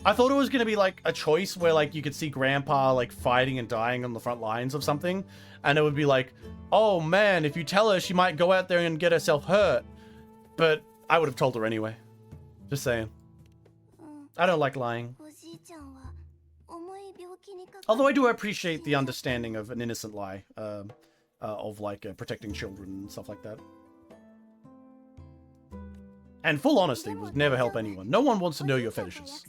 I thought it was gonna be like a choice where like you could see Grandpa like fighting and dying on the front lines of something, and it would be like, oh man, if you tell her, she might go out there and get herself hurt. But I would have told her anyway. Just saying. I don't like lying. Although I do appreciate the understanding of an innocent lie, of like protecting children and stuff like that. And full honesty would never help anyone. No one wants to know your fetishes.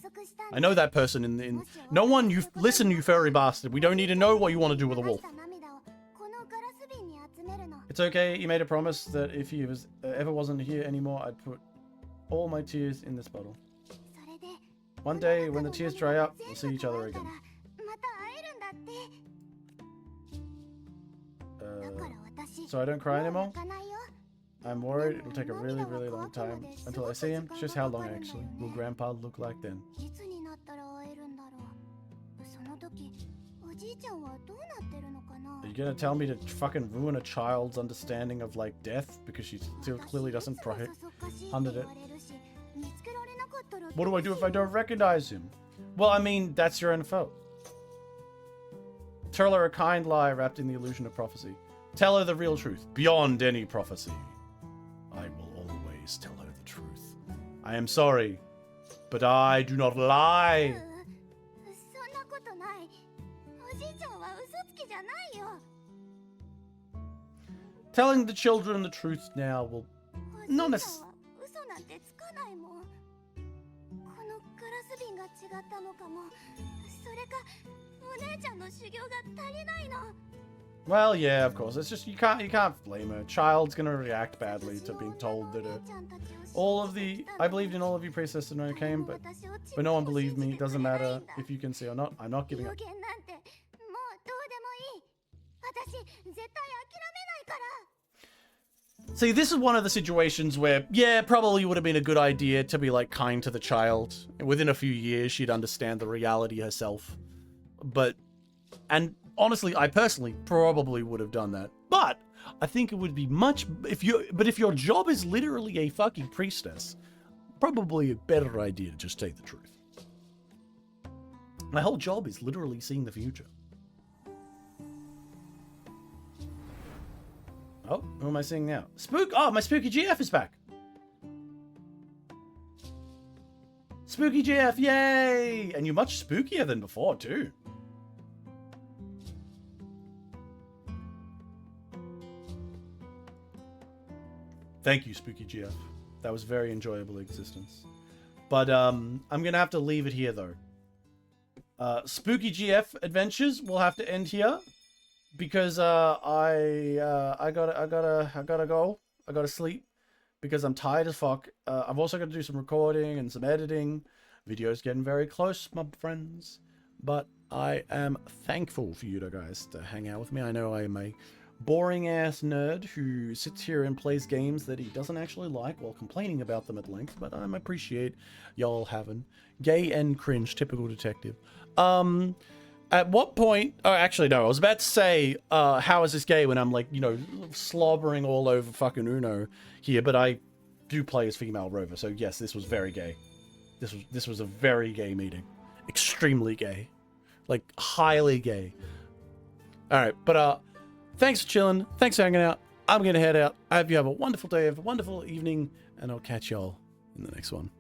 I know that person in no one, you listen, you furry bastard. We don't need to know what you want to do with a wolf. It's okay. You made a promise that if he was ever wasn't here anymore, I'd put all my tears in this bottle. One day, when the tears dry up, we'll see each other again. So I don't cry anymore? I'm worried it'll take a really, really long time until I see him. Just how long, actually, will Grandpa look like then? Are you gonna tell me to fucking ruin a child's understanding of, like, death? Because she still clearly doesn't under it. What do I do if I don't recognize him? Well, I mean, that's your own fault. Tell her a kind lie wrapped in the illusion of prophecy. Tell her the real truth, beyond any prophecy. I will always tell her the truth. I am sorry, but I do not lie. Telling the children the truth now will not necessarily... Well, yeah, of course. It's just you can't blame her. Child's gonna react badly to being told that I believed in all of you priestesses when I came, but no one believed me. It doesn't matter if you can see or not. I'm not giving up. See, this is one of the situations where, yeah, probably would have been a good idea to be, like, kind to the child. Within a few years, she'd understand the reality herself. And honestly, I personally probably would have done that. But I think it would be much, if your job is literally a fucking priestess, probably a better idea to just take the truth. My whole job is literally seeing the future. Oh, who am I seeing now? Oh, my Spooky GF is back. Spooky GF, yay! And you're much spookier than before, too. Thank you, Spooky GF. That was very enjoyable existence. But I'm gonna have to leave it here, though. Spooky GF adventures will have to end here. Because I gotta go. I gotta sleep because I'm tired as fuck. I've also got to do some recording and some editing. Video's getting very close, my friends. But I am thankful for you guys to hang out with me. I know I am a boring ass nerd who sits here and plays games that he doesn't actually like while complaining about them at length. But I appreciate y'all having gay and cringe, typical detective. At what point? Oh, actually, no. I was about to say, how is this gay when I'm like, you know, slobbering all over fucking Uno here, but I do play as female Rover, so yes, this was very gay. This was a very gay meeting. Extremely gay. Like, highly gay. Alright, but thanks for chilling. Thanks for hanging out. I'm gonna head out. I hope you have a wonderful day, have a wonderful evening, and I'll catch y'all in the next one.